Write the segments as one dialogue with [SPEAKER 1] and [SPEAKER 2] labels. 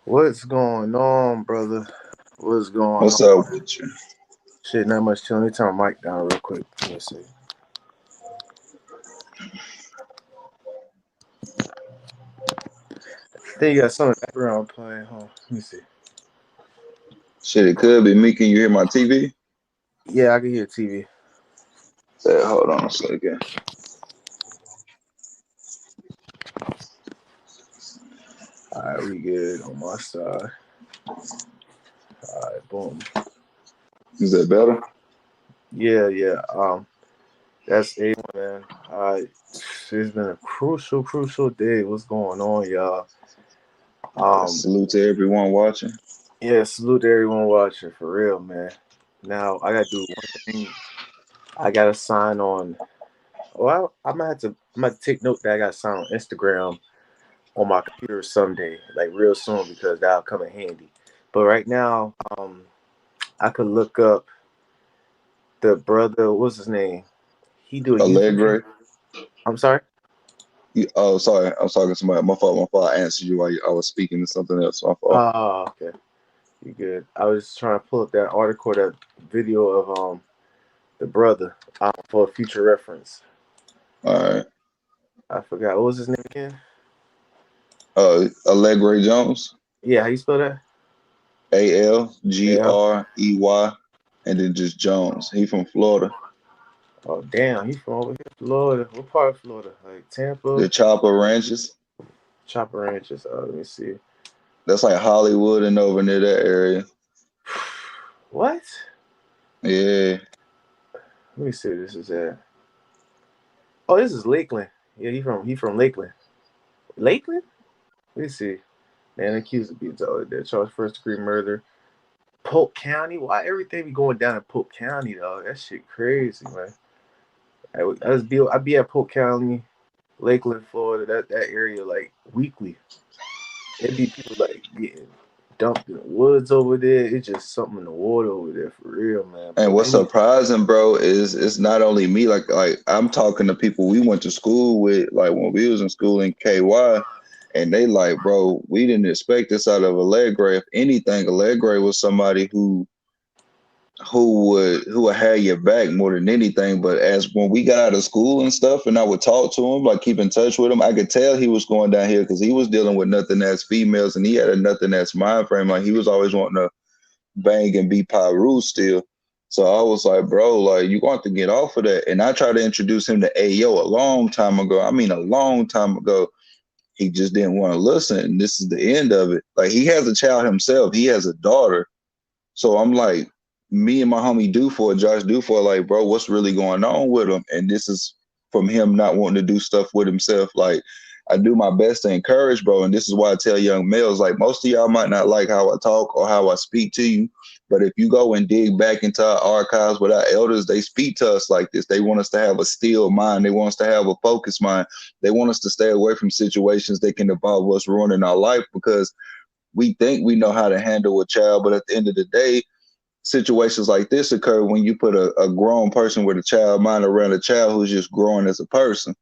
[SPEAKER 1] What's going on, brother? What's going
[SPEAKER 2] What's
[SPEAKER 1] on?
[SPEAKER 2] up with you?
[SPEAKER 1] Shit, not much chilling. Let me turn my mic down real quick. Let me see. I think you got some in the background playing, huh? Let me see.
[SPEAKER 2] Shit, it could be me. Can you hear my TV?
[SPEAKER 1] Yeah, I can hear TV.
[SPEAKER 2] Hold on a second.
[SPEAKER 1] Alright, we good on my side. Alright, boom.
[SPEAKER 2] Is that better?
[SPEAKER 1] Yeah. That's A1, man. It's been a crucial day. What's going on, y'all?
[SPEAKER 2] Salute to everyone watching.
[SPEAKER 1] Yeah, salute to everyone watching, for real, man. Now, I gotta do one thing. I gotta sign on. Well, I'm gonna have to take note that I gotta sign on Instagram on my computer someday, like real soon, because that'll come in handy. But right now, I could look up the brother. What's his name? He do a YouTube channel.
[SPEAKER 2] Allegra.
[SPEAKER 1] I'm sorry.
[SPEAKER 2] Oh, sorry. I was talking to somebody. My fault. I answered you while I was speaking to something else. My fault.
[SPEAKER 1] Oh, okay. You good? I was trying to pull up that article, that video of the brother for future reference.
[SPEAKER 2] All right.
[SPEAKER 1] I forgot what was his name again.
[SPEAKER 2] Allegra Jones.
[SPEAKER 1] Yeah, how you spell that?
[SPEAKER 2] ALGREY, and then just Jones. He from Florida.
[SPEAKER 1] Oh damn, he's from over here, Florida. What part of Florida? Like Tampa?
[SPEAKER 2] The Chopper Ranches.
[SPEAKER 1] Chopper Ranches. Let me see.
[SPEAKER 2] That's like Hollywood and over near that area.
[SPEAKER 1] What?
[SPEAKER 2] Yeah.
[SPEAKER 1] Let me see. This is at. Oh, this is Lakeland. Yeah, he from Lakeland. Lakeland? Let me see. Man accused of being there. Charged first-degree murder. Polk County. Why everything be going down in Polk County, though? That shit crazy, man. I be at Polk County, Lakeland, Florida. That area like weekly. It be people like getting dumped in the woods over there. It's just something in the water over there for real, man.
[SPEAKER 2] And
[SPEAKER 1] But
[SPEAKER 2] what's surprising, bro, is it's not only me. Like I'm talking to people we went to school with, like when we was in school in KY, and they like, bro, we didn't expect this out of Allegra. If anything, Allegra was somebody who who would have your back more than anything. But as when we got out of school and stuff, and I would talk to him, like keep in touch with him, I could tell he was going down here because he was dealing with nothing as females, and he had a nothing as mind frame. Like he was always wanting to bang and be Pyru still. So I was like, bro, like you want to get off of that. And I tried to introduce him to Ayo a long time ago. I mean, a long time ago. He just didn't want to listen. And this is the end of it. Like he has a child himself. He has a daughter. So I'm like, me and my homie Josh Dufour, like, bro, what's really going on with him? And this is from him not wanting to do stuff with himself. Like, I do my best to encourage, bro. And this is why I tell young males, like, most of y'all might not like how I talk or how I speak to you. But if you go and dig back into our archives with our elders, they speak to us like this. They want us to have a still mind. They want us to have a focused mind. They want us to stay away from situations that can involve us ruining our life because we think we know how to handle a child. But at the end of the day, situations like this occur when you put a grown person with a child mind around a child who's just growing as a person.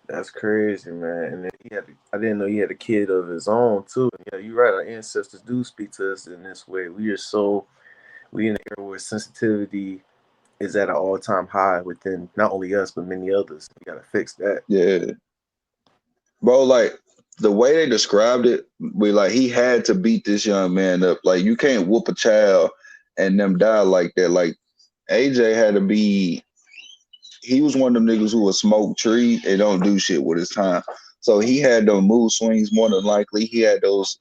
[SPEAKER 1] That's crazy, man. And then I didn't know he had a kid of his own too. Yeah, you're right. Our ancestors do speak to us in this way. We in an era where sensitivity is at an all time high within not only us but many others. We gotta fix that.
[SPEAKER 2] Yeah, bro. Like the way they described it, we like he had to beat this young man up. Like you can't whoop a child and them die like that. Like AJ had to be. He was one of them niggas who would smoke tree and don't do shit with his time. So he had those mood swings more than likely. He had those.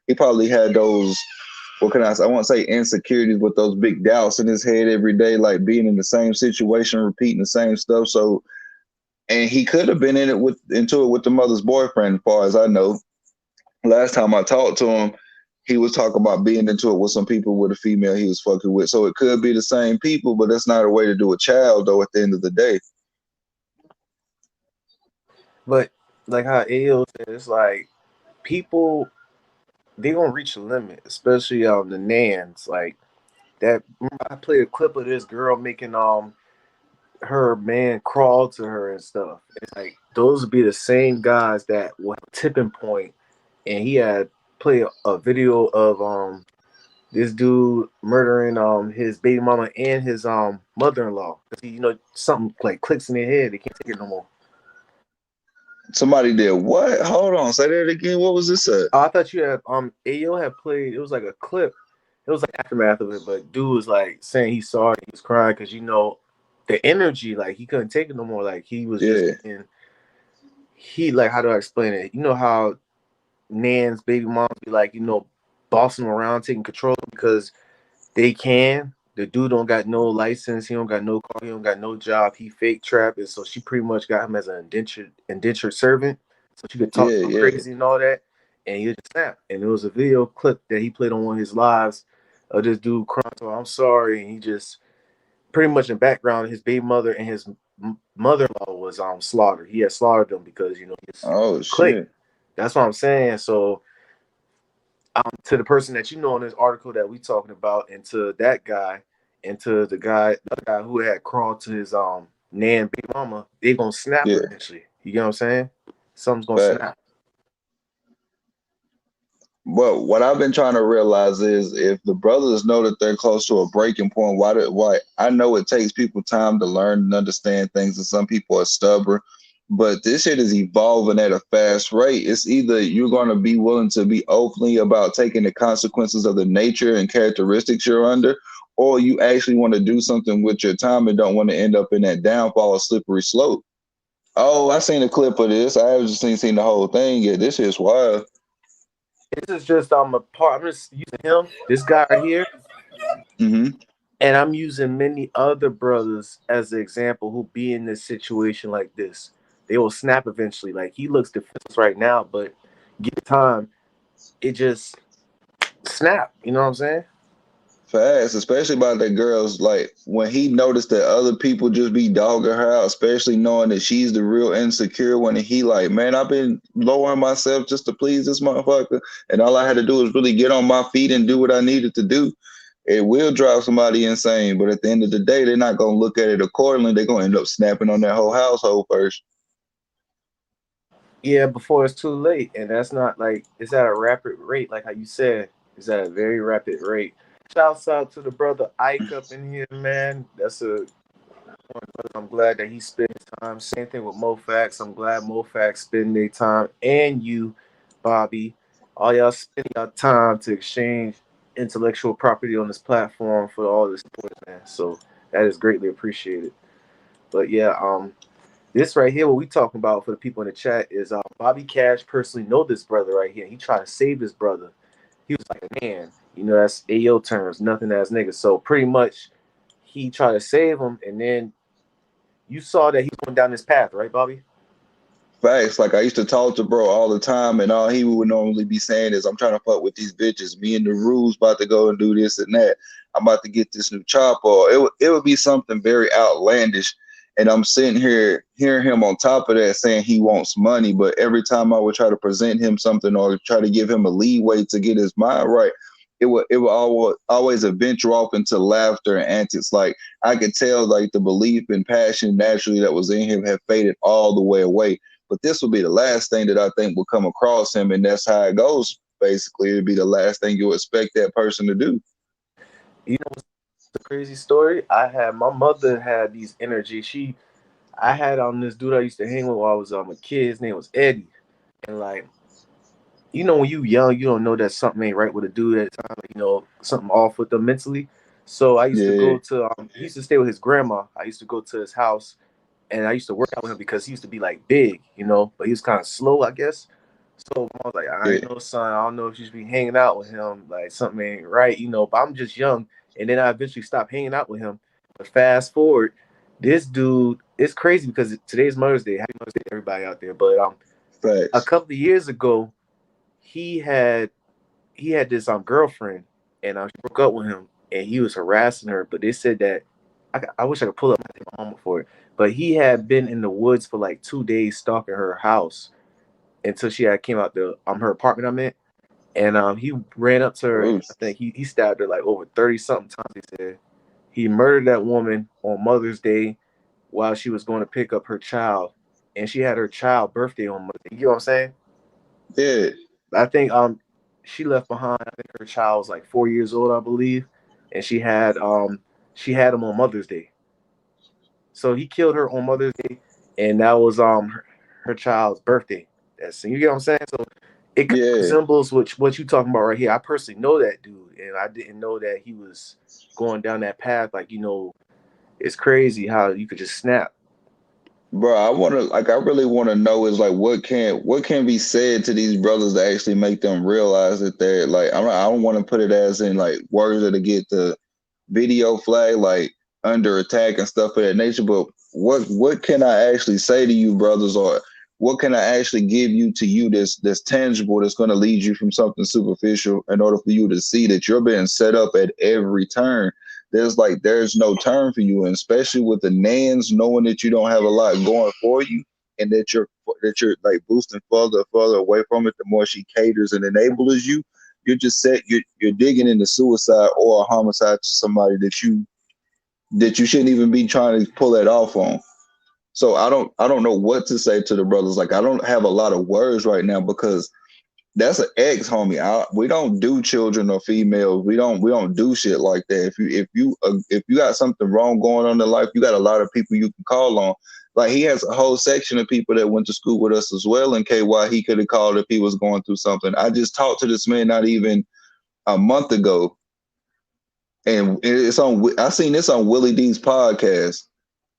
[SPEAKER 2] He probably had those what can I say? I won't say insecurities, but those big doubts in his head every day, like being in the same situation, repeating the same stuff. So, and he could have been into it with the mother's boyfriend, as far as I know. Last time I talked to him, he was talking about being into it with some people with a female he was fucking with. So it could be the same people, but that's not a way to do a child, though. At the end of the day,
[SPEAKER 1] But like how Ayo said, it's like people they gonna reach a limit, especially the nans. Like that remember I played a clip of this girl making her man crawl to her and stuff. It's like those would be the same guys that will have a tipping point. And he had played a video of this dude murdering his baby mama and his mother in law. Something like clicks in their head. They can't take it no more.
[SPEAKER 2] somebody did what? Hold on, say that again. What was this at?
[SPEAKER 1] Oh, I thought you had Ayo had played. It was like a clip. It was like aftermath of it, but dude was like saying he saw it. He was crying because the energy, like he couldn't take it no more. Like he was just
[SPEAKER 2] Yeah,
[SPEAKER 1] in. He like how do I explain it? You know how Nan's baby moms be like bossing him around, taking control because they can. The dude don't got no license. He don't got no car. He don't got no job. He fake trapping. So she pretty much got him as an indentured servant. So she could talk
[SPEAKER 2] yeah,
[SPEAKER 1] so
[SPEAKER 2] yeah.
[SPEAKER 1] crazy and all that. And he just snapped. And there was a video clip that he played on one of his lives of this dude crying. So I'm sorry. And he just pretty much in the background, his baby mother and his mother-in-law was slaughtered. He had slaughtered them because his
[SPEAKER 2] Oh
[SPEAKER 1] clique.
[SPEAKER 2] shit.
[SPEAKER 1] That's what I'm saying. So to the person that in this article that we talking about, and to that guy, and to the other guy who had crawled to his nan big mama, they gonna snap
[SPEAKER 2] Yeah.
[SPEAKER 1] eventually. You get what I'm saying? Something's gonna
[SPEAKER 2] But
[SPEAKER 1] snap.
[SPEAKER 2] Well, what I've been trying to realize is if the brothers know that they're close to a breaking point, why I know it takes people time to learn and understand things, and some people are stubborn, but this shit is evolving at a fast rate. It's either you're going to be willing to be openly about taking the consequences of the nature and characteristics you're under, or you actually want to do something with your time and don't want to end up in that downfall or slippery slope. Oh, I seen a clip of this. I haven't just seen the whole thing yet. This is wild.
[SPEAKER 1] This is just a part. I'm just using him, this guy right here,
[SPEAKER 2] Hmm.
[SPEAKER 1] and I'm using many other brothers as an example who be in this situation like this. They will snap eventually. Like he looks defenseless right now, but give time, it just snap. You know what I'm saying?
[SPEAKER 2] Fast, especially about that girl's like when he noticed that other people just be dogging her out, especially knowing that she's the real insecure one, and he like, man, I've been lowering myself just to please this motherfucker, and all I had to do was really get on my feet and do what I needed to do. It will drive somebody insane, but at the end of the day, they're not gonna look at it accordingly. They're gonna end up snapping on their whole household first.
[SPEAKER 1] Yeah, before it's too late, and that's not like it's at a rapid rate, like how you said. It's at a very rapid rate. Shouts out to the brother Ike up in here, man. That's a I'm glad that he spent his time. Same thing with Mofax. I'm glad Mofax spending their time, and you, Bobby, all y'all spending your time to exchange intellectual property on this platform for all this support, man. So that is greatly appreciated. But yeah, this right here, what we talking about for the people in the chat is Bobby Cash personally know this brother right here. He tried to save this brother. He was like a man, you know, that's AO terms, nothing as niggas. So pretty much, he tried to save him, and then you saw that he was going down this path, right, Bobby?
[SPEAKER 2] Facts. Like I used to talk to bro all the time, and all he would normally be saying is, "I'm trying to fuck with these bitches. Me and the rules about to go and do this and that. I'm about to get this new chopper." It would be something very outlandish, and I'm sitting here hearing him on top of that saying he wants money. But every time I would try to present him something or try to give him a leeway to get his mind right, it would always venture off into laughter and antics. Like I could tell, like the belief and passion naturally that was in him had faded all the way away. But this will be the last thing that I think will come across him, and that's how it goes. Basically, it'd be the last thing you expect that person to do.
[SPEAKER 1] You know what's the crazy story? I had my mother had these energy. I had this dude I used to hang with while I was a kid. His name was Eddie, and like you know when you young, you don't know that something ain't right with a dude at the time. Like, you know something off with them mentally. So I used to
[SPEAKER 2] Yeah,
[SPEAKER 1] go to he used to stay with his grandma. I used to go to his house, and I used to work out with him because he used to be like big, you know, but he was kind of slow, I guess. So I was like, I
[SPEAKER 2] yeah,
[SPEAKER 1] ain't no son. I don't know if you should be hanging out with him. Like something ain't right, you know. But I'm just young, and then I eventually stopped hanging out with him. But fast forward, this dude, it's crazy because today's Mother's Day. Happy Mother's Day to everybody out there. But a
[SPEAKER 2] facts.
[SPEAKER 1] couple of years ago, he had he had this girlfriend, and she broke up with him, and he was harassing her. But they said that I wish I could pull up my mama for it. But he had been in the woods for like 2 days stalking her house until she had came out the her apartment I'm in, and he ran up to her, and
[SPEAKER 2] Oh,
[SPEAKER 1] I think he stabbed her like over 30 something times. He said he murdered that woman on Mother's Day while she was going to pick up her child, and she had her child birthday on Mother's Day. You know what I'm saying?
[SPEAKER 2] yeah,
[SPEAKER 1] I think she left behind. I think her child was like 4 years old, I believe, and she had him on Mother's Day. So he killed her on Mother's Day, and that was her child's birthday. That's you get what I'm saying. So it kind of
[SPEAKER 2] yeah.
[SPEAKER 1] resembles what you talking about right here. I personally know that dude, and I didn't know that he was going down that path. Like you know, it's crazy how you could just snap.
[SPEAKER 2] Bro, I really want to know is like what can be said to these brothers to actually make them realize that they're like I don't want to put it as in like words that to get the video flag like under attack and stuff of that nature. But what can I actually say to you, brothers, or what can I actually give you to you that's tangible that's going to lead you from something superficial in order for you to see that you're being set up at every turn. There's no turn for you, and especially with the nans knowing that you don't have a lot going for you, and that you're like boosting further and further away from it. The more she caters and enables you, you're just set. You're digging into suicide or a homicide to somebody that you shouldn't even be trying to pull that off on. So I don't know what to say to the brothers. Like I don't have a lot of words right now because that's an ex, homie. We don't do children or females. We don't do shit like that. If you got something wrong going on in life, you got a lot of people you can call on. Like he has a whole section of people that went to school with us as well in KY. He could have called if he was going through something. I just talked to this man not even a month ago, and it's on. I seen this on Willie D's podcast,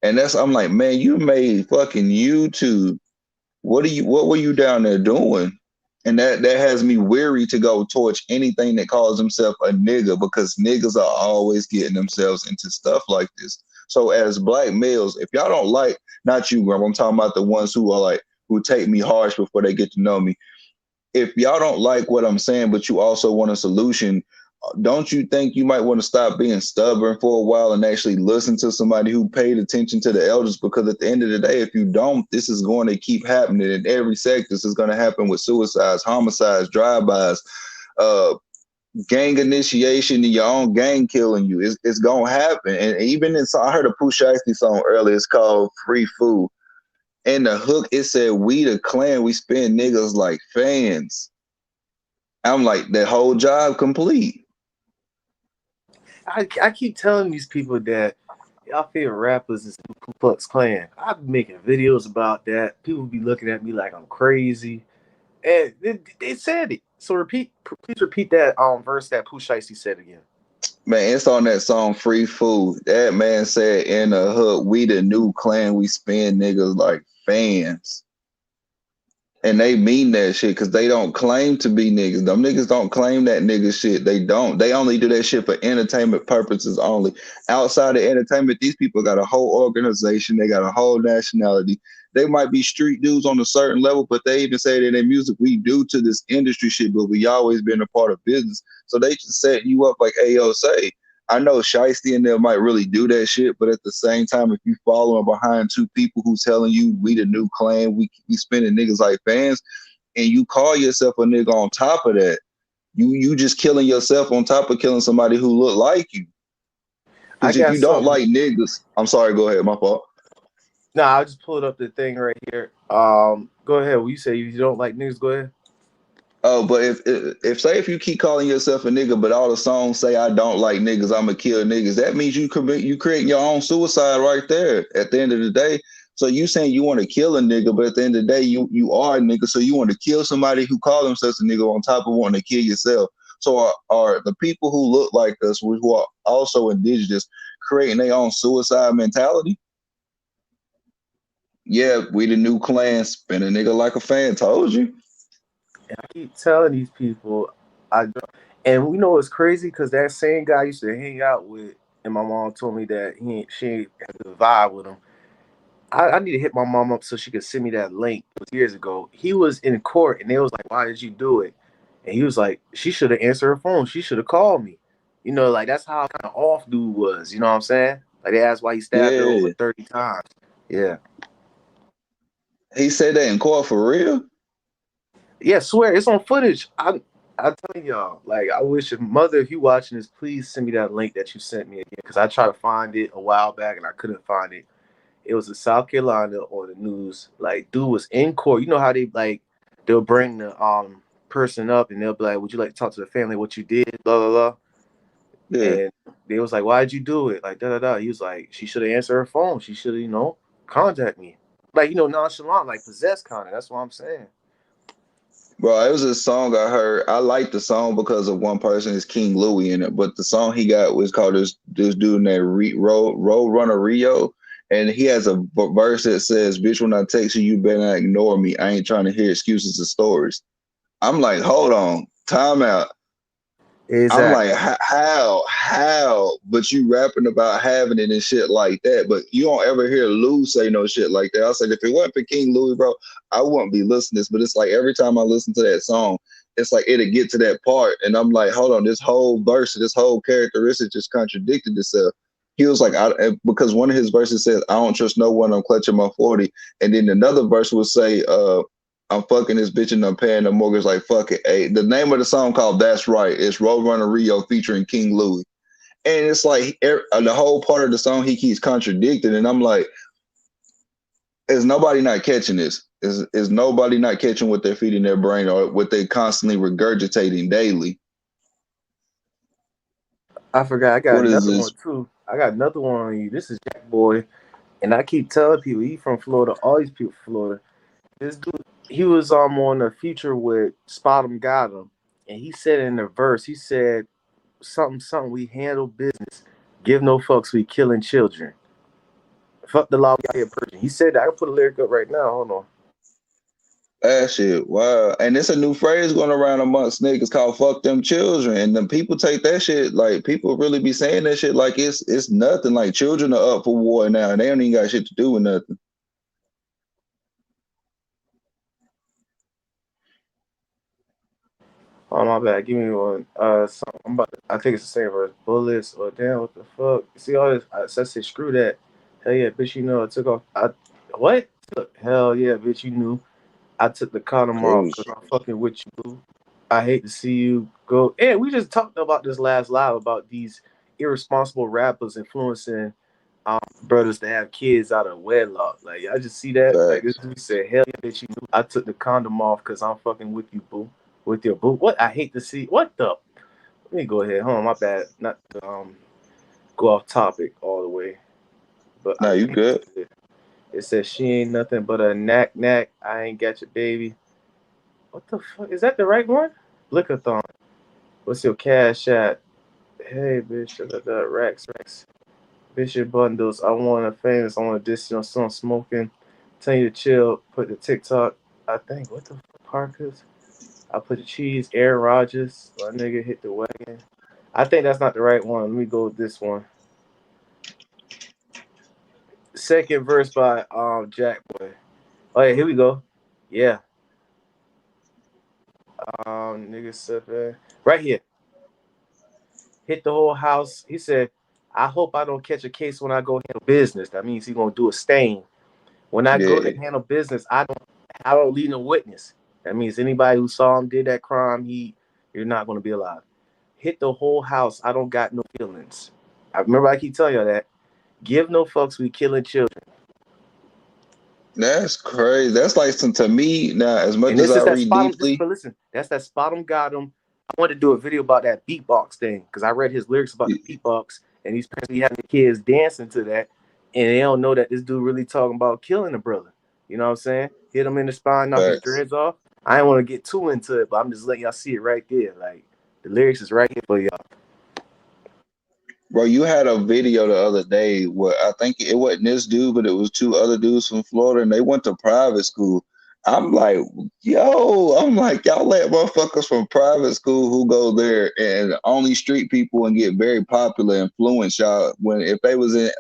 [SPEAKER 2] and I'm like, man, you made fucking YouTube. What were you down there doing? And that has me weary to go torch anything that calls himself a nigga because niggas are always getting themselves into stuff like this. So as black males, if y'all don't like, not you, Grump, I'm talking about the ones who are like who take me harsh before they get to know me. If y'all don't like what I'm saying, but you also want a solution, don't you think you might want to stop being stubborn for a while and actually listen to somebody who paid attention to the elders? Because at the end of the day, if you don't, this is going to keep happening in every sector. This is going to happen with suicides, homicides, drive-bys, uh, gang initiation, and your own gang killing you. It's going to happen. And even in I heard a Pooh Shiesty song earlier. It's called Free Food. And the hook, it said, "We the clan, we spin niggas like fans." I'm like, that whole job complete.
[SPEAKER 1] I keep telling these people that y'all favorite rappers is Ku Klux Klan. I've been making videos about that. People be looking at me like I'm crazy, and they said it. So please repeat that verse that Pooh Shiesty said again.
[SPEAKER 2] Man, it's on that song Free Food. That man said in the hook, we the new clan, we spin niggas like fans. And they mean that shit because they don't claim to be niggas. Them niggas don't claim that nigga shit. They don't. They only do that shit for entertainment purposes only. Outside of entertainment, these people got a whole organization. They got a whole nationality. They might be street dudes on a certain level, but they even say that in their music, we do to this industry shit, but we always been a part of business. So they just set you up like Ayo say. I know Shiesty and them might really do that shit, but at the same time, if you following behind two people who's telling you we the new clan, we spinning niggas like fans, and you call yourself a nigga on top of that, you just killing yourself on top of killing somebody who look like you.
[SPEAKER 1] I
[SPEAKER 2] Because if
[SPEAKER 1] got
[SPEAKER 2] you don't
[SPEAKER 1] something.
[SPEAKER 2] like niggas, I'm sorry, go ahead, my fault.
[SPEAKER 1] Nah, I just pulled up the thing right here. Go ahead. Well, you say you don't like niggas. Go ahead.
[SPEAKER 2] Oh, but if say if you keep calling yourself a nigga, but all the songs say I don't like niggas, I'ma kill niggas. That means you creating your own suicide right there. At the end of the day, so you saying you want to kill a nigga, but at the end of the day, you are a nigga. So you want to kill somebody who call themselves a nigga on top of wanting to kill yourself. So are the people who look like us, who are also indigenous, creating their own suicide mentality? Yeah, we the new clan, spin a nigga like a fan. Told you.
[SPEAKER 1] And I keep telling these people, I don't. And we know it's crazy because that same guy I used to hang out with, and my mom told me that she ain't had a vibe with him. I need to hit my mom up so she could send me that link. It was years ago. He was in court and they was like, "Why did you do it?" And he was like, "She should have answered her phone. She should have called me." Like that's how kind of off dude was. You know what I'm saying? Like they asked why he stabbed her over
[SPEAKER 2] Yeah,
[SPEAKER 1] 30 times. Yeah,
[SPEAKER 2] he said that in court for real.
[SPEAKER 1] yeah. Swear it's on footage. I'm telling y'all. Like I wish if mother, if you watching this, please send me that link that you sent me again because I tried to find it a while back and I couldn't find it. It was in South Carolina on the news. Like, dude was in court. You know how they'll bring the person up and they'll be like, "Would you like to talk to the family? What you did?" Blah blah blah.
[SPEAKER 2] Yeah.
[SPEAKER 1] And they was like, "Why did you do it?" Like da da da. He was like, "She should have answered her phone. She should have contact me." Like nonchalant, like possessed kind of. That's what I'm saying.
[SPEAKER 2] Bro, it was a song I heard. I like the song because of one person is King Louis in it, but the song he got was called this dude named Road Runner Rio, and he has a verse that says, "Bitch, when I text you, you better not ignore me. I ain't trying to hear excuses and stories." I'm like, hold on, time out. I'm like,
[SPEAKER 1] Exactly.
[SPEAKER 2] how? But you rapping about having it and shit like that. But you don't ever hear Lou say no shit like that. I said, if it wasn't for King Louis, bro, I wouldn't be listening to this. But it's like every time I listen to that song, it's like it'll get to that part. And I'm like, hold on, this whole verse, this whole characteristic just contradicted itself. He was like, because one of his verses says, I don't trust no one, I'm clutching my 40. And then another verse will say, I'm fucking this bitch and I'm paying the mortgage like fuck it. Hey, the name of the song called That's Right. It's Roadrunner Rio featuring King Louis. And it's like the whole part of the song he keeps contradicting. And I'm like, is nobody not catching this? Is nobody not catching what they're feeding their brain or what they constantly regurgitating daily?
[SPEAKER 1] I forgot. I got
[SPEAKER 2] What is
[SPEAKER 1] another one
[SPEAKER 2] this?
[SPEAKER 1] too. I got another one on you. This is Jack Boy, and I keep telling people he from Florida. All these people from Florida. This dude, he was on a feature with Spot 'em Got 'em, and he said in the verse, he said something. We handle business, give no fucks. We killing children. Fuck the law. We out here purging. He said that. I can put a lyric up right now. Hold on.
[SPEAKER 2] That shit, wow. And it's a new phrase going around amongst niggas called fuck them children. And the people take that shit, like people really be saying that shit like it's nothing. Like children are up for war now and they don't even got shit to do with nothing.
[SPEAKER 1] Oh my bad. Give me one. I'm about. I think it's the same verse. Bullets or damn. What the fuck? See all this? I said screw that. Hell yeah, bitch. I took off. What? Hell yeah, bitch. You knew. I took the condom off
[SPEAKER 2] Oh
[SPEAKER 1] because I'm fucking with you, boo. I hate to see you go. And we just talked about this last live about these irresponsible rappers influencing brothers to have kids out of wedlock. I just see that. Like this
[SPEAKER 2] facts.
[SPEAKER 1] dude said, "Hell yeah, bitch, you knew." I took the condom off because I'm fucking with you, boo. with your boot. What I hate to see. What the? Let me go ahead. Hold on, my bad. Not to go off topic all the way, but I
[SPEAKER 2] Nah, you
[SPEAKER 1] hate to
[SPEAKER 2] good.
[SPEAKER 1] see it. It says she ain't nothing but a knack. I ain't got your baby. What the fuck? Is that the right one? Blickathon. What's your cash at? Hey, bitch. Racks. Bishop bundles. I want a famous. I want to diss your son smoking. Tell you to chill. Put the TikTok. I think. What the fuck, Parkers? I put the cheese. Aaron Rodgers. My nigga hit the wagon. I think that's not the right one. Let me go with this one. Second verse by Jack Boy. Oh yeah, here we go. Yeah. Nigga said right here. Hit the whole house. He said, I hope I don't catch a case when I go handle business. That means he's gonna do a stain. When I go to
[SPEAKER 2] Yeah,
[SPEAKER 1] handle business, I don't leave no witness. That means anybody who saw him did that crime, you're not gonna be alive. Hit the whole house. I don't got no feelings. I remember I keep telling you that. Give no fucks. We killing children.
[SPEAKER 2] that's crazy. That's like some to me now. As much
[SPEAKER 1] And
[SPEAKER 2] as
[SPEAKER 1] this
[SPEAKER 2] I
[SPEAKER 1] is that
[SPEAKER 2] read
[SPEAKER 1] spot him.
[SPEAKER 2] deeply,
[SPEAKER 1] But listen, that's that spot him got him. I wanted to do a video about that beatbox thing because I read his lyrics about the beatbox, and he's apparently having the kids dancing to that, and they don't know that this dude really talking about killing a brother. You know what I'm saying? Hit him in the spine, knock his
[SPEAKER 2] facts.
[SPEAKER 1] dreads off. I didn't want to get too into it, but I'm just letting y'all see it right there. Like the lyrics is right here for y'all.
[SPEAKER 2] Bro, you had a video the other day where I think it wasn't this dude, but it was two other dudes from Florida, and they went to private school. I'm like, y'all let motherfuckers from private school who go there and only street people and get very popular influence y'all. When if they was in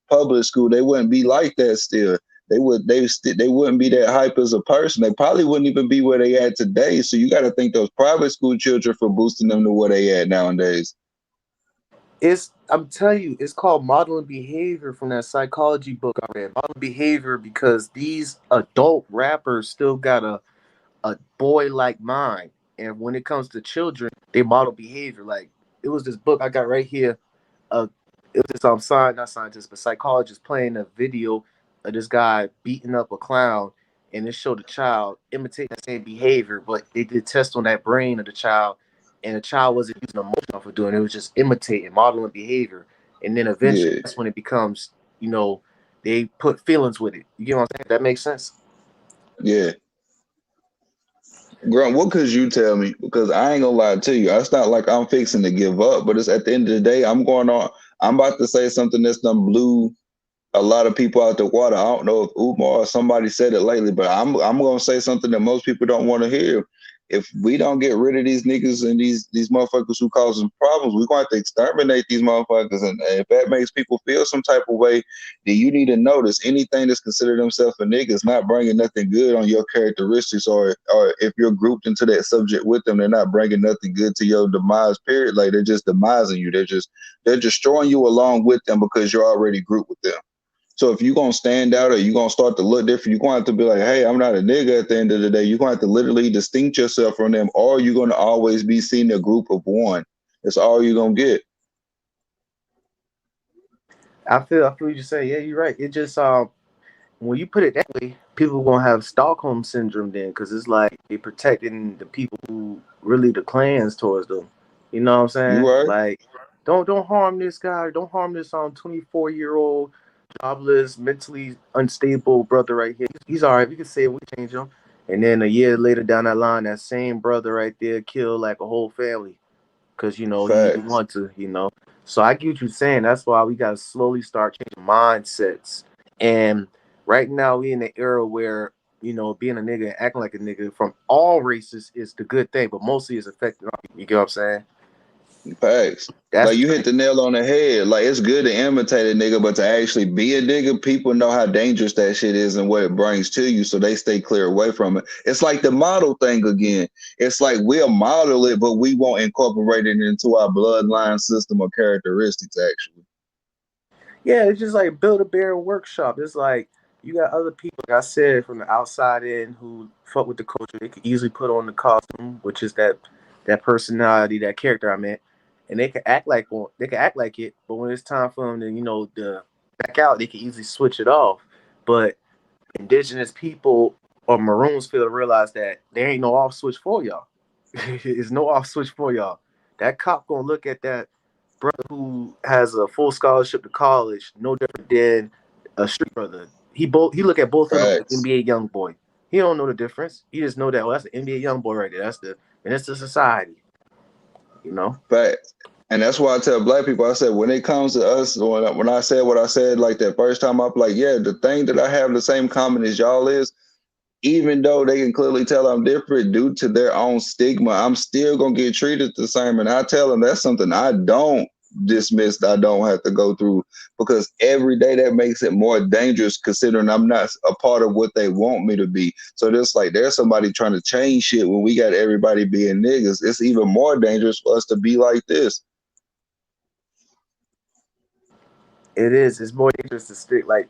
[SPEAKER 2] public school, they wouldn't be like that still. They wouldn't be that hype as a person. They probably wouldn't even be where they at today. So you got to thank those private school children for boosting them to where they at nowadays.
[SPEAKER 1] I'm telling you, it's called modeling behavior from that psychology book I read. Modeling behavior because these adult rappers still got a boy like mind. And when it comes to children, they model behavior. Like it was this book I got right here. Uh, it was this not scientist, but psychologist playing a video of this guy beating up a clown, and it showed the child imitate that same behavior, but they did tests on that brain of the child, and the child wasn't using emotion for doing it. It was just imitating, modeling behavior, and then eventually
[SPEAKER 2] Yeah,
[SPEAKER 1] that's when it becomes, they put feelings with it. You get what I'm saying? That makes sense.
[SPEAKER 2] yeah. Grump, what could you tell me? Because I ain't gonna lie to you. It's not like I'm fixing to give up, but it's at the end of the day, I'm going on. I'm about to say something that's done blew a lot of people out the water. I don't know if Umar or somebody said it lately, but I'm gonna say something that most people don't want to hear. If we don't get rid of these niggas and these motherfuckers who causing problems, we're going to have to exterminate these motherfuckers. And if that makes people feel some type of way, then you need to notice anything that's considered themselves a nigga is not bringing nothing good on your characteristics, or if you're grouped into that subject with them, they're not bringing nothing good to your demise. Period. Like they're just demising you. They're destroying you along with them because you're already grouped with them. So if you're gonna stand out or you're gonna start to look different, you're gonna have to be like, hey, I'm not a nigga at the end of the day. You're gonna have to literally distinct yourself from them, or you're gonna always be seen a group of one. That's all you're gonna get.
[SPEAKER 1] I feel you say, yeah, you're right. It just when you put it that way, people gonna have Stockholm syndrome then, because it's like they protecting the people who really the clans towards them. You know what I'm
[SPEAKER 2] You
[SPEAKER 1] saying?
[SPEAKER 2] right?
[SPEAKER 1] Like, don't harm this guy. Don't harm this 24-year-old jobless, mentally unstable brother right here. He's all right. We can say we change him. And then a year later down that line, that same brother right there killed like a whole family because he didn't
[SPEAKER 2] Facts.
[SPEAKER 1] want to. So I get what you're saying. That's why we gotta slowly start changing mindsets. And right now we in the era where being a nigga and acting like a nigga from all races is the good thing, but mostly it's affecting our people. You get what I'm saying?
[SPEAKER 2] Facts.
[SPEAKER 1] That's
[SPEAKER 2] Like
[SPEAKER 1] the
[SPEAKER 2] you hit
[SPEAKER 1] thing.
[SPEAKER 2] the nail on the head. Like it's good to imitate a nigga, but to actually be a nigga, people know how dangerous that shit is and what it brings to you, so they stay clear away from it. It's like the model thing again. It's like we'll model it, but we won't incorporate it into our bloodline system or characteristics. Actually,
[SPEAKER 1] Yeah, it's just like build a bear workshop. It's like you got other people, like I said, from the outside in who fuck with the culture. They could easily put on the costume, which is that personality, that character I meant, and they can act like it. But when it's time for them to to back out, they can easily switch it off. But indigenous people or maroons feel to realize that there ain't no off switch for y'all. It's no off switch for y'all. That cop gonna look at that brother who has a full scholarship to college, no different than a street brother. He look at both of them like
[SPEAKER 2] Facts.
[SPEAKER 1] NBA young boy. He don't know the difference. He just know that, oh, that's the NBA young boy right there. That's the society, you know.
[SPEAKER 2] Facts. And that's why I tell black people, I said, when it comes to us, when I said what I said, like that first time, I'm like, yeah, the thing that I have the same common as y'all is, even though they can clearly tell I'm different due to their own stigma, I'm still gonna get treated the same. And I tell them that's something I don't dismiss, I don't have to go through, because every day that makes it more dangerous considering I'm not a part of what they want me to be. So just like there's somebody trying to change shit when we got everybody being niggas, it's even more dangerous for us to be like this.
[SPEAKER 1] It is. It's more dangerous to stick. Like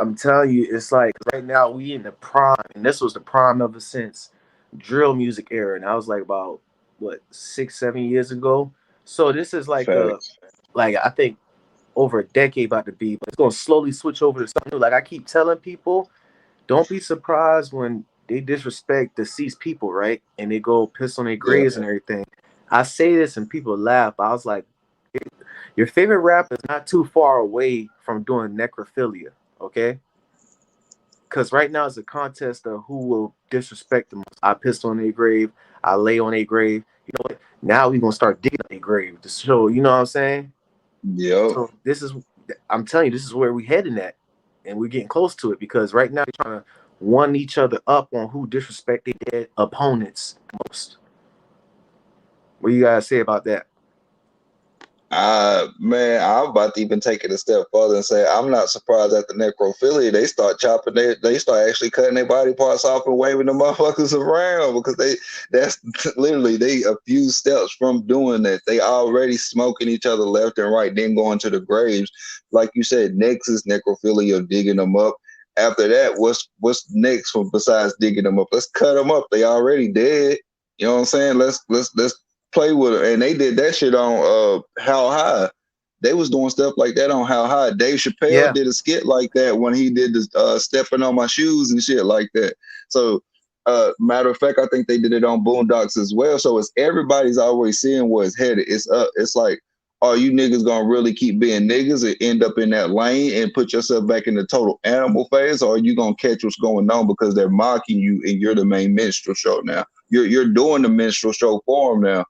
[SPEAKER 1] I'm telling you, it's like right now we in the prime, and this was the prime ever since drill music era, and I was like about what 6, 7 years ago. So this is
[SPEAKER 2] Facts.
[SPEAKER 1] like I think over a decade about to be, but it's gonna slowly switch over to something new. Like I keep telling people, don't be surprised when they disrespect deceased people, right? And they go piss on their
[SPEAKER 2] Yeah.
[SPEAKER 1] graves and everything. I say this and people laugh. But I was like, your favorite rapper is not too far away from doing necrophilia, okay? Because right now it's a contest of who will disrespect the most. I pissed on their grave. I lay on their grave. You know what? Now we're gonna start digging up their grave to show. You know what I'm saying?
[SPEAKER 2] Yep.
[SPEAKER 1] So this is, I'm telling you, this is where we heading at, and we're getting close to it because right now they're trying to one each other up on who disrespect their dead opponents most. What do you guys say about that?
[SPEAKER 2] Man, I'm about to even take it a step further and say I'm not surprised at the necrophilia. They start chopping they start actually cutting their body parts off and waving the motherfuckers around because that's literally they a few steps from doing that. They already smoking each other left and right, then going to the graves. Like you said, next is necrophilia, digging them up. After that, what's next from besides digging them up? Let's cut them up. They already dead. You know what I'm saying? Let's play with her. And they did that shit on How High. They was doing stuff like that on How High. Dave Chappelle
[SPEAKER 1] Yeah,
[SPEAKER 2] did a skit like that when he did the stepping on my shoes and shit like that. So matter of fact, I think they did it on Boondocks as well. So it's everybody's always seeing where it's headed. It's like, are you niggas gonna really keep being niggas and end up in that lane and put yourself back in the total animal phase, or are you gonna catch what's going on because they're mocking you and you're the main minstrel show now? You're doing the minstrel show for them now.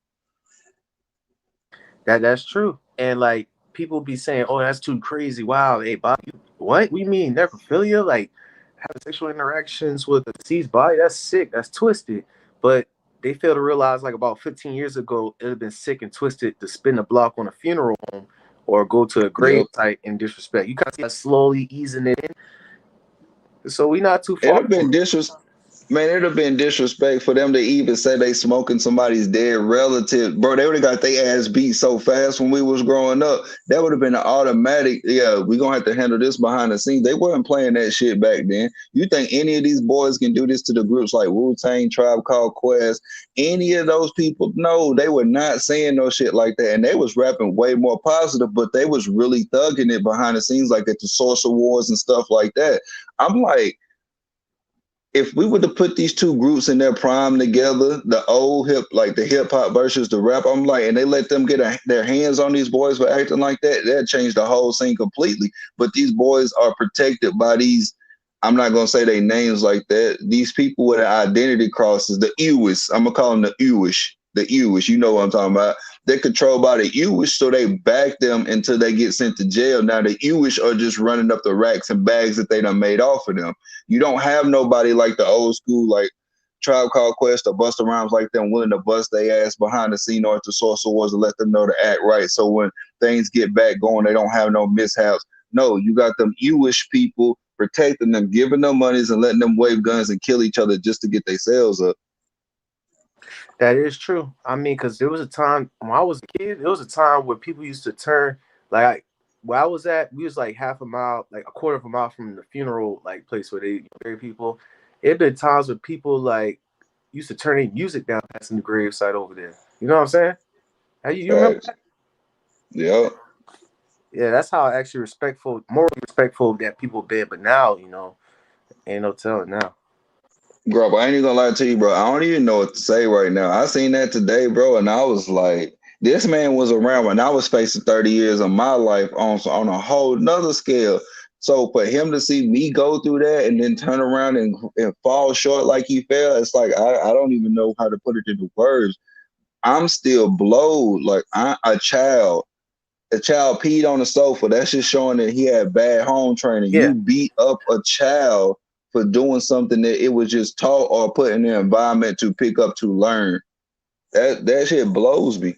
[SPEAKER 1] that's true. And like people be saying, "Oh, that's too crazy." Wow, hey, Bob, what? We mean necrophilia? Like having sexual interactions with a deceased body? That's sick. That's twisted. But they fail to realize, like about 15 years ago, it'd have been sick and twisted to spin a block on a funeral home or go to a grave
[SPEAKER 2] Yep.
[SPEAKER 1] site and disrespect. You kind of see that slowly easing it in. So we not too
[SPEAKER 2] It'd
[SPEAKER 1] far
[SPEAKER 2] have
[SPEAKER 1] from
[SPEAKER 2] been
[SPEAKER 1] it.
[SPEAKER 2] man, it'd have been disrespect for them to even say they smoking somebody's dead relative. Bro, they would have got their ass beat so fast when we was growing up. That would have been an automatic, yeah, we gonna have to handle this behind the scenes. They weren't playing that shit back then. You think any of these boys can do this to the groups like Wu-Tang, Tribe Called Quest, any of those people? No, they were not saying no shit like that. And they was rapping way more positive, but they was really thugging it behind the scenes, like at the Source Awards and stuff like that. I'm like, if we were to put these two groups in their prime together, the old hip, like the hip hop versus the rap, I'm like, and they let them get their hands on these boys for acting like that, that changed the whole scene completely. But these boys are protected by these. I'm not gonna say their names like that. These people with identity crosses, the Ewish. I'm gonna call them the Ewish. The Ewish. You know what I'm talking about? They're controlled by the Ewish, so they back them until they get sent to jail. Now the Ewish are just running up the racks and bags that they done made off of them. You don't have nobody like the old school, like Tribe Called Quest or Busta Rhymes like them willing to bust their ass behind the scene or at the Source Awards to let them know to act right. So when things get back going, they don't have no mishaps. No, you got them Jewish people protecting them, giving them monies and letting them wave guns and kill each other just to get their sales up.
[SPEAKER 1] That is true. I mean, because there was a time when I was a kid, there was a time where people used to turn like where I was at, we was like half a mile, like a quarter of a mile from the funeral like place where they bury people. It been times where people like used to turn their music down passing the gravesite over there. You know what I'm saying? You remember
[SPEAKER 2] Facts.
[SPEAKER 1] that?
[SPEAKER 2] Yep.
[SPEAKER 1] Yeah, that's how actually respectful, morally respectful that people been. But now, ain't no telling now.
[SPEAKER 2] Grump, I ain't even gonna lie to you, bro. I don't even know what to say right now. I seen that today, bro, and I was like, this man was around when I was facing 30 years of my life on a whole nother scale. So for him to see me go through that and then turn around and fall short like he fell, it's like I don't even know how to put it into words. I'm still blowed. Like a child peed on the sofa. That's just showing that he had bad home training.
[SPEAKER 1] Yeah,
[SPEAKER 2] You beat up a child for doing something that it was just taught or put in the environment to pick up to learn. That shit blows me.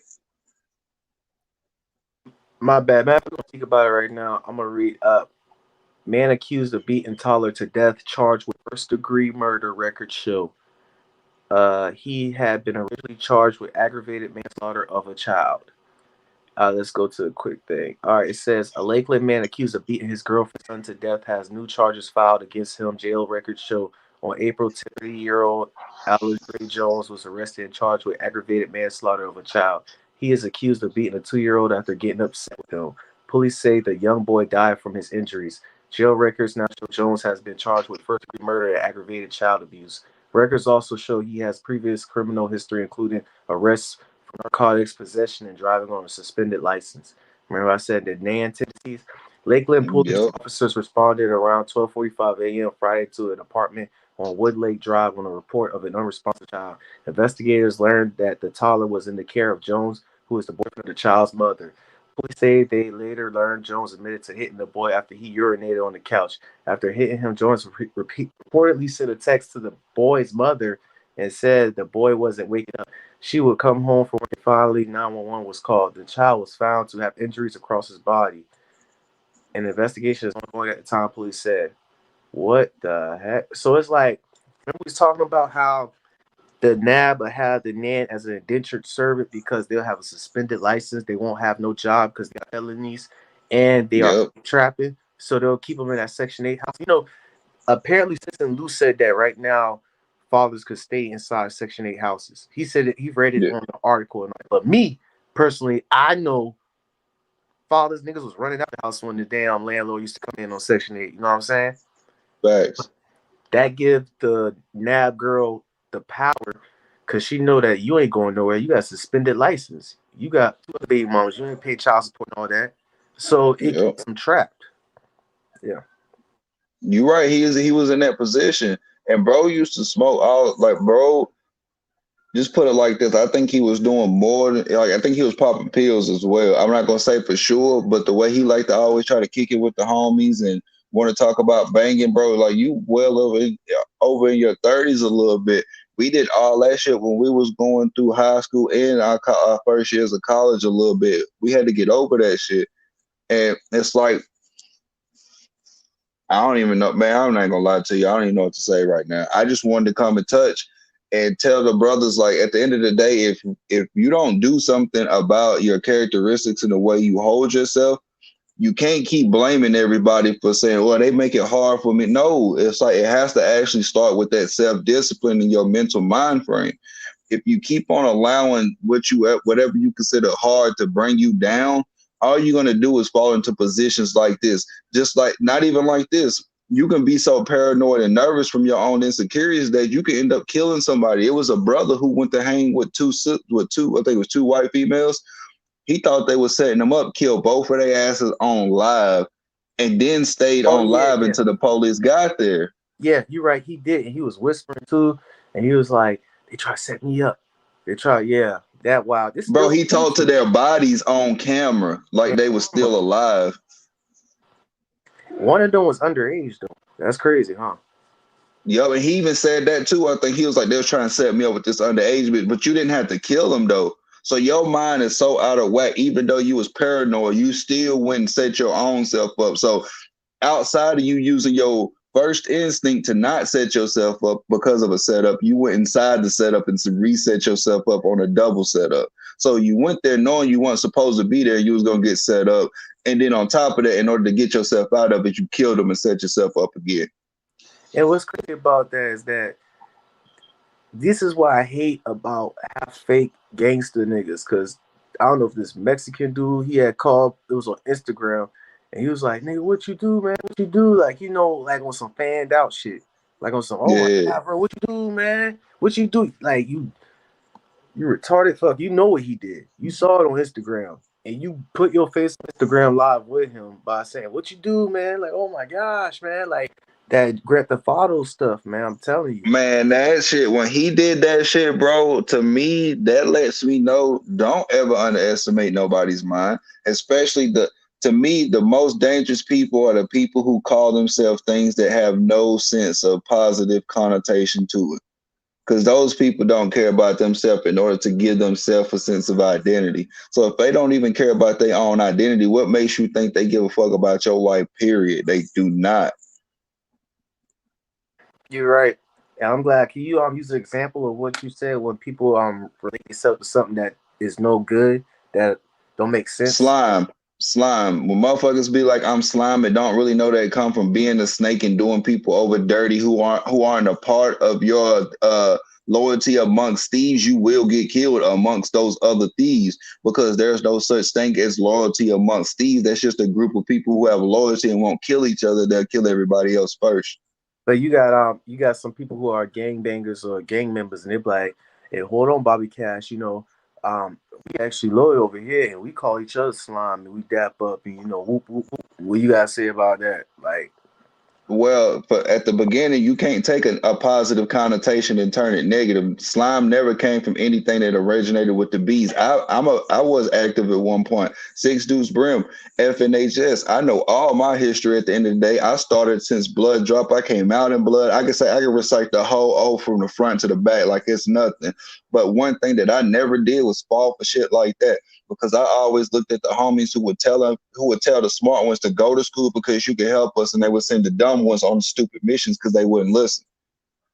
[SPEAKER 1] my bad. Man, I'm gonna think about it right now. I'm gonna read up. Man accused of beating toddler to death, charged with first degree murder. Records show. He had been originally charged with aggravated manslaughter of a child. Let's go to a quick thing. All right, it says a Lakeland man accused of beating his girlfriend's son to death has new charges filed against him. Jail records show on April 30-year-old Allegra Jones was arrested and charged with aggravated manslaughter of a child. He is accused of beating a 2-year-old after getting upset with him. Police say the young boy died from his injuries. Jail records now show Jones has been charged with first degree murder and aggravated child abuse. Records also show he has previous criminal history, including arrests narcotics, possession, and driving on a suspended license. Remember, I said the NAN tendencies. Lakeland police
[SPEAKER 2] Yep.
[SPEAKER 1] officers responded around 12:45 a.m. Friday to an apartment on Wood Lake Drive on a report of an unresponsive child. Investigators learned that the toddler was in the care of Jones, who is the boyfriend of the child's mother. Police say they later learned Jones admitted to hitting the boy after he urinated on the couch. After hitting him, Jones reportedly sent a text to the boy's mother and said the boy wasn't waking up. She would come home from work and finally 911 was called. The child was found to have injuries across his body. An investigation is ongoing at the time, police said. What the heck? So it's like, remember we was talking about how the NAB will have the NAN as an indentured servant because they'll have a suspended license. They won't have no job because they are felonies and they are
[SPEAKER 2] Yep.
[SPEAKER 1] trapping. So they'll keep them in that Section 8 house. Apparently, Citizen Lou said that right now, fathers could stay inside Section 8 houses. He said it, he read it
[SPEAKER 2] Yeah.
[SPEAKER 1] on the article. But me, personally, I know fathers, niggas was running out the house when the damn landlord used to come in on Section 8. You know what I'm saying?
[SPEAKER 2] Facts.
[SPEAKER 1] That gives the NAB girl the power because she know that you ain't going nowhere. You got suspended license. You got two other baby mamas. You ain't pay child support and all that. So it
[SPEAKER 2] Yep.
[SPEAKER 1] keeps them trapped. Yeah.
[SPEAKER 2] You right. He was in that position, and bro used to smoke all like bro. Just put it like this. I think he was doing more than like I think he was popping pills as well. I'm not gonna say for sure, but the way he liked to always try to kick it with the homies and want to talk about banging, bro, like you well over in your 30s a little bit. We did all that shit when we was going through high school and our first years of college a little bit. We had to get over that shit. And it's like I don't even know, man. I'm not gonna lie to you. I don't even know what to say right now. I just wanted to come in touch and tell the brothers, like, at the end of the day, if you don't do something about your characteristics and the way you hold yourself, you can't keep blaming everybody for saying, "Well, they make it hard for me." No, it's like it has to actually start with that self discipline in your mental mind frame. If you keep on allowing whatever you consider hard to bring you down, all you're gonna do is fall into positions like this. Just like not even like this. You can be so paranoid and nervous from your own insecurities that you can end up killing somebody. It was a brother who went to hang with I think it was two white females. He thought they were setting them up, killed both of their asses on live, and then stayed
[SPEAKER 1] Oh
[SPEAKER 2] on
[SPEAKER 1] yeah,
[SPEAKER 2] live
[SPEAKER 1] yeah.
[SPEAKER 2] until the police got there.
[SPEAKER 1] Yeah, you're right. He did, and he was whispering too, and he was like, "They try to set me up. They try, yeah, that wild. This
[SPEAKER 2] Bro,
[SPEAKER 1] still
[SPEAKER 2] he talked to
[SPEAKER 1] recent.
[SPEAKER 2] their bodies on camera like they were still alive.
[SPEAKER 1] One of them was underage though. That's crazy, huh?
[SPEAKER 2] Yo, and he even said that too. I think he was like, they was trying to set me up with this underage bitch, but you didn't have to kill him though. So your mind is so out of whack. Even though you was paranoid, you still went and set your own self up. So outside of you using your first instinct to not set yourself up because of a setup, you went inside the setup and to reset yourself up on a double setup. So you went there knowing you weren't supposed to be there. You was gonna get set up, and then on top of that, in order to get yourself out of it, you killed them and set yourself up again.
[SPEAKER 1] And what's crazy about that is that this is what I hate about half fake gangster niggas. Cause I don't know if this Mexican dude he had called. It was on Instagram, and he was like, "Nigga, what you do, man? What you do?" Like like on some fanned out shit. Like on some, oh my
[SPEAKER 2] Yeah,
[SPEAKER 1] god, bro, what you do, man? What you do? Like you retarded fuck. You know what he did. You saw it on Instagram. And you put your face on Instagram live with him by saying, what you do, man? Like, oh my gosh, man. Like that Grand Theft Auto stuff, man. I'm telling you.
[SPEAKER 2] man, that shit, when he did that shit, bro, to me, that lets me know don't ever underestimate nobody's mind, especially to me, the most dangerous people are the people who call themselves things that have no sense of positive connotation to it. Because those people don't care about themselves in order to give themselves a sense of identity. So if they don't even care about their own identity, what makes you think they give a fuck about your life, period? They do not.
[SPEAKER 1] You're right. And I'm glad. Can you use an example of what you said when people relate themselves to something that is no good, that don't make sense?
[SPEAKER 2] Slime, slime. When motherfuckers be like, I'm slime, and don't really know that it come from being a snake and doing people over dirty who aren't a part of your loyalty amongst thieves, you will get killed amongst those other thieves because there's no such thing as loyalty amongst thieves. That's just a group of people who have loyalty and won't kill each other. They'll kill everybody else first.
[SPEAKER 1] But you got some people who are gang bangers or gang members, and they're like, "Hey, hold on, Bobby Cash. We actually loyal over here, and we call each other slime, and we dap up, and whoop whoop whoop. What you gotta say about that? Like,
[SPEAKER 2] Well, at the beginning, you can't take a positive connotation and turn it negative. Slime never came from anything that originated with the bees. I was active at one point. Six Deuce Brim, FNHS. I know all my history. At the end of the day, I started since Blood Drop. I came out in blood. I can say I can recite the whole O from the front to the back like it's nothing. But one thing that I never did was fall for shit like that because I always looked at the homies who would tell the smart ones to go to school because you could help us, and they would send the dumb ones on stupid missions because they wouldn't listen.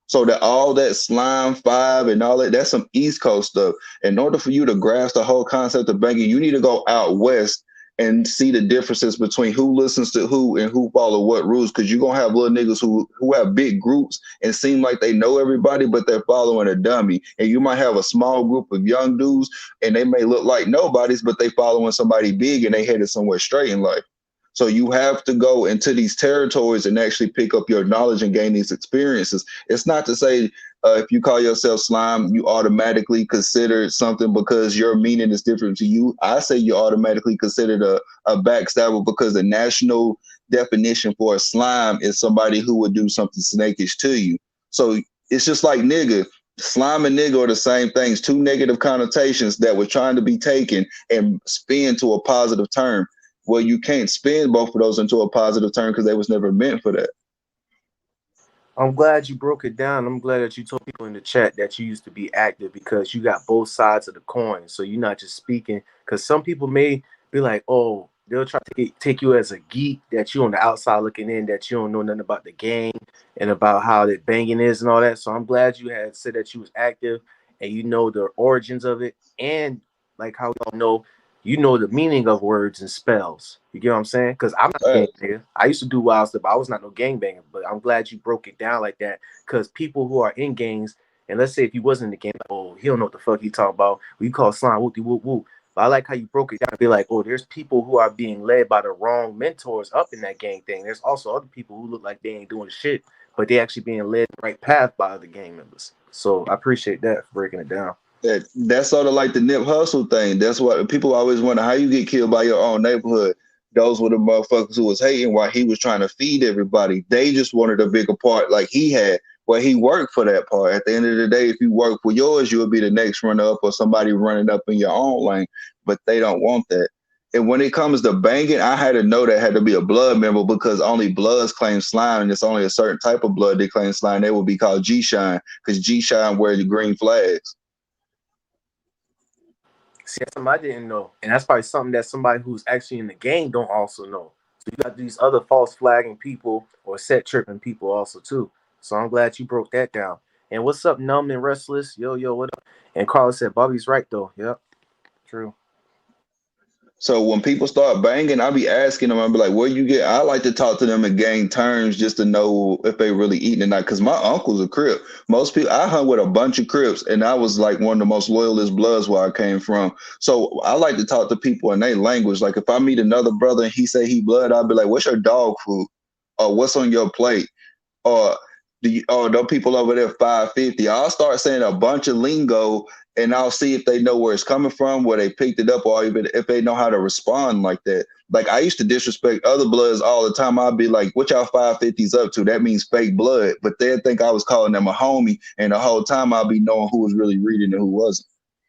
[SPEAKER 2] So that all that slime five and all that's some East Coast stuff. In order for you to grasp the whole concept of banking, you need to go out west and see the differences between who listens to who and who follow what rules. Because you're gonna have little niggas who have big groups and seem like they know everybody, but they're following a dummy. And you might have a small group of young dudes, and they may look like nobodies, but they following somebody big and they headed somewhere straight in life. So you have to go into these territories and actually pick up your knowledge and gain these experiences. It's not to say if you call yourself slime, you automatically consider something because your meaning is different to you. I say you automatically considered a backstabber because the national definition for a slime is somebody who would do something snakish to you. So it's just like nigga. Slime and nigga are the same things, two negative connotations that were trying to be taken and spin to a positive term. Well, you can't spin both of those into a positive term because they was never meant for that.
[SPEAKER 1] I'm glad you broke it down. I'm glad that you told people in the chat that you used to be active because you got both sides of the coin. So you're not just speaking because some people may be like, oh, they'll try to take you as a geek that you on the outside looking in, that you don't know nothing about the game and about how that banging is and all that. So I'm glad you had said that you was active and you know the origins of it and like how we all know you know the meaning of words and spells. You get what I'm saying? Because I'm not a gang banger. I used to do wild stuff, but I was not no gang banger. But I'm glad you broke it down like that. Because people who are in gangs, and let's say if you wasn't in the gang, like, oh, he don't know what the fuck he talking about. We call slime whoop whoop whoop. But I like how you broke it down. Be like, oh, there's people who are being led by the wrong mentors up in that gang thing. There's also other people who look like they ain't doing shit, but they actually being led the right path by other gang members. So I appreciate that for breaking it down.
[SPEAKER 2] That's sort of like the nip hustle thing. That's what people always wonder how you get killed by your own neighborhood. Those were the motherfuckers who was hating while he was trying to feed everybody. They just wanted a bigger part like he had. Well, he worked for that part. At the end of the day, if you work for yours, you'll be the next runner up or somebody running up in your own lane. But they don't want that. And when it comes to banging, I had to know that had to be a blood member because only bloods claim slime, and it's only a certain type of blood they claim slime. They will be called G-Shine because G-Shine wear the green flags.
[SPEAKER 1] See, that's something I didn't know, and that's probably something that somebody who's actually in the game don't also know. So you got these other false flagging people or set tripping people also too. So I'm glad you broke that down. And what's up, numb and restless? Yo, yo, what up? And Carlos said Bobby's right though. Yep, true.
[SPEAKER 2] So when people start banging, I be asking them, I be like, where you get? I like to talk to them in gang terms just to know if they really eating or not. Because my uncle's a Crip. Most people, I hung with a bunch of Crips, and I was like one of the most loyalist bloods where I came from. So I like to talk to people in their language. Like if I meet another brother and he say he blood, I'll be like, what's your dog food? Or what's on your plate? Or those people over there 550. I'll start saying a bunch of lingo and I'll see if they know where it's coming from, where they picked it up, or even if they know how to respond like that. Like I used to disrespect other bloods all the time. I'd be like, what y'all 550s up to? That means fake blood. But they'd think I was calling them a homie, and the whole time I'd be knowing who was really reading and who wasn't.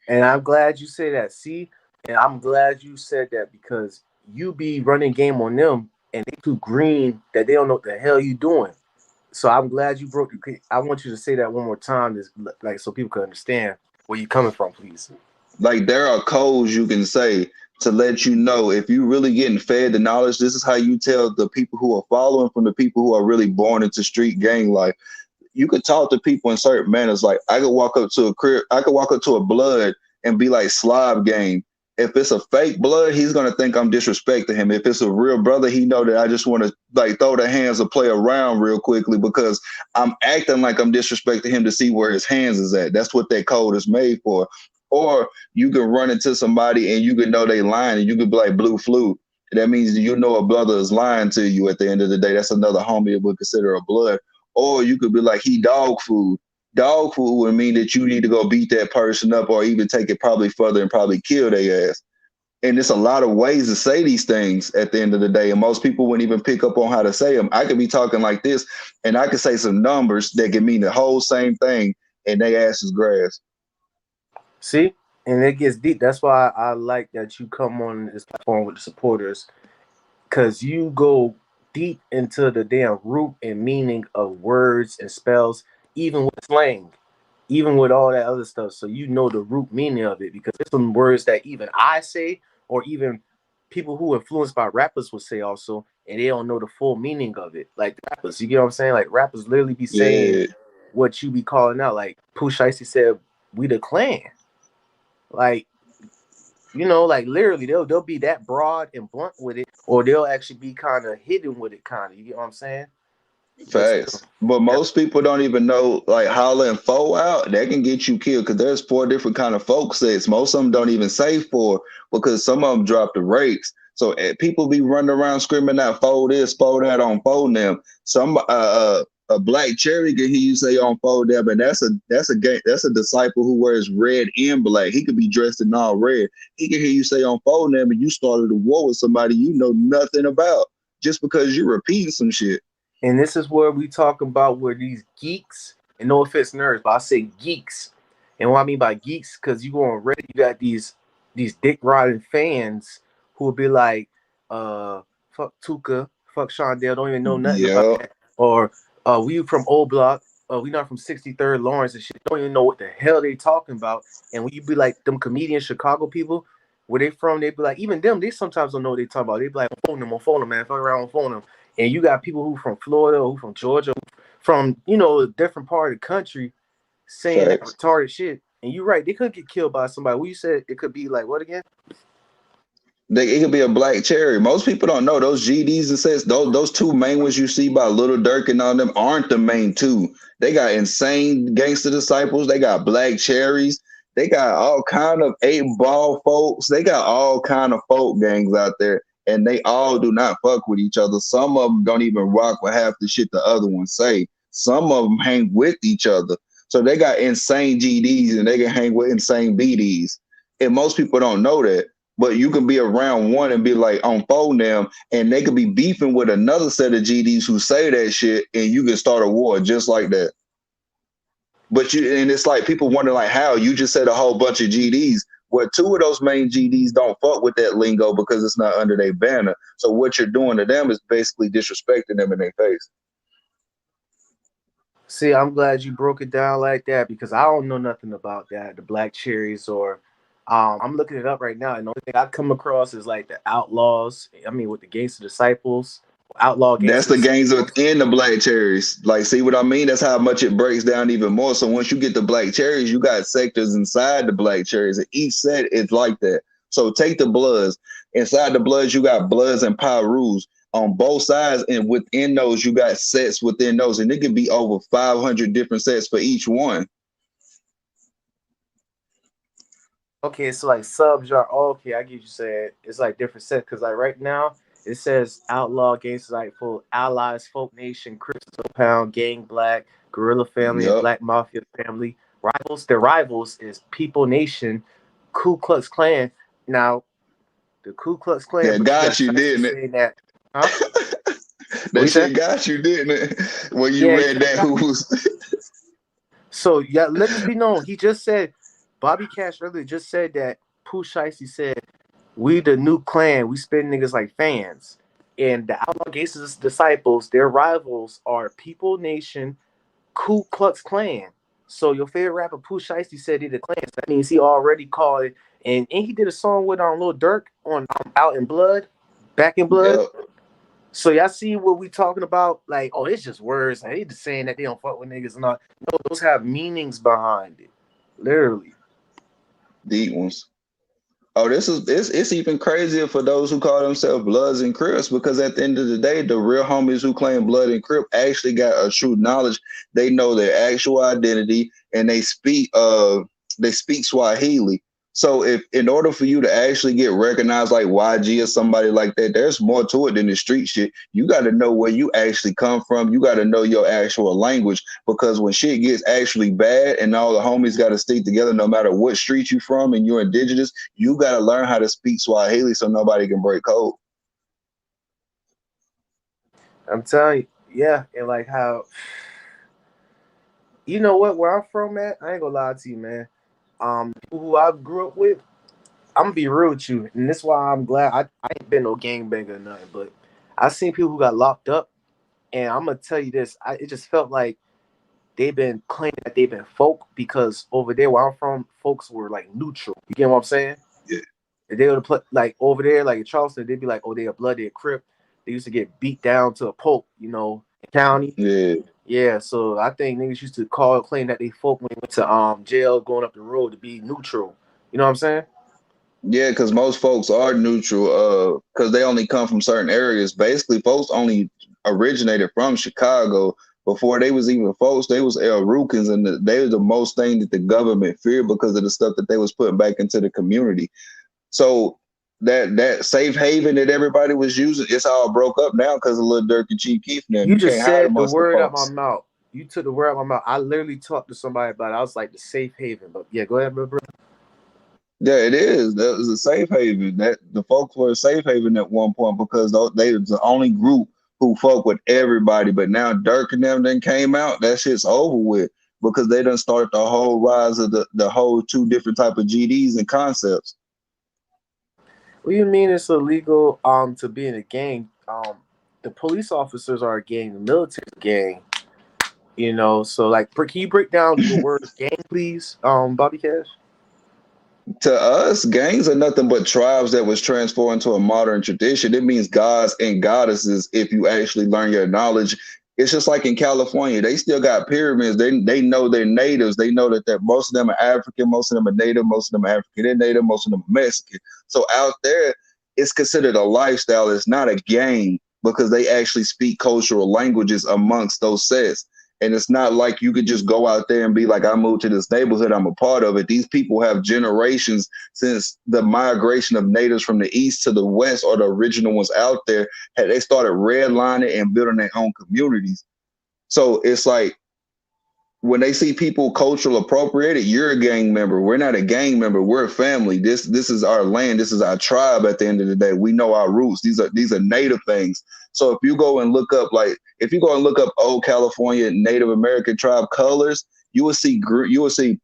[SPEAKER 1] And I'm glad you said that. See, and I'm glad you said that because you be running game on them and they too green that they don't know what the hell you doing. So I'm glad you broke. I want you to say that one more time, just like so people can understand where you coming from, please.
[SPEAKER 2] Like there are codes you can say to let you know if you really getting fed the knowledge. This is how you tell the people who are following from the people who are really born into street gang life. You could talk to people in certain manners. Like I could walk up to a crib, I could walk up to a blood and be like slob game. If it's a fake blood, he's gonna think I'm disrespecting him. If it's a real brother, he know that I just want to like throw the hands or play around real quickly because I'm acting like I'm disrespecting him to see where his hands is at. That's what that code is made for. Or you can run into somebody and you can know they lying and you can be like blue flute. That means you know a brother is lying to you at the end of the day. That's another homie that would consider a blood. Or you could be like, he dog food. Dog food would mean that you need to go beat that person up or even take it probably further and probably kill their ass. And it's a lot of ways to say these things at the end of the day. And most people wouldn't even pick up on how to say them. I could be talking like this and I could say some numbers that can mean the whole same thing and they ass is grass.
[SPEAKER 1] See, and it gets deep. That's why I like that you come on this platform with the supporters because you go deep into the damn root and meaning of words and spells, even with slang, even with all that other stuff. So you know the root meaning of it because there's some words that even I say, or even people who are influenced by rappers will say also, and they don't know the full meaning of it. Like rappers, you get what I'm saying? Like rappers literally be saying
[SPEAKER 2] Yeah,
[SPEAKER 1] what you be calling out. Like Pooh Shiesty said, "We the clan." Like like literally they'll be that broad and blunt with it, or they'll actually be kind of hidden with it, kind of. You get what I'm saying? But still,
[SPEAKER 2] facts. But
[SPEAKER 1] yeah.
[SPEAKER 2] most people don't even know like hollering foe out. That can get you killed because there's four different kind of folk sets. Most of them don't even say four because some of them drop the rates. So people be running around screaming out fold this, fold that on fold them. Some a black cherry can hear you say on fold them, and that's a disciple who wears red and black. He could be dressed in all red. He can hear you say on fold them, and you started a war with somebody you know nothing about just because you're repeating some shit.
[SPEAKER 1] And this is where we talk about where these geeks, and no offense nerds, but I say geeks. And what I mean by geeks, because you go on Reddit, you got these dick riding fans who will be like, fuck Tuka, fuck Shondell, don't even know nothing about
[SPEAKER 2] Yeah.
[SPEAKER 1] that. Or we from Old Block, we not from 63rd Lawrence and shit, don't even know what the hell they talking about. And when you be like them comedian Chicago people, where they from, they be like, even them, they sometimes don't know what they talking about. They be like, on phone them, man, fuck around on phone them. And you got people who from Florida, who from Georgia, from a different part of the country, saying that
[SPEAKER 2] Facts.
[SPEAKER 1] retarded shit. And you're right, they could get killed by somebody. What you said it could be like what again?
[SPEAKER 2] It could be a black cherry. Most people don't know those GDs and sets. Those two main ones you see by Little Dirk and all them aren't the main two. They got insane gangster disciples. They got black cherries. They got all kind of eight ball folks. They got all kind of folk gangs out there, and they all do not fuck with each other. Some of them don't even rock with half the shit the other ones say. Some of them hang with each other. So they got insane GDs and they can hang with insane BDs. And most people don't know that, but you can be around one and be like on phone them, and they could be beefing with another set of GDs who say that shit, and you can start a war just like that. But and it's like people wonder like how you just said a whole bunch of GDs. Well, two of those main GDs don't fuck with that lingo because it's not under their banner. So what you're doing to them is basically disrespecting them in their face.
[SPEAKER 1] See, I'm glad you broke it down like that because I don't know nothing about that, the black cherries or I'm looking it up right now, and the only thing I come across is like the outlaws. I mean, with the gangster disciples, outlaw
[SPEAKER 2] That's
[SPEAKER 1] gangster
[SPEAKER 2] the gangs
[SPEAKER 1] disciples.
[SPEAKER 2] within the black cherries. Like, see what I mean? That's how much it breaks down even more. So once you get the black cherries, you got sectors inside the black cherries, and each set is like that. So take the bloods. Inside the bloods, you got bloods and pyrus on both sides, and within those, you got sets within those, and it could be over 500 different sets for each one.
[SPEAKER 1] Okay, so like subs are okay. I get you saying it's like different sets because like right now It says outlaw gangsters like full allies, folk nation, Crystal Pound, Gang Black, Guerrilla Family, and
[SPEAKER 2] Yep.
[SPEAKER 1] Black Mafia Family. Rivals, their rivals is People Nation, Ku Klux Klan. Now, the Ku Klux Klan,
[SPEAKER 2] That
[SPEAKER 1] but you got
[SPEAKER 2] got you,
[SPEAKER 1] Shiesty
[SPEAKER 2] didn't it?
[SPEAKER 1] saying that, huh? What
[SPEAKER 2] That
[SPEAKER 1] you say?
[SPEAKER 2] shit got you, didn't it? When you
[SPEAKER 1] Yeah,
[SPEAKER 2] read that, who was?
[SPEAKER 1] so yeah, let this be known. He just said, Bobby Cash earlier just said that Pooh Shiesty said, "We the new clan. We spin niggas like fans." And the Outlaw Gangsters disciples, their rivals are People Nation, Ku Klux Klan. So your favorite rapper Pooh Shiesty said he the clan. So that means he already called it. And he did a song with Lil Durk on Out in Blood, Back in Blood.
[SPEAKER 2] Yep.
[SPEAKER 1] So y'all see what we talking about? Like, oh, it's just words. I hate just saying that they don't fuck with niggas and all. No, those have meanings behind it. Literally.
[SPEAKER 2] Deep ones. Oh, this is it's even crazier for those who call themselves Bloods and Crips because at the end of the day, the real homies who claim Blood and Crip actually got a true knowledge. They know their actual identity and they speak Swahili. So if in order for you to actually get recognized like YG or somebody like that, there's more to it than the street shit. You got to know where you actually come from. You got to know your actual language because when shit gets actually bad and all the homies got to stick together, no matter what street you from and you're indigenous, you got to learn how to speak Swahili so nobody can break code.
[SPEAKER 1] I'm telling you, yeah, and like how you know what, where I'm from, man, I ain't gonna lie to you, man. People who I grew up with, I'm gonna be real with you, and this is why I'm glad I ain't been no gangbanger or nothing, but I seen people who got locked up, and I'm gonna tell you this, it just felt like they've been claiming that they've been folk because over there where I'm from, folks were like neutral. You get what I'm saying?
[SPEAKER 2] Yeah.
[SPEAKER 1] If they would play like over there, like in Charleston, they'd be like, oh, they a blood, they a crip. They used to get beat down to a pope, county.
[SPEAKER 2] Yeah.
[SPEAKER 1] Yeah, so I think niggas used to claim that they folk when they went to jail going up the road to be neutral. You know what I'm saying?
[SPEAKER 2] Yeah, because most folks are neutral, because they only come from certain areas. Basically, folks only originated from Chicago. Before they was even folks, they was El Rukins, and they were the most thing that the government feared because of the stuff that they was putting back into the community. So that safe haven that everybody was using, it's all broke up now because of Lil Durk and Chief Keef now.
[SPEAKER 1] You
[SPEAKER 2] You
[SPEAKER 1] just
[SPEAKER 2] can't hide
[SPEAKER 1] said the
[SPEAKER 2] amongst the
[SPEAKER 1] word out my
[SPEAKER 2] folks.
[SPEAKER 1] mouth. You took the word out my mouth. I literally talked to somebody about it. I was like the safe haven. But yeah, go ahead, bro.
[SPEAKER 2] Yeah, it is. That was a safe haven. That the folks were a safe haven at one point because they was the only group who fuck with everybody. But now Dirk and them then came out. That shit's over with because they done started the whole rise of the whole two different type of GDs and concepts.
[SPEAKER 1] What do you mean it's illegal to be in a gang? The police officers are a gang, the military gang. So like, can you break down the word gang, please, Bobby Cash?
[SPEAKER 2] To us, gangs are nothing but tribes that was transformed into a modern tradition. It means gods and goddesses if you actually learn your knowledge. It's just like in California, they still got pyramids. They know they're natives. They know that most of them are African, most of them are native, most of them are African and native, most of them are Mexican. So out there, it's considered a lifestyle. It's not a gang because they actually speak cultural languages amongst those sets. And it's not like you could just go out there and be like, I moved to this neighborhood, I'm a part of it. These people have generations since the migration of natives from the east to the west, or the original ones out there, they started redlining and building their own communities. So it's like when they see people cultural appropriated, you're a gang member. We're not a gang member. We're a family. This is our land. This is our tribe. At the end of the day, we know our roots. These are native things. So if you go and look up, like if you go and look up old California Native American tribe colors, you will see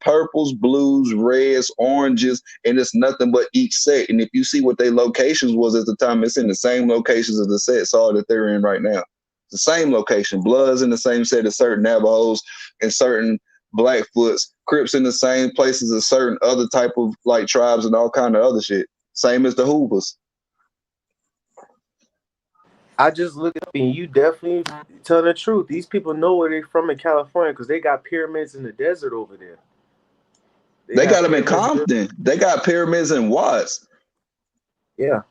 [SPEAKER 2] purples, blues, reds, oranges, and it's nothing but each set. And if you see what their locations was at the time, it's in the same locations as the sets all that they're in right now. The same location. Bloods in the same set as certain Navajos and certain Blackfoots. Crips in the same places as certain other type of like tribes and all kind of other shit. Same as the Hoovers.
[SPEAKER 1] I just look up and you definitely tell the truth. These people know where they're from in California because they got pyramids in the desert over there. They
[SPEAKER 2] They got
[SPEAKER 1] got
[SPEAKER 2] them in
[SPEAKER 1] pyramids.
[SPEAKER 2] Compton. They got pyramids in Watts.
[SPEAKER 1] Yeah.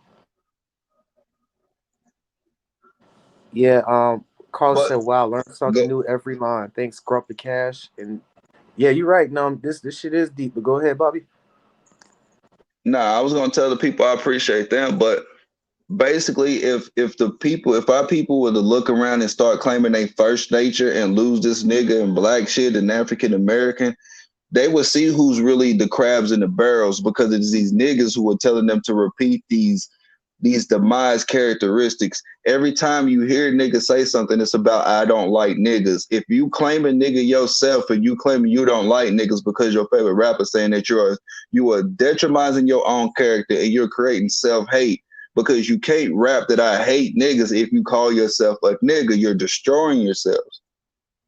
[SPEAKER 1] Yeah. Carlos
[SPEAKER 2] But
[SPEAKER 1] said, "Wow, learn something
[SPEAKER 2] go,
[SPEAKER 1] new every line." Thanks, Grump the Cash. And yeah, you're right. No, this shit is deep. But go ahead, Bobby.
[SPEAKER 2] nah, I was gonna tell the people I appreciate them, but basically, if our people were to look around and start claiming they first nature and lose this nigga and black shit and African American, they would see who's really the crabs in the barrels, because it's these niggas who are telling them to repeat these demise characteristics. Every time you hear niggas say something, it's about I don't like niggas. If you claim a nigga yourself and you claim you don't like niggas because your favorite rapper saying that you are detrimenting your own character and you're creating self-hate, because you can't rap that I hate niggas if you call yourself a nigga. You're destroying yourselves.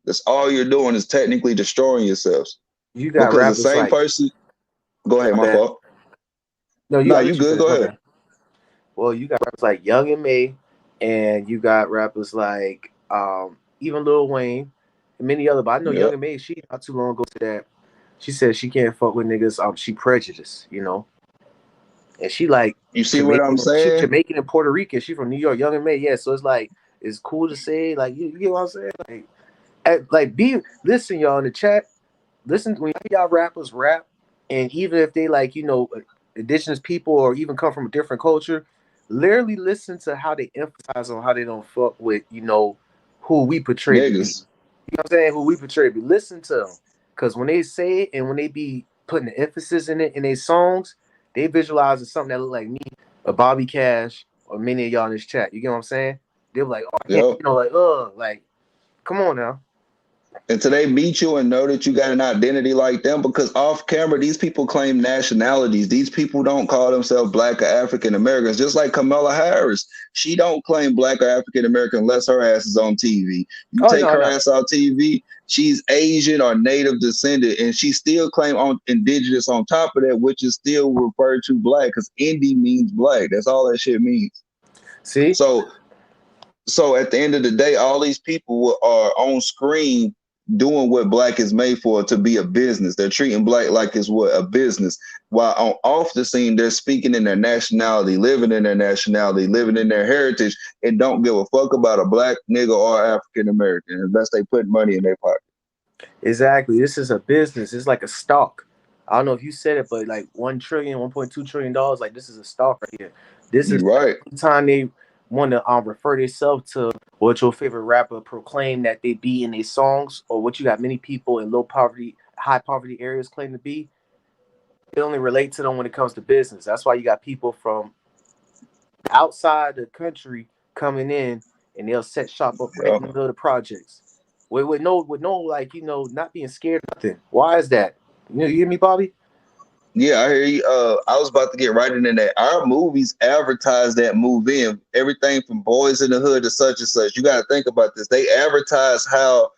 [SPEAKER 2] That's all you're doing, is technically destroying yourselves.
[SPEAKER 1] You got
[SPEAKER 2] Because the
[SPEAKER 1] rappers
[SPEAKER 2] same
[SPEAKER 1] like,
[SPEAKER 2] person, go ahead,
[SPEAKER 1] my
[SPEAKER 2] my
[SPEAKER 1] bad.
[SPEAKER 2] fault.
[SPEAKER 1] No, you.
[SPEAKER 2] No,
[SPEAKER 1] I
[SPEAKER 2] you
[SPEAKER 1] let you
[SPEAKER 2] good.
[SPEAKER 1] finish.
[SPEAKER 2] Go
[SPEAKER 1] My
[SPEAKER 2] ahead.
[SPEAKER 1] bad. Well, you got rappers like Young and May, and you got rappers like even Lil Wayne, and many other. But I know Young
[SPEAKER 2] Yep.
[SPEAKER 1] and May. She not too long ago to that. She said she can't fuck with niggas. She prejudiced, and she like
[SPEAKER 2] You see what I'm
[SPEAKER 1] Jamaican. She
[SPEAKER 2] saying?
[SPEAKER 1] Jamaican and Puerto Rican. She from New York. Young and May. Yeah. So it's like it's cool to say like you get what I'm saying. Like be listen y'all in the chat. Listen when y'all rappers rap, and even if they like indigenous people or even come from a different culture, literally listen to how they emphasize on how they don't fuck with who we portray to be.
[SPEAKER 2] Niggas.
[SPEAKER 1] You know what I'm saying? Who we portray to be. Listen to them, because when they say it and when they be putting the emphasis in it in their songs, they visualize as something that look like me, a Bobby Cash, or many of y'all in this chat. You get what I'm saying? They're like, oh, I can't,
[SPEAKER 2] Yep.
[SPEAKER 1] like, come on now.
[SPEAKER 2] Until they meet you and know that you got an identity like them, because off camera, these people claim nationalities. These people don't call themselves black or African Americans. Just like Kamala Harris, she don't claim black or African American unless her ass is on TV. You
[SPEAKER 1] Oh
[SPEAKER 2] take
[SPEAKER 1] no,
[SPEAKER 2] her
[SPEAKER 1] no.
[SPEAKER 2] ass off TV, she's Asian or native descendant, and she still claim on indigenous on top of that, which is still referred to black, because indie means black. That's all that shit means.
[SPEAKER 1] See,
[SPEAKER 2] So at the end of the day, all these people are on screen doing what black is made for, to be a business. They're treating black like it's what, a business. While on off the scene, they're speaking in their nationality, living in their nationality, living in their heritage, and don't give a fuck about a black nigga or African American unless they put money in their pocket.
[SPEAKER 1] exactly. This is a business. It's like a stock. I don't know if you said it, but like 1 trillion, $1.2 trillion, like this is a stock right here. This is
[SPEAKER 2] You right.
[SPEAKER 1] every time they want to refer themselves to what your favorite rapper proclaim that they be in their songs, or what you got many people in low poverty, high poverty areas claim to be. They only relate to them when it comes to business. That's why you got people from outside the country coming in, and they'll set shop up right
[SPEAKER 2] Yeah.
[SPEAKER 1] in the middle of the projects with no like not being scared of nothing. Why is that? You hear me, Bobby?
[SPEAKER 2] Yeah, I hear you. I was about to get right into that. Our movies advertise that move in. Everything from Boys in the Hood to such and such. You got to think about this. They advertise how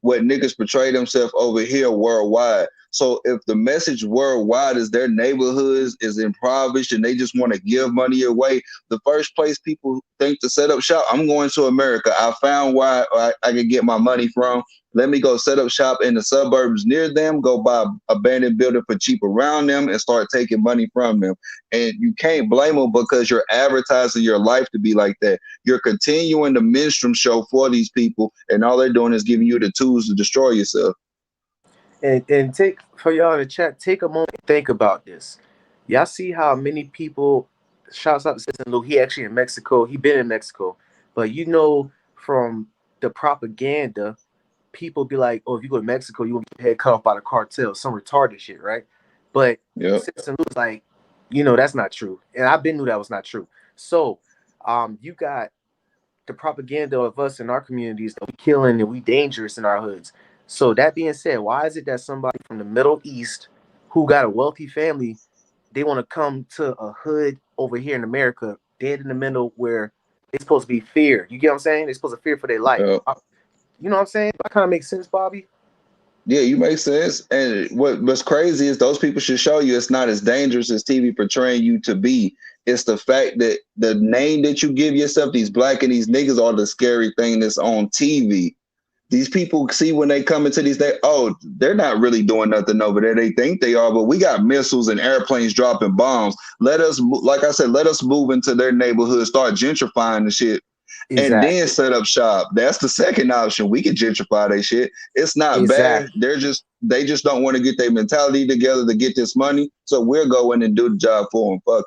[SPEAKER 2] what niggas portray themselves over here worldwide. So if the message worldwide is their neighborhoods is impoverished and they just want to give money away, the first place people think to set up shop, I'm going to America. I found where I can get my money from. Let me go set up shop in the suburbs near them, go buy abandoned building for cheap around them and start taking money from them. And you can't blame them because you're advertising your life to be like that. You're continuing the minstrel show for these people, and all they're doing is giving you the tools to destroy yourself.
[SPEAKER 1] And take for y'all in the chat, take a moment and think about this. Y'all see how many people, shouts out to Citizen Luke, he actually in Mexico, he been in Mexico. But from the propaganda, people be like, oh, if you go to Mexico, you will get your head cut off by the cartel, some retarded shit, right? But
[SPEAKER 2] Yep.
[SPEAKER 1] Citizen Luke's like, that's not true. And I've been knew that was not true. So you got the propaganda of us in our communities that we killing and we dangerous in our hoods. So that being said, why is it that somebody from the Middle East who got a wealthy family, they want to come to a hood over here in America, dead in the middle where they're supposed to be feared? You get what I'm saying? They're supposed to fear for their life.
[SPEAKER 2] Yep.
[SPEAKER 1] You know what I'm saying? That kind of makes sense, Bobby.
[SPEAKER 2] Yeah, you make sense. And what's crazy is those people should show you it's not as dangerous as TV portraying you to be. It's the fact that the name that you give yourself, these black and these niggas, are the scary thing that's on TV. These people see when they come into these days, oh, they're not really doing nothing over there. They think they are, but we got missiles and airplanes dropping bombs. Let us, like I said, let us move into their neighborhood, start gentrifying the shit, and then
[SPEAKER 1] Exactly.
[SPEAKER 2] set up shop. That's the second option. We can gentrify their shit. It's not bad.
[SPEAKER 1] Exactly.
[SPEAKER 2] They just don't want to get their mentality together to get this money. So we'll go in and do the job for them. Fuck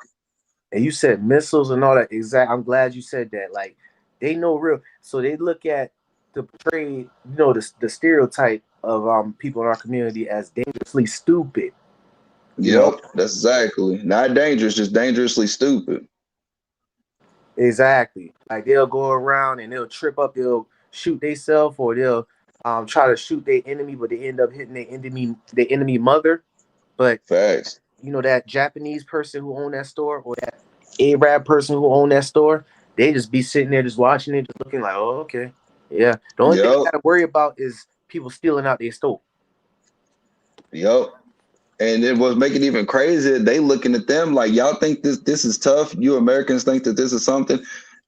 [SPEAKER 2] it.
[SPEAKER 1] And you said missiles and all that. Exact. I'm glad you said that. Like they know real. So they look at the portray, the stereotype of people in our community as dangerously stupid. You know,
[SPEAKER 2] Yep, that's exactly. Not dangerous, just dangerously stupid.
[SPEAKER 1] exactly. Like they'll go around and they'll trip up. They'll shoot themselves, or they'll try to shoot their enemy, but they end up hitting their enemy mother. But
[SPEAKER 2] Facts.
[SPEAKER 1] that Japanese person who owned that store, or that Arab person who owned that store, they just be sitting there just watching it, just looking like, oh, okay. Yeah. The only thing you
[SPEAKER 2] Yep,
[SPEAKER 1] gotta worry about is people stealing out their store.
[SPEAKER 2] yep. And it was making it even crazier. They looking at them like, y'all think this is tough. You Americans think that this is something,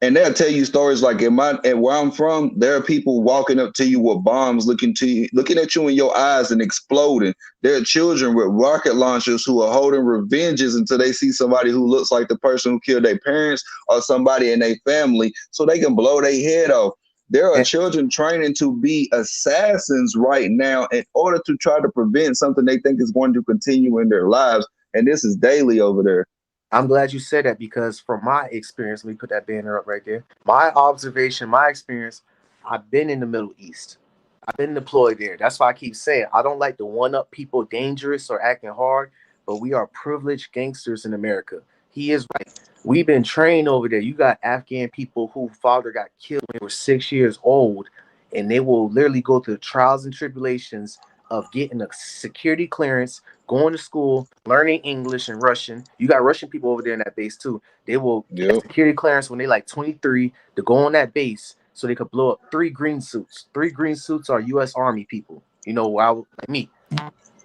[SPEAKER 2] and they'll tell you stories like at where I'm from, there are people walking up to you with bombs, looking at you in your eyes and exploding. There are children with rocket launchers who are holding revenges until they see somebody who looks like the person who killed their parents or somebody in their family, so they can blow their head off. There are
[SPEAKER 1] And
[SPEAKER 2] children training to be assassins right now in order to try to prevent something they think is going to continue in their lives. And this is daily over there.
[SPEAKER 1] I'm glad you said that, because from my experience, let me put that banner up right there. My observation, my experience, I've been in the Middle East. I've been deployed there. That's why I keep saying I don't like to one up people dangerous or acting hard, but we are privileged gangsters in America. He is right. We've been trained over there. You got Afghan people whose father got killed when they were 6 years old, and they will literally go through the trials and tribulations of getting a security clearance, going to school, learning English and Russian. You got Russian people over there in that base too. They will get a
[SPEAKER 2] Yep,
[SPEAKER 1] security clearance when they like 23 to go on that base so they could blow up three green suits. Three green suits are U.S. Army people. Like me.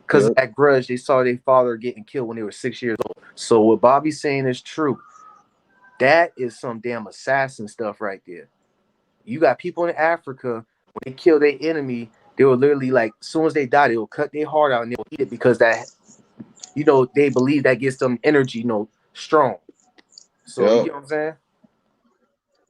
[SPEAKER 1] Because of
[SPEAKER 2] yep,
[SPEAKER 1] that grudge, they saw their father getting killed when they were 6 years old. So what Bobby's saying is true. That is some damn assassin stuff right there. You got people in Africa, when they kill their enemy, they will literally, like, as soon as they die, they will cut their heart out and they will eat it, because they believe that gets them energy, strong. So you
[SPEAKER 2] yep.
[SPEAKER 1] get what I'm saying?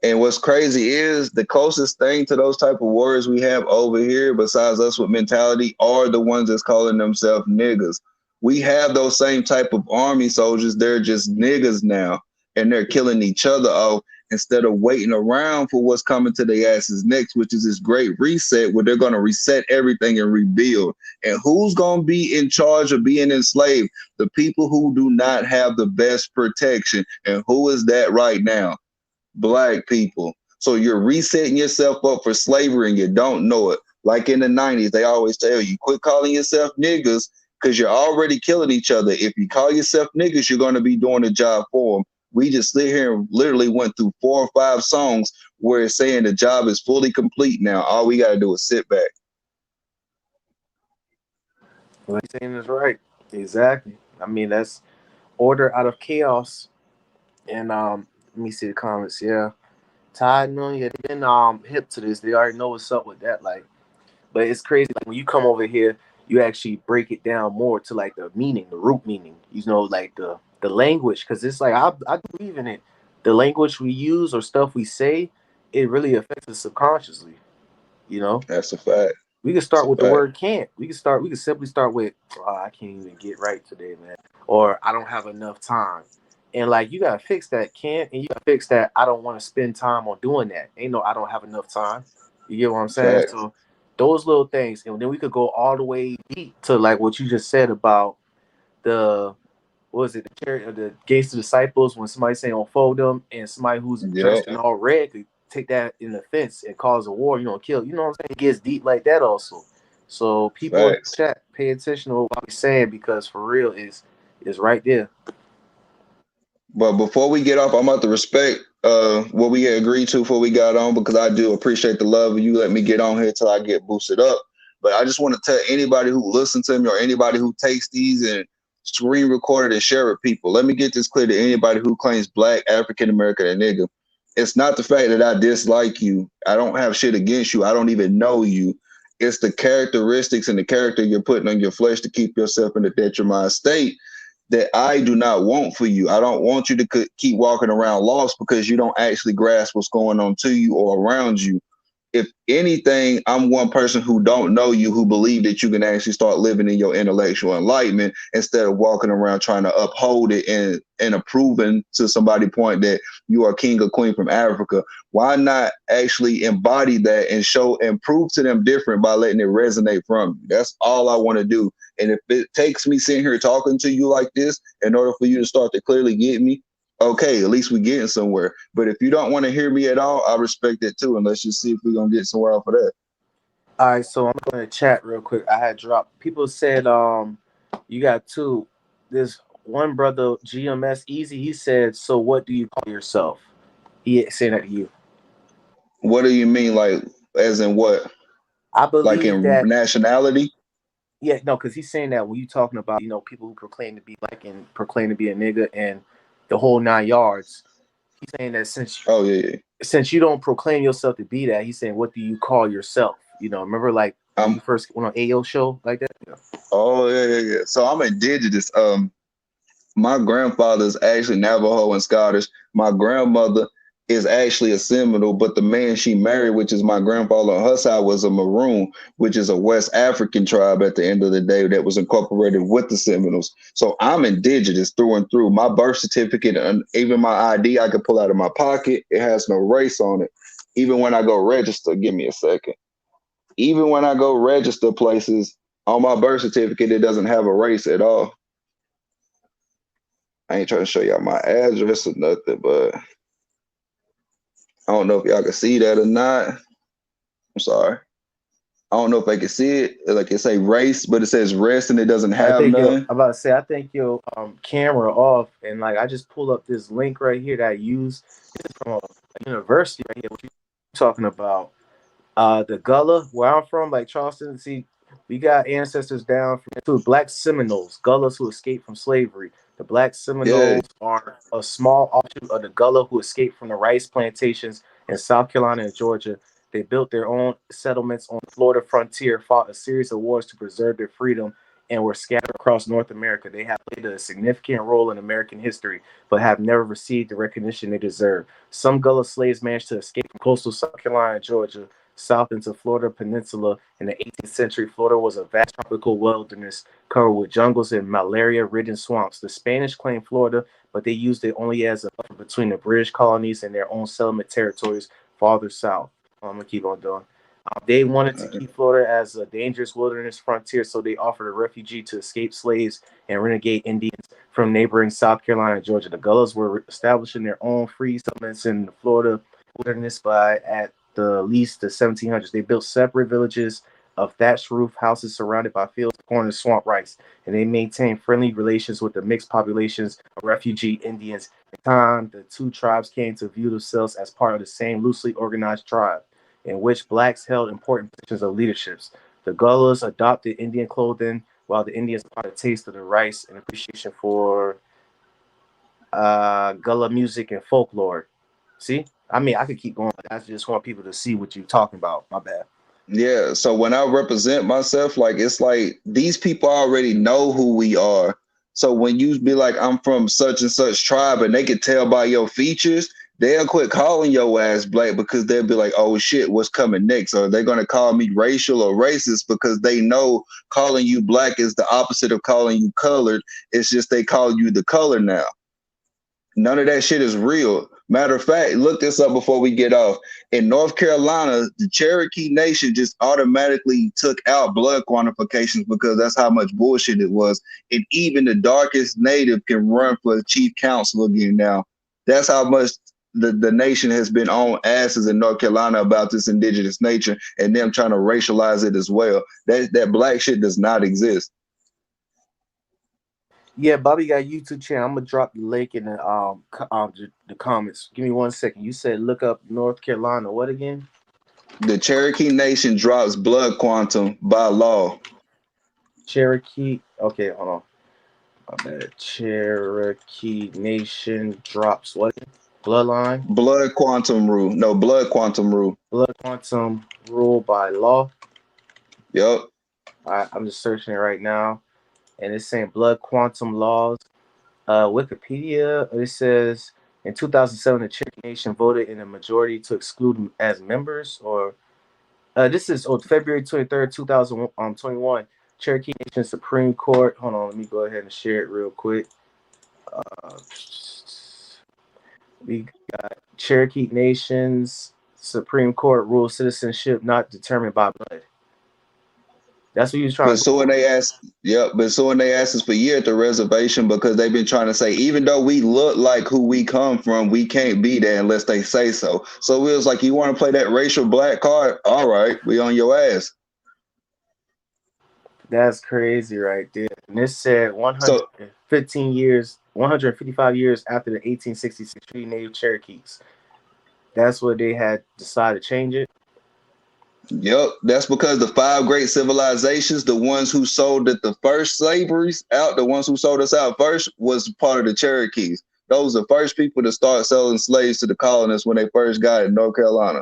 [SPEAKER 2] And what's crazy is the closest thing to those type of warriors we have over here, besides us with mentality, are the ones that's calling themselves niggas. We have those same type of army soldiers. They're just niggas now, and they're killing each other off instead of waiting around for what's coming to their asses next, which is this great reset where they're going to reset everything and rebuild. And who's going to be in charge of being enslaved? The people who do not have the best protection. And who is that right now? Black people. So you're resetting yourself up for slavery and you don't know it. Like in the 90s, they always tell you, quit calling yourself niggas because you're already killing each other. If you call yourself niggas, you're going to be doing a job for them. We just sit here and literally went through 4 or 5 songs where it's saying the job is fully complete now. All we got to do is sit back.
[SPEAKER 1] What you're saying is right. Exactly. I mean, that's order out of chaos. And let me see the comments. Yeah. Tide on you. They've been hip to this. They already know what's up with that. Like, but it's crazy. Like when you come over here, you actually break it down more to like the meaning, the root meaning. Like the language, because it's like I believe in it. The language we use or stuff we say, it really affects us subconsciously. You know,
[SPEAKER 2] That's a fact.
[SPEAKER 1] we can
[SPEAKER 2] That's
[SPEAKER 1] start
[SPEAKER 2] a
[SPEAKER 1] with the
[SPEAKER 2] fact.
[SPEAKER 1] word can't. We can simply start with, oh, I can't even get right today, man. Or I don't have enough time. And like you gotta fix that can't, and you gotta fix that I don't want to spend time on doing that. Ain't no I don't have enough time. You get what I'm saying?
[SPEAKER 2] Fact.
[SPEAKER 1] So those little things, and then we could go all the way deep to like what you just said about the what was it, the gangster disciples, when somebody saying unfold them, and somebody who's
[SPEAKER 2] Yep.
[SPEAKER 1] dressed in all red could take that in offense and cause a war, kill. You know what I'm saying? It gets deep like that also. So people in the
[SPEAKER 2] Facts.
[SPEAKER 1] chat, pay attention to what I'm saying, because for real is right there.
[SPEAKER 2] But before we get off, I'm about to respect what we had agreed to before we got on because I do appreciate the love of you let me get on here till I get boosted up. But I just want to tell anybody who listens to me or anybody who takes these and screen record it and share it with people. Let me get this clear to anybody who claims black, African American, and nigga. It's not the fact that I dislike you. I don't have shit against you. I don't even know you. It's the characteristics and the character you're putting on your flesh to keep yourself in a detriment state that I do not want for you. I don't want you to keep walking around lost because you don't actually grasp what's going on to you or around you. if anything, I'm one person who don't know you, who believe that you can actually start living in your intellectual enlightenment instead of walking around trying to uphold it and approving to somebody point that you are king or queen from Africa. Why not actually embody that and show and prove to them different by letting it resonate from you? That's all I want to do. And if it takes me sitting here talking to you like this in order for you to start to clearly get me, okay, at least we're getting somewhere. But if you don't want to hear me at all, I respect it too. And let's just see if we're gonna get somewhere off of that.
[SPEAKER 1] All right, so I'm going to chat real quick. I had dropped. People said, you got two. This one brother, GMS Easy. He said, "So what do you call yourself?" He saying that to you.
[SPEAKER 2] What do you mean, like, as in what?
[SPEAKER 1] I
[SPEAKER 2] Like
[SPEAKER 1] believe
[SPEAKER 2] in
[SPEAKER 1] that.
[SPEAKER 2] nationality?
[SPEAKER 1] Yeah, no, because he's saying that when you talking about people who proclaim to be black and proclaim to be a nigga and the whole 9 yards. He's saying that
[SPEAKER 2] Oh yeah, yeah.
[SPEAKER 1] since you don't proclaim yourself to be that, he's saying, what do you call yourself? Remember like when
[SPEAKER 2] I'm
[SPEAKER 1] you first went on AO show like that?
[SPEAKER 2] oh yeah, yeah, yeah. So I'm indigenous. My grandfather's actually Navajo and Scottish. My grandmother is actually a Seminole, but the man she married, which is my grandfather on her side, was a Maroon, which is a West African tribe at the end of the day that was incorporated with the Seminoles. So I'm indigenous through and through. My birth certificate and even my ID I could pull out of my pocket. It has no race on it. Even when I go register, give me a second. Even when I go register places on my birth certificate, it doesn't have a race at all. I ain't trying to show y'all my address or nothing, but I don't know if y'all can see that or not. I'm sorry. I don't know if I can see it. Like it say race, but it says rest and it doesn't
[SPEAKER 1] I
[SPEAKER 2] have
[SPEAKER 1] think
[SPEAKER 2] none.
[SPEAKER 1] I'm about to say I think your camera off and like I just pulled up this link right here that I use. This is from a university right here. What you talking about? The Gullah, where I'm from, like Charleston. See, we got ancestors down from to Black Seminoles, Gullahs who escaped from slavery. The Black
[SPEAKER 2] Yeah.
[SPEAKER 1] Seminoles are a small offshoot of the Gullah who escaped from the rice plantations in South Carolina and Georgia. They built their own settlements on the Florida frontier, fought a series of wars to preserve their freedom, and were scattered across North America. They have played a significant role in American history, but have never received the recognition they deserve. Some Gullah slaves managed to escape from coastal South Carolina and Georgia south into Florida Peninsula. In the 18th century, Florida was a vast tropical wilderness covered with jungles and malaria-ridden swamps. The Spanish claimed Florida, but they used it only as a buffer between the British colonies and their own settlement territories farther south. I'm gonna keep on doing. They wanted to keep Florida as a dangerous wilderness frontier, so they offered a refugee to escape slaves and renegade Indians from neighboring South Carolina and Georgia. The Gullas were establishing their own free settlements in the Florida wilderness by at the least the 1700s. They built separate villages of thatched roof houses surrounded by fields of corn and swamp rice, and they maintained friendly relations with the mixed populations of refugee Indians. At the time, the two tribes came to view themselves as part of the same loosely organized tribe, in which blacks held important positions of leaderships. The Gullas adopted Indian clothing, while the Indians got a taste of the rice and appreciation for Gullah music and folklore. See, I mean, I could keep going. I just want people to see what you're talking about. My bad.
[SPEAKER 2] Yeah. So when I represent myself, like it's like these people already know who we are. So when you be like, I'm from such and such tribe, and they can tell by your features, they'll quit calling your ass black because they'll be like, oh shit, what's coming next? Or they're gonna call me racial or racist because they know calling you black is the opposite of calling you colored. It's just they call you the color now. None of that shit is real. Matter of fact, look this up before we get off. In North Carolina, the Cherokee Nation just automatically took out blood quantifications because that's how much bullshit it was. And even the darkest native can run for chief counsel again now. That's how much the nation has been on asses in North Carolina about this indigenous nature and them trying to racialize it as well. That black shit does not exist.
[SPEAKER 1] Yeah, Bobby got a YouTube channel. I'm gonna drop the link in the comments. Give me 1 second. You said look up North Carolina. What again?
[SPEAKER 2] The Cherokee Nation drops blood quantum by law.
[SPEAKER 1] Cherokee. Okay, hold on. My bad. Cherokee Nation drops what? Bloodline.
[SPEAKER 2] Blood quantum rule. No, blood quantum rule.
[SPEAKER 1] Blood quantum rule by law.
[SPEAKER 2] Yep.
[SPEAKER 1] I'm just searching it right now, and it's saying blood quantum laws. Wikipedia, it says in 2007, the Cherokee Nation voted in a majority to exclude them as members, or This is on February 23rd, 2021. Cherokee Nation Supreme Court. Hold on, let me go ahead and share it real quick. Uh, we got Cherokee Nation's Supreme Court rules citizenship not determined by blood. That's what he was trying
[SPEAKER 2] But
[SPEAKER 1] to go
[SPEAKER 2] so when
[SPEAKER 1] for.
[SPEAKER 2] they ask, yep, but so when they ask us for year at the reservation because they've been trying to say, even though we look like who we come from, we can't be there unless they say so. So it was like, you want to play that racial black card? All right, we on your ass.
[SPEAKER 1] That's crazy right there. And this said
[SPEAKER 2] So
[SPEAKER 1] 115 years, 155 years after the 1866 Treaty Native Cherokees. That's what they had decided to change it.
[SPEAKER 2] yep, that's because the five great civilizations, the ones who sold it the first slaveries out, the ones who sold us out first, was part of the Cherokees. Those are the first people to start selling slaves to the colonists when they first got in North Carolina.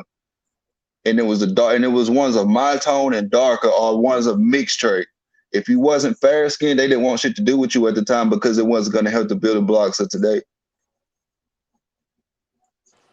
[SPEAKER 2] And it was the dark, and it was ones of my tone and darker, or ones of mixed trait. If you wasn't fair skinned, they didn't want shit to do with you at the time because it wasn't going to help the building blocks of today.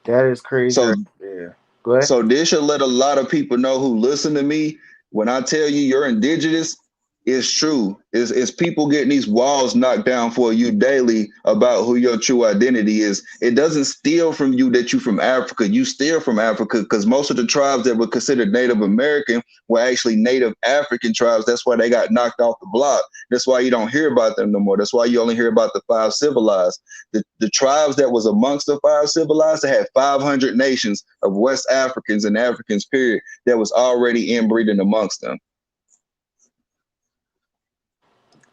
[SPEAKER 1] That is crazy
[SPEAKER 2] So
[SPEAKER 1] right there. Go ahead.
[SPEAKER 2] So this should let a lot of people know who listen to me. When I tell you you're indigenous, it's true. It's people getting these walls knocked down for you daily about who your true identity is. It doesn't steal from you that you from Africa. You steal from Africa because most of the tribes that were considered Native American were actually Native African tribes. That's why they got knocked off the block. That's why you don't hear about them no more. That's why you only hear about the five civilized. The tribes that was amongst the five civilized, they had 500 nations of West Africans and Africans, period, that was already inbreeding amongst them.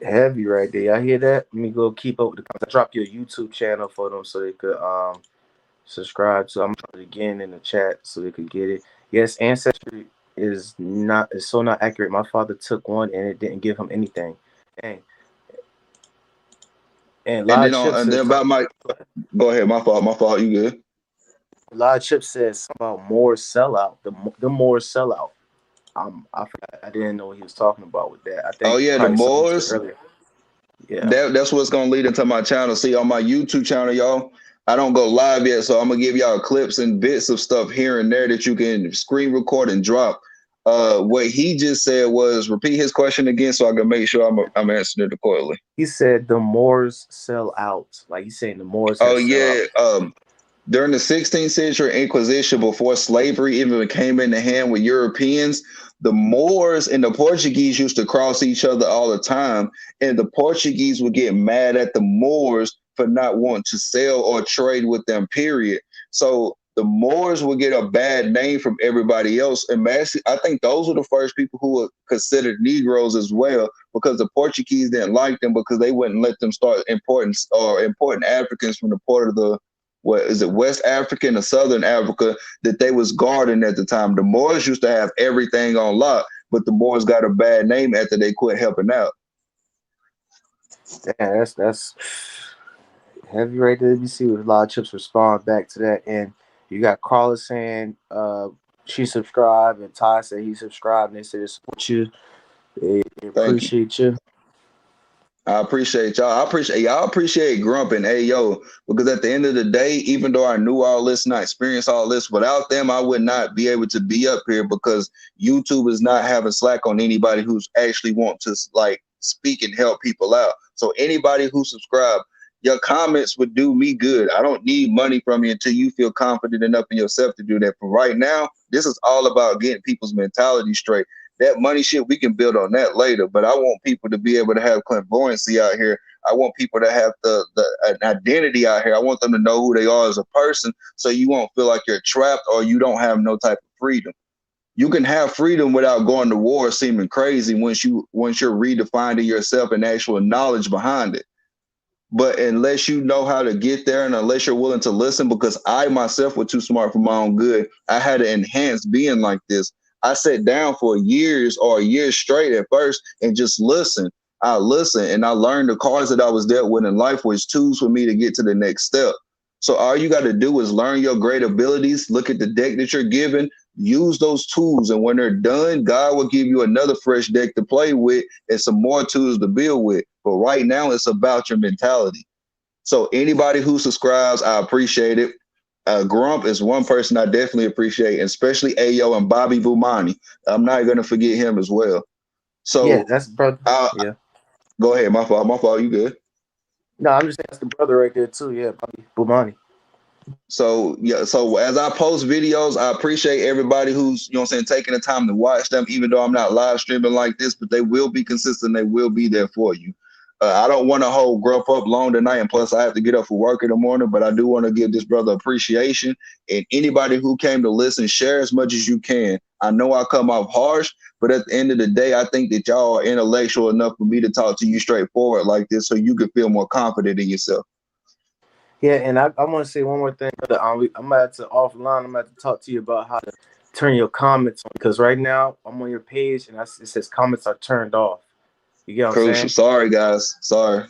[SPEAKER 1] Heavy right there. Y'all hear that? Let me go keep up with the comments. I dropped your YouTube channel for them so they could subscribe to. I'm gonna put it again in the chat so they could get it. Yes, Ancestry is so not accurate. My father took one and it didn't give him anything. Dang. And
[SPEAKER 2] And
[SPEAKER 1] live
[SPEAKER 2] then
[SPEAKER 1] chip
[SPEAKER 2] and then
[SPEAKER 1] says
[SPEAKER 2] about my go ahead, my fault, you good.
[SPEAKER 1] live chip says something about more sellout. The more sellout. I forgot, I didn't know what he was talking about with that. I
[SPEAKER 2] Oh
[SPEAKER 1] think
[SPEAKER 2] yeah, the
[SPEAKER 1] probably something you said
[SPEAKER 2] Moors.
[SPEAKER 1] earlier. Yeah.
[SPEAKER 2] That's what's gonna lead into my channel. See, on my YouTube channel, y'all, I don't go live yet, so I'm gonna give y'all clips and bits of stuff here and there that you can screen record and drop. What he just said was repeat his question again, so I can make sure I'm answering it accordingly.
[SPEAKER 1] He said the Moors sell out. Like he's saying the Moors
[SPEAKER 2] Oh
[SPEAKER 1] have sell out.
[SPEAKER 2] yeah, during the 16th century Inquisition, before slavery even came into hand with Europeans, the Moors and the Portuguese used to cross each other all the time. And the Portuguese would get mad at the Moors for not wanting to sell or trade with them, period. So the Moors would get a bad name from everybody else. And I think those were the first people who were considered Negroes as well, because the Portuguese didn't like them because they wouldn't let them start important Africans from the port of the what is it, West Africa and the Southern Africa that they was guarding at the time. The Moors used to have everything on lock, but the Moors got a bad name after they quit helping out.
[SPEAKER 1] Damn, that's heavy right there. Let me see what a lot of chips respond back to that. And you got Carla saying she subscribed, and Ty said he subscribed, and they said they support you. They
[SPEAKER 2] Thank you.
[SPEAKER 1] appreciate you.
[SPEAKER 2] I appreciate y'all. Y'all appreciate Grump and Ayo, because at the end of the day, even though I knew all this and I experienced all this, without them, I would not be able to be up here, because YouTube is not having slack on anybody who's actually want to like speak and help people out. So anybody who subscribe, your comments would do me good. I don't need money from you until you feel confident enough in yourself to do that. For right now, this is all about getting people's mentality straight. That money shit, we can build on that later, but I want people to be able to have clairvoyancy out here. I want people to have an identity out here. I want them to know who they are as a person, so you won't feel like you're trapped or you don't have no type of freedom. You can have freedom without going to war seeming crazy once you're redefining yourself and actual knowledge behind it. But unless you know how to get there, and unless you're willing to listen, because I myself was too smart for my own good, I had to enhance being like this. I sat down for years or a year straight at first and just listen. I listened and I learned the cards that I was dealt with in life was tools for me to get to the next step. So all you got to do is learn your great abilities, look at the deck that you're given, use those tools. And when they're done, God will give you another fresh deck to play with and some more tools to build with. But right now, it's about your mentality. So anybody who subscribes, I appreciate it. Grump is one person I definitely appreciate, especially Ayo and Bobby Bumani. I'm not gonna forget him as well.
[SPEAKER 1] Yeah,
[SPEAKER 2] So
[SPEAKER 1] that's brother.
[SPEAKER 2] I'll
[SPEAKER 1] Yeah.
[SPEAKER 2] go ahead. My fault. My fault. You good?
[SPEAKER 1] No, I'm just saying that's the brother right there too. Yeah, Bobby Bumani.
[SPEAKER 2] So yeah, so as I post videos, I appreciate everybody who's, you know what I'm saying, taking the time to watch them, even though I'm not live streaming like this, but they will be consistent, they will be there for you. I don't want to hold Grump up long tonight, and plus I have to get up for work in the morning, but I do want to give this brother appreciation. And anybody who came to listen, share as much as you can. I know I come off harsh, but at the end of the day, I think that y'all are intellectual enough for me to talk to you straightforward like this so you can feel more confident in yourself.
[SPEAKER 1] Yeah, and I want to say one more thing, brother. I'm about to offline. I'm about to talk to you about how to turn your comments on because right now I'm on your page and it says comments are turned off. You get what I'm
[SPEAKER 2] Crucial.
[SPEAKER 1] saying?
[SPEAKER 2] Sorry, guys. Sorry.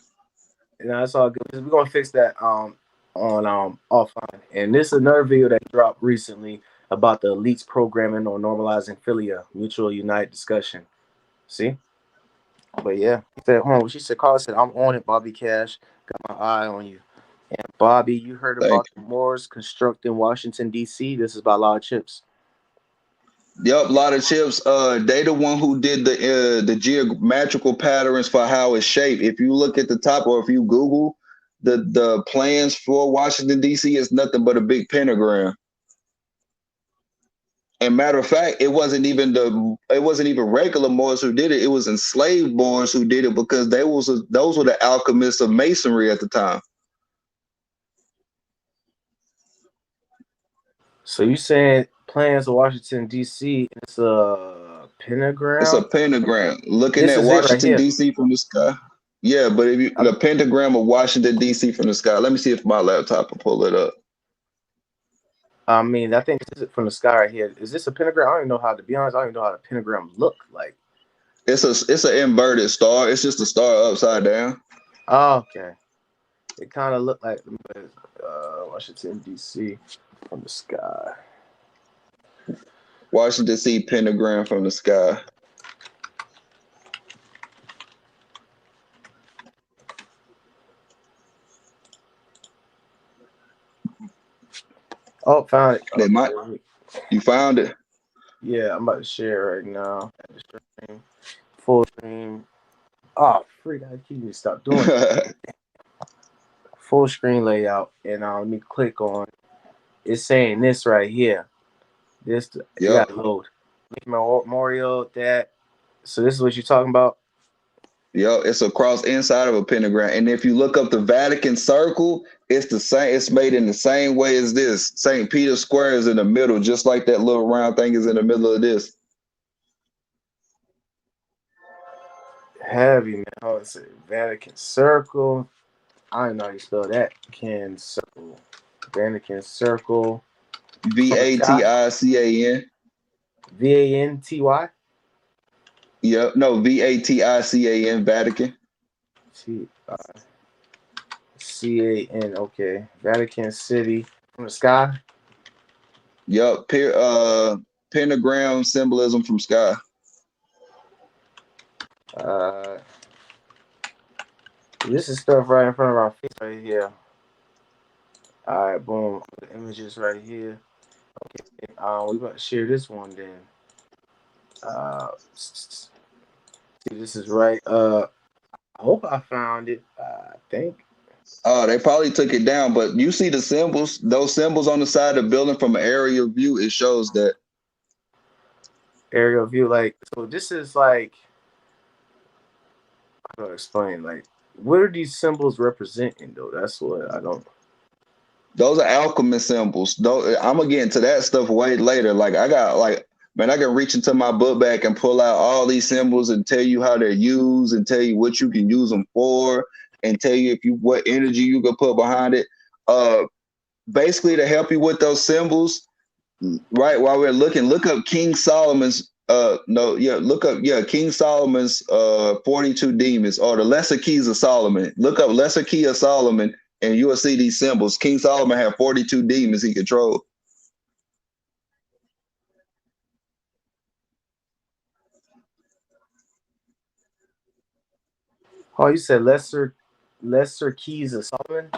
[SPEAKER 1] And that's all good. We're gonna fix that on offline. And this is another video that dropped recently about the elites programming on normalizing philia, mutual unite discussion. See? But yeah, he said, she said, Carla said, I'm on it, Bobby Cash. Got my eye on you. And Bobby, you heard
[SPEAKER 2] Thank
[SPEAKER 1] about the Moors constructing Washington, D.C.? This is by Law Chips.
[SPEAKER 2] Yep, a lot of chips. They the one who did the geometrical patterns for how it's shaped. If you look at the top, or if you Google the plans for Washington D.C., it's nothing but a big pentagram. And matter of fact, it wasn't even regular Moors who did it. It was enslaved Moors who did it because those were the alchemists of masonry at the time.
[SPEAKER 1] So you saying plans of Washington, D.C. It's a
[SPEAKER 2] It's a
[SPEAKER 1] pentagram?
[SPEAKER 2] pentagram. Looking
[SPEAKER 1] This
[SPEAKER 2] at
[SPEAKER 1] is it right
[SPEAKER 2] Washington
[SPEAKER 1] here.
[SPEAKER 2] D.C. from the sky. Yeah, but if you
[SPEAKER 1] I,
[SPEAKER 2] the pentagram of Washington D.C. from the sky. Let me see if my laptop will pull it up.
[SPEAKER 1] I mean, I think this is it from the sky right here. Is this a pentagram? I don't even know how, to be honest, I don't even know how the pentagram look like.
[SPEAKER 2] It's an inverted star. It's just a star upside down.
[SPEAKER 1] Oh, okay. It kind of looked like Washington, D.C. from the sky.
[SPEAKER 2] Washington D.C. pentagram from the sky.
[SPEAKER 1] Oh, found it.
[SPEAKER 2] They might.
[SPEAKER 1] Okay.
[SPEAKER 2] You found it.
[SPEAKER 1] Yeah, I'm about to share right now. Full screen. Oh, freak! I keep me stop doing it. Full screen layout, and let me click on. It's saying this right here. This it
[SPEAKER 2] Yep.
[SPEAKER 1] got to load. Memorial that. So this is what you're talking about.
[SPEAKER 2] Yep. It's a cross inside of a pentagram. And if you look up the Vatican circle, it's the same. It's made in the same way as this. St. Peter's Square is in the middle, just like that little round thing is in the middle of this.
[SPEAKER 1] Heavy man. Oh, it's a Vatican Circle. I don't know how you spell that. Can Circle. Vatican Circle. From the sky.
[SPEAKER 2] Vatican.
[SPEAKER 1] Vanty.
[SPEAKER 2] Yep. No, Vatican. Vatican.
[SPEAKER 1] Can. Okay. Vatican City. From the sky.
[SPEAKER 2] Yep. Pentagram symbolism from sky.
[SPEAKER 1] Uh, this is stuff right in front of our face right here. All right, boom. The images right here. Okay. We about to share this one then. See, this is right. I hope I found it. I think
[SPEAKER 2] Oh, they probably took it down, but you see the symbols, those symbols on the side of the building from an aerial view, it shows that.
[SPEAKER 1] aerial view. Like, so this is like, how do I explain? Like, what are these symbols representing though? That's what I don't.
[SPEAKER 2] Those are alchemist symbols. Though I'm gonna get into that stuff way later. Like I got like man, I can reach into my book bag and pull out all these symbols and tell you how they're used and tell you what you can use them for and tell you if you what energy you can put behind it. Basically to help you with those symbols, right while we're looking, look up King Solomon's no, yeah, look up King Solomon's 42 demons or the lesser keys of Solomon. Look up lesser key of Solomon and you will see these symbols. King Solomon had 42 demons he controlled.
[SPEAKER 1] Oh, you said lesser keys of Solomon.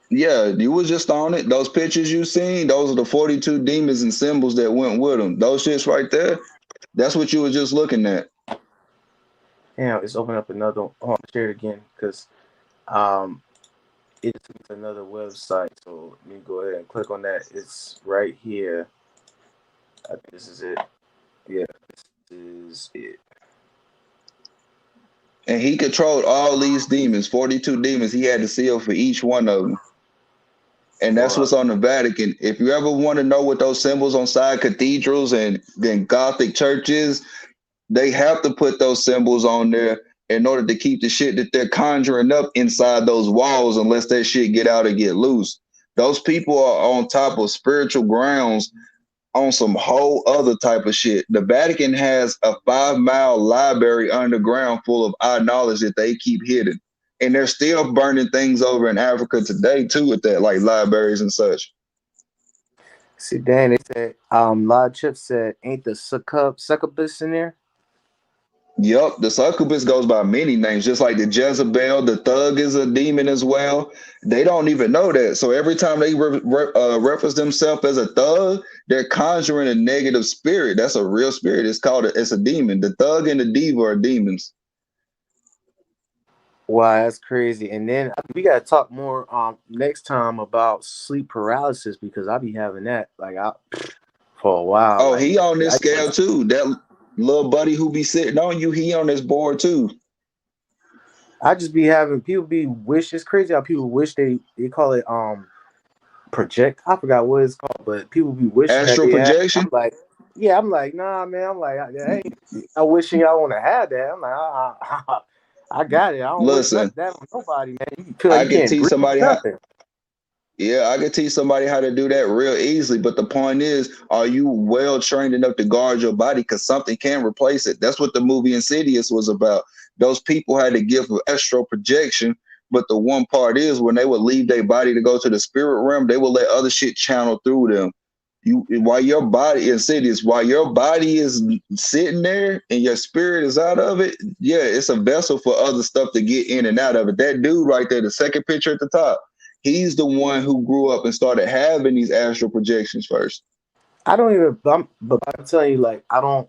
[SPEAKER 2] Yeah, you was just on it. Those pictures you seen, those are the 42 demons and symbols that went with them. Those shits right there, that's what you were just looking at.
[SPEAKER 1] Damn, it's open up another. Hold on, share it again because um, it took me to another website. So let me go ahead and click on that. It's right here. I think this is it. Yeah, this is it.
[SPEAKER 2] And he controlled all these demons, 42 demons. He had the seal for each one of them. And that's what's
[SPEAKER 1] Fuck.
[SPEAKER 2] on the Vatican. If you ever want to know what those symbols on side cathedrals and then Gothic churches, they have to put those symbols on there in order to keep the shit that they're conjuring up inside those walls unless that shit get out and get loose. Those people are on top of spiritual grounds on some whole other type of shit. The Vatican has a 5 mile library underground full of our knowledge that they keep hidden. And they're still burning things over in Africa today too with that, like libraries and such.
[SPEAKER 1] See, Dan, they said, Lod Chip said, ain't the succubus in there?
[SPEAKER 2] Yep, the succubus goes by many names, just like the Jezebel. The thug is a demon as well. They don't even know that. So every time they reference themselves as a thug, they're conjuring a negative spirit. That's a real spirit. It's a demon. The thug and the diva are demons.
[SPEAKER 1] Wow, that's crazy. And then we gotta talk more next time about sleep paralysis because I be having that for a while.
[SPEAKER 2] Oh,
[SPEAKER 1] Like
[SPEAKER 2] he on this
[SPEAKER 1] I,
[SPEAKER 2] scale too. That little buddy who be sitting on you, he on this board too.
[SPEAKER 1] I just be having people be wish. It's crazy how people wish they call it project. I forgot what it's called, but people be wishing that
[SPEAKER 2] Astral
[SPEAKER 1] they had.
[SPEAKER 2] projection.
[SPEAKER 1] I'm like, yeah, I'm like, nah, man. I'm like, I ain't. I wishing y'all want to have that. I'm like, I got it. I don't wish
[SPEAKER 2] Listen,
[SPEAKER 1] that on nobody, man. You feel like
[SPEAKER 2] I
[SPEAKER 1] you
[SPEAKER 2] can
[SPEAKER 1] can't
[SPEAKER 2] teach
[SPEAKER 1] breathe,
[SPEAKER 2] somebody how.
[SPEAKER 1] nothing.
[SPEAKER 2] Yeah, I can teach somebody how to do that real easily. But the point is, are you well trained enough to guard your body? Because something can replace it. That's what the movie Insidious was about. Those people had the gift of astral projection. But the one part is when they would leave their body to go to the spirit realm, they would let other shit channel through them. You while your body Insidious, while your body is sitting there and your spirit is out of it, yeah, it's a vessel for other stuff to get in and out of it. That dude right there, the second picture at the top, he's the one who grew up and started having these astral projections first.
[SPEAKER 1] I don't even. But I'm telling you, like, I don't.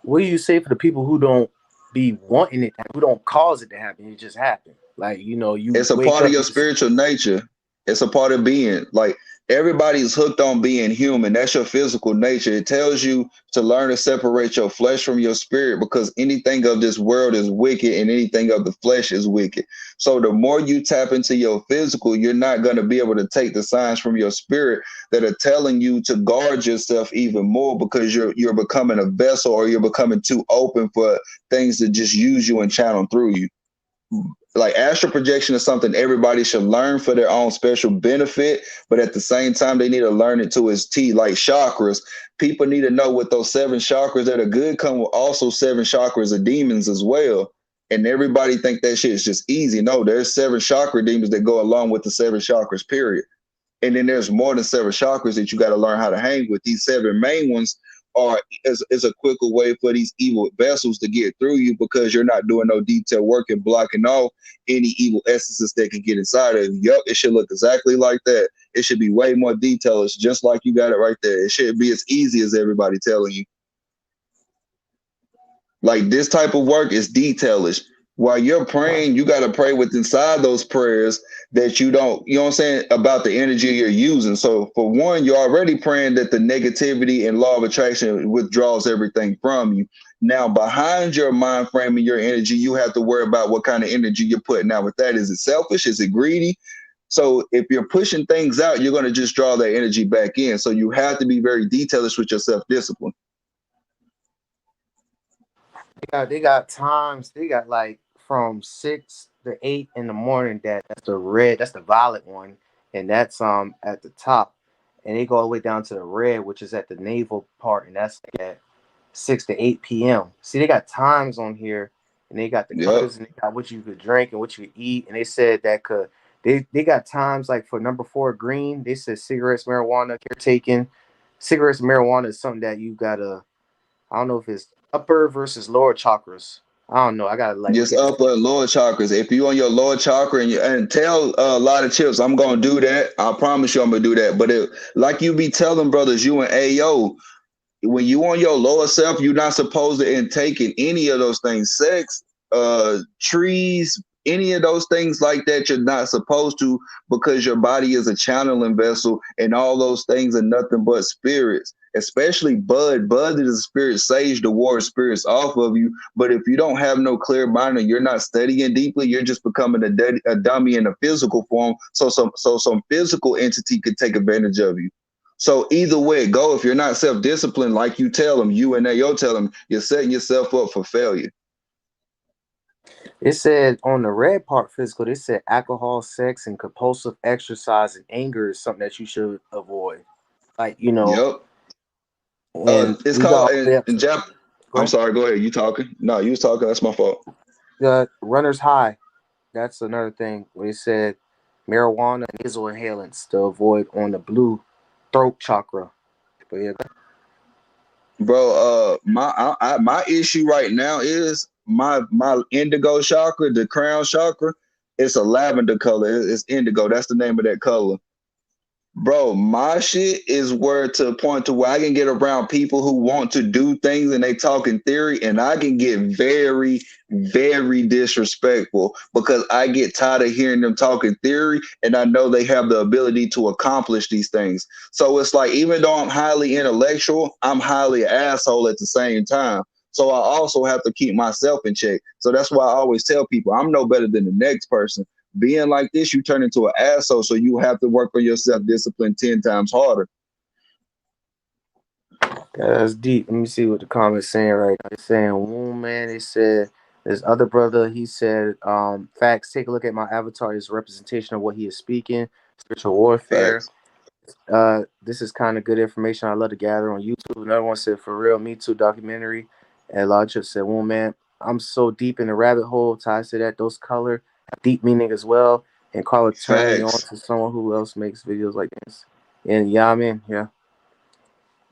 [SPEAKER 1] What do you say for the people who don't be wanting it, who don't cause it to happen? It just happen. Like you
[SPEAKER 2] It's a
[SPEAKER 1] wake
[SPEAKER 2] part of
[SPEAKER 1] up
[SPEAKER 2] your
[SPEAKER 1] and just
[SPEAKER 2] spiritual nature. It's a part of being. Like everybody's hooked on being human. That's your physical nature. It tells you to learn to separate your flesh from your spirit because anything of this world is wicked and anything of the flesh is wicked. So the more you tap into your physical, you're not going to be able to take the signs from your spirit that are telling you to guard yourself even more because you're becoming a vessel or you're becoming too open for things to just use you and channel through you. Like astral projection is something everybody should learn for their own special benefit, but at the same time they need to learn it to its T. Like chakras, people need to know what those seven chakras that are good come with also seven chakras of demons as well. And everybody think that shit is just easy. No, there's seven chakra demons that go along with the seven chakras, period. And then there's more than seven chakras that you got to learn how to hang with. These seven main ones are is a quicker way for these evil vessels to get through you because you're not doing no detailed work and blocking off any evil essences that can get inside of you. Yup, it should look exactly like that. It should be way more detailed. It's just like you got it right there. It shouldn't be as easy as everybody telling you. Like this type of work is detailish. While you're praying, you got to pray with inside those prayers that you don't, you know what I'm saying, about the energy you're using. So for one, you're already praying that the negativity and law of attraction withdraws everything from you. Now, behind your mind frame and your energy, you have to worry about what kind of energy you're putting out with that. Is it selfish? Is it greedy? So if you're pushing things out, you're going to just draw that energy back in. So you have to be very detailish with your self-discipline.
[SPEAKER 1] they got times they got like from 6 to 8 in the morning. That's the red. That's the violet one, and that's at the top, and they go all the way down to the red, which is at the navel part, and that's like at 6 to 8 p.m. See, they got times on here, and they got the
[SPEAKER 2] Yep.
[SPEAKER 1] colors, and they got what you could drink and what you could eat, and they said that could they got times like for number 4 green. They said cigarettes, marijuana, caretaking. Cigarettes, and marijuana is something that you gotta. I don't know if it's upper versus lower chakras. I don't know. I gotta like look
[SPEAKER 2] Just
[SPEAKER 1] at this.
[SPEAKER 2] upper and lower chakras. If you on your lower chakra and tell a lot of chips, I'm gonna do that. I promise you, I'm gonna do that. But like you be telling brothers, you and Ayo, when you on your lower self, you're not supposed to intake in any of those things. Sex, trees, any of those things like that, you're not supposed to, because your body is a channeling vessel, and all those things are nothing but spirits. Especially Bud. Bud is a spirit sage to ward spirits off of you. But if you don't have no clear mind and you're not studying deeply, you're just becoming a dummy in a physical form. So some physical entity could take advantage of you. So either way it go, if you're not self-disciplined, like you tell them, you and Ayo tell them, you're setting yourself up for failure.
[SPEAKER 1] It said on the red part physical, they said alcohol, sex, and compulsive exercise and anger is something that you should avoid. Like,
[SPEAKER 2] Yep.
[SPEAKER 1] and
[SPEAKER 2] It's
[SPEAKER 1] we got
[SPEAKER 2] called
[SPEAKER 1] all the way up
[SPEAKER 2] in
[SPEAKER 1] to,
[SPEAKER 2] Jap.
[SPEAKER 1] go
[SPEAKER 2] I'm
[SPEAKER 1] ahead.
[SPEAKER 2] sorry. Go ahead. You talking? No, you was talking. That's my fault.
[SPEAKER 1] The runner's high. That's another thing. Where it said marijuana and nasal inhalants to avoid on the blue throat chakra. But yeah,
[SPEAKER 2] Bro, my issue right now is my indigo chakra, the crown chakra. It's a lavender color. It's indigo. That's the name of that color. Bro, my shit is where to a point to where I can get around people who want to do things and they talk in theory, and I can get very, very disrespectful because I get tired of hearing them talk in theory, and I know they have the ability to accomplish these things. So it's like, even though I'm highly intellectual, I'm highly asshole at the same time. So I also have to keep myself in check. So that's why I always tell people I'm no better than the next person. Being like this, you turn into an asshole. So you have to work on your self discipline 10 times harder.
[SPEAKER 1] that's deep. Let me see what the comments saying right now. They're saying, "Oh man," they said this other brother. He said, "Facts. Take a look at my avatar. Is a representation of what he is speaking. Spiritual warfare.
[SPEAKER 2] Facts.
[SPEAKER 1] This is kind of good information I love to gather on YouTube." Another one said, "For real, me too." Documentary. And Lodge said, "Well, man, I'm so deep in the rabbit hole. Ties to that. Those color have deep meaning as well. And call it turn me on
[SPEAKER 2] Facts.
[SPEAKER 1] to someone who else makes videos like this." And yeah, I mean, yeah.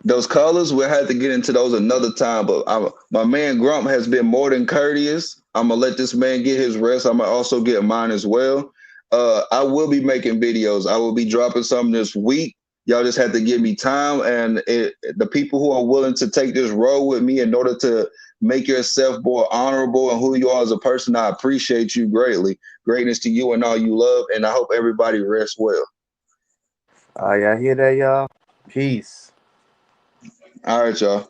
[SPEAKER 2] Those colors, we'll have to get into those another time. But my man Grump has been more than courteous. I'm gonna let this man get his rest. I'm gonna also get mine as well. I will be making videos. I will be dropping something this week. Y'all just have to give me time, and the people who are willing to take this role with me in order to make yourself more honorable and who you are as a person, I appreciate you greatly. Greatness to you and all you love, and I hope everybody rests well.
[SPEAKER 1] Y'all hear that, y'all? Peace.
[SPEAKER 2] All right, y'all.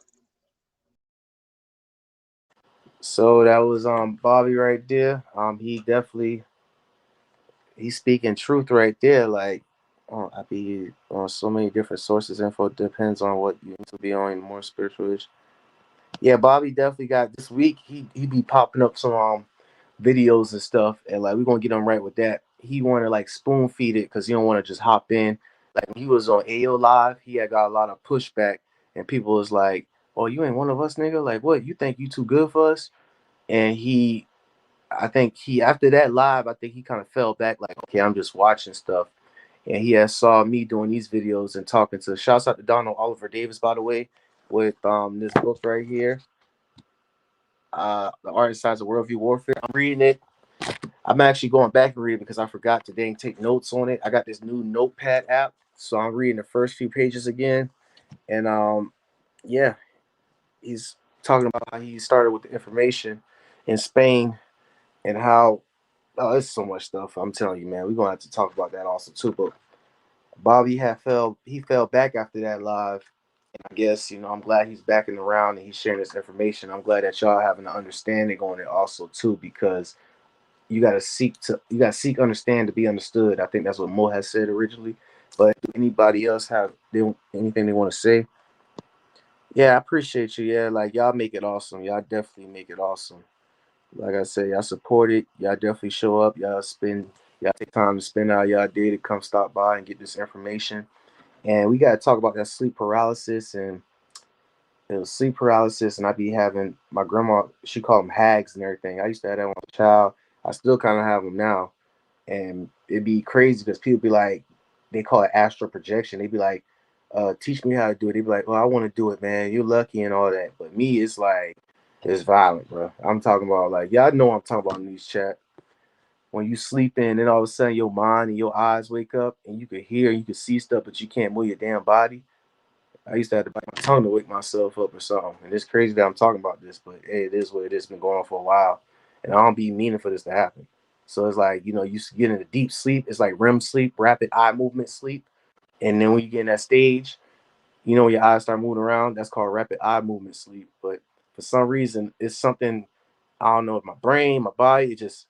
[SPEAKER 1] So that was Bobby right there. He definitely he's speaking truth right there. Like, I be on so many different sources. Info depends on what you need to be on more spiritual. Yeah, Bobby definitely got this week. He be popping up some videos and stuff, and like we're gonna get him right with that. He want to like spoon feed it because he don't want to just hop in. Like when he was on AO Live, he had got a lot of pushback, and people was like, "Oh, you ain't one of us, nigga. Like what? You think you too good for us?" And I think he after that live, I think he kind of fell back. Like, okay, I'm just watching stuff, and he had saw me doing these videos and talking to. Shouts out to Donald Oliver Davis, by the way, with this book right here, The Art and Science of Worldview Warfare. I'm reading it. I'm actually going back and reading because I forgot to dang take notes on it. I got this new notepad app, so I'm reading the first few pages again. And yeah, he's talking about how he started with the information in Spain and how it's so much stuff. I'm telling you, man, we're gonna have to talk about that also too. But Bobby he fell back after that live. I guess, I'm glad he's backing around and he's sharing this information. I'm glad that y'all having an understanding on it also too, because you gotta seek understand to be understood. I think that's what Mo has said originally. But do anybody else have anything they want to say? Yeah, I appreciate you. Yeah, like y'all make it awesome. Y'all definitely make it awesome. Like I said, y'all support it. Y'all definitely show up. Y'all take time to spend out y'all day to come stop by and get this information. And we gotta talk about that sleep paralysis and it was sleep paralysis, and I be having my grandma. She called them hags and everything. I used to have that when I was a child. I still kind of have them now, and it'd be crazy because people be like, they call it astral projection. They be like, "Teach me how to do it." They be like, "Well, I want to do it, man. You're lucky and all that." But me, it's like It's violent, bro. I'm talking about like y'all know what I'm talking about in these chat. When you sleep in, then all of a sudden your mind and your eyes wake up, and you can hear, you can see stuff, but you can't move your damn body. I used to have to bite my tongue to wake myself up or something. And it's crazy that I'm talking about this, but hey, it is what it is. Been going on for a while, and I don't be meaning for this to happen. So it's like you get into deep sleep. It's like REM sleep, rapid eye movement sleep, and then when you get in that stage, when your eyes start moving around, that's called rapid eye movement sleep. But for some reason, it's something I don't know. If my brain, my body, it just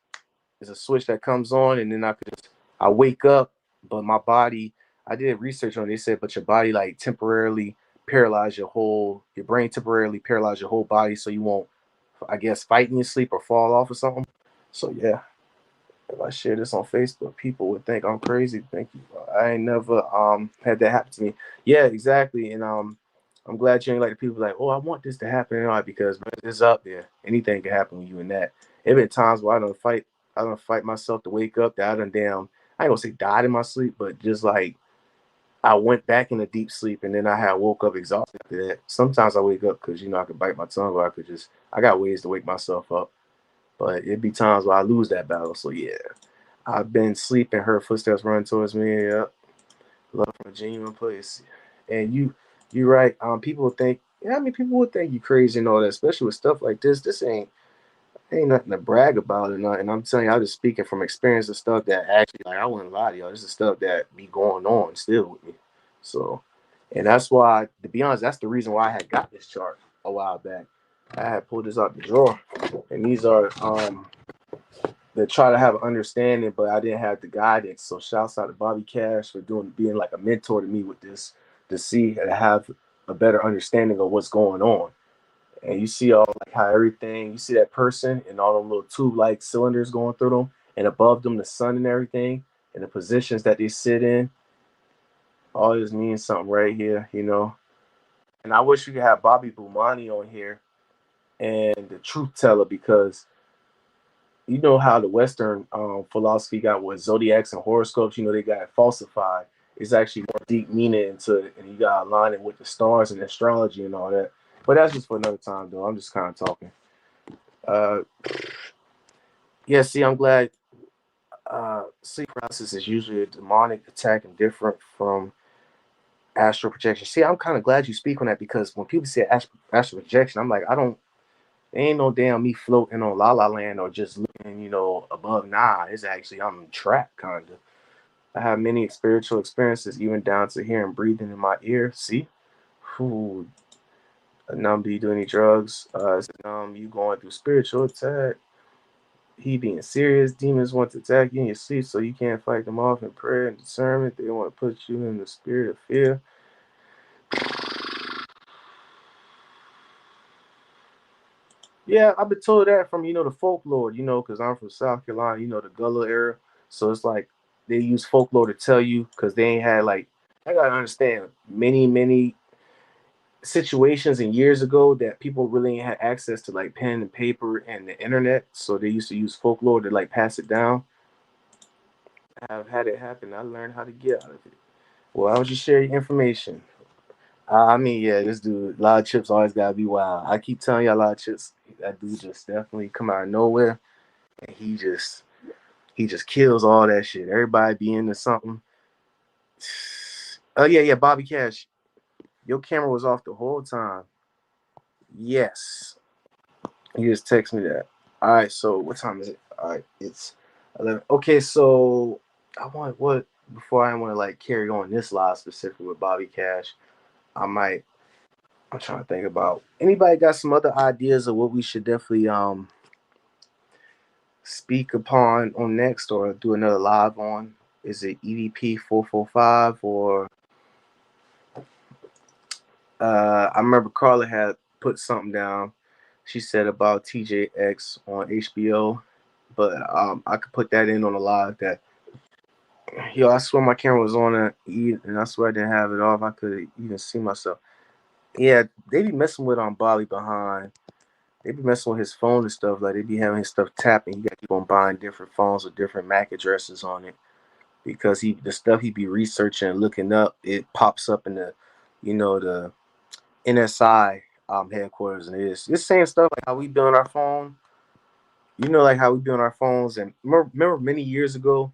[SPEAKER 1] it's a switch that comes on, and then I wake up, but my body. I did research on it. They said, but your body like temporarily paralyze your brain temporarily paralyze your whole body, so you won't, I guess, fight in your sleep or fall off or something. So yeah, if I share this on Facebook, people would think I'm crazy. Thank you. I ain't never had that happen to me. Yeah, exactly. And I'm glad you ain't like the people like, oh, I want this to happen and all that, because man, it's up there. Anything can happen when you in that. There been times where I don't fight myself to wake up that I done damn I ain't gonna say died in my sleep, but just like I went back into deep sleep and then I had woke up exhausted after that. Sometimes I wake up because I could bite my tongue, or I got ways to wake myself up. But it'd be times where I lose that battle. So yeah. I've been sleeping, heard footsteps running towards me. Yep. Love from a genuine place. And you're right. People would think, yeah, I mean, people would think you crazy and all that, especially with stuff like this. This ain't nothing to brag about or nothing. I'm telling you, I'm just speaking from experience of stuff that actually, like, I wouldn't lie to y'all. This is stuff that be going on still with me. So, and that's why, to be honest, that's the reason why I had got this chart a while back. I had pulled this out the drawer, and these are that try to have an understanding, but I didn't have the guidance. So shouts out to Bobby Cash for being like a mentor to me with this, to see and have a better understanding of what's going on. And you see all like how everything, you see that person and all them little tube like cylinders going through them, and above them the sun and everything, and the positions that they sit in. All this means something right here. And I wish we could have Bobby Bumani on here and the truth teller, because you know how the Western philosophy got with zodiacs and horoscopes. They got falsified. It's actually more deep meaning into it, and you got to align it with the stars and astrology and all that. But that's just for another time, though. I'm just kind of talking. Uh, yeah, see, I'm glad. Sleep paralysis is usually a demonic attack and different from astral projection. See, I'm kind of glad you speak on that, because when people say astral projection, I'm like, I don't. There ain't no damn me floating on La La Land or just looking, above. Nah, it's actually I'm trapped, kind of. I have many spiritual experiences, even down to hearing breathing in my ear. See, who numb? Do you do any drugs? You going through spiritual attack? He being serious. Demons want to attack you in your sleep, so you can't fight them off in prayer and discernment. They want to put you in the spirit of fear. Yeah, I've been told that from the folklore. Because I'm from South Carolina. The Gullah era. So it's like they use folklore to tell you, because they ain't had like, I gotta understand, many situations and years ago that people really ain't had access to like pen and paper and the internet. So they used to use folklore to like pass it down. I've had it happen. I learned how to get out of it. Well, why would you share your information? I mean, yeah, this dude, a lot of chips always gotta be wild. I keep telling you, a lot of chips. That dude just definitely come out of nowhere, and he just kills all that shit. Everybody be into something. Oh yeah, yeah, Bobby Cash, your camera was off the whole time. Yes, you just text me that. All right, so what time is it? All right, it's 11. Okay, so I want what before I want to like carry on this live specifically with Bobby Cash. I might. I'm trying to think about anybody got some other ideas of what we should definitely speak upon on next, or do another live on. Is it EDP 445 or I remember Carla had put something down. She said about TJX on HBO, but I could put that in on a live. That I swear my camera was on it, and I swear I didn't have it off. I could even see myself. Yeah, they be messing with Bali behind. They be messing with his phone and stuff. Like they be having his stuff tapping. You got to keep on buying different phones with different MAC addresses on it, because the stuff he be researching and looking up, it pops up in the NSI headquarters, and it's the same stuff like how we build our phone. You know, like how we build our phones, and remember many years ago.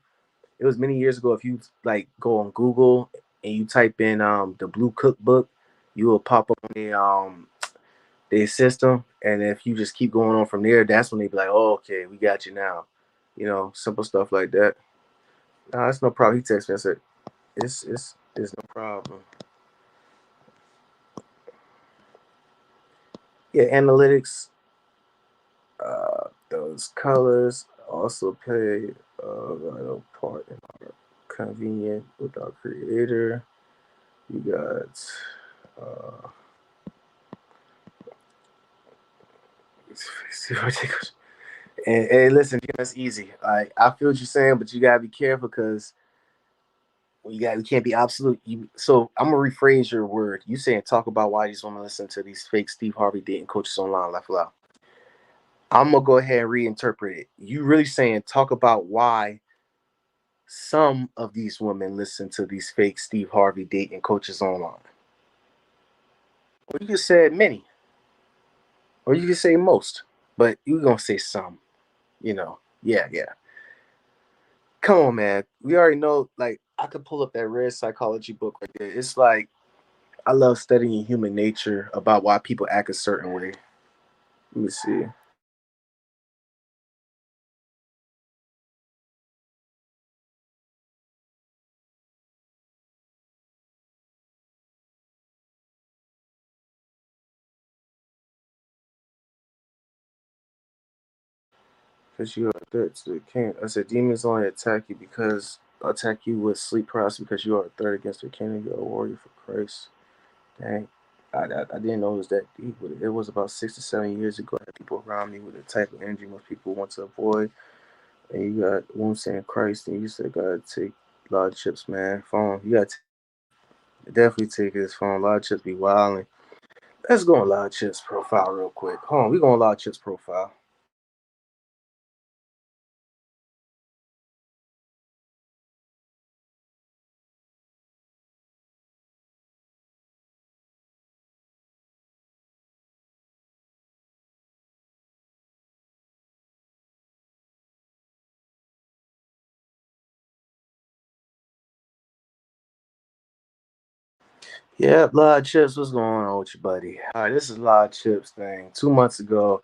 [SPEAKER 1] It was many years ago. If you like go on Google and you type in the Blue Cookbook, you will pop up on their system, and if you just keep going on from there, that's when they be like, "Oh, okay, we got you now." You know, simple stuff like that. Nah, it's no problem. He texted me. I said, "It's no problem." Yeah, analytics. Those colors also play a vital part in our convenient with our creator. You got and listen, that's easy. I feel what you're saying, but you gotta be careful because you can't be absolute. So I'm gonna rephrase your word. You saying talk about why you just want to listen to these fake Steve Harvey dating coaches online. Laugh loud. I'm gonna go ahead and reinterpret it. You really saying talk about why some of these women listen to these fake Steve Harvey dating coaches online. Or you can say many, or you can say most, but you're gonna say some. You know, yeah, yeah. Come on, man. We already know. Like, I could pull up that red psychology book right there. It's like I love studying human nature about why people act a certain way. Let me see. Because you are a threat to the king. I said demons only attack you with sleep paralysis because you are a threat against the king. You're a warrior for Christ. Dang. I didn't know it was that deep with it. It was about 6 to 7 years ago. I had people around me with the type of energy most people want to avoid. And you got one saying Christ, and you said, gotta take a lot of chips, man. Phone. You gotta definitely take his phone. A lot of chips be wilding. Let's go on a lot of chips profile real quick. Hold on, we going a lot of chips profile. Yeah, a lot of chips. What's going on with you, buddy? All right, this is a lot of chips thing. 2 months ago,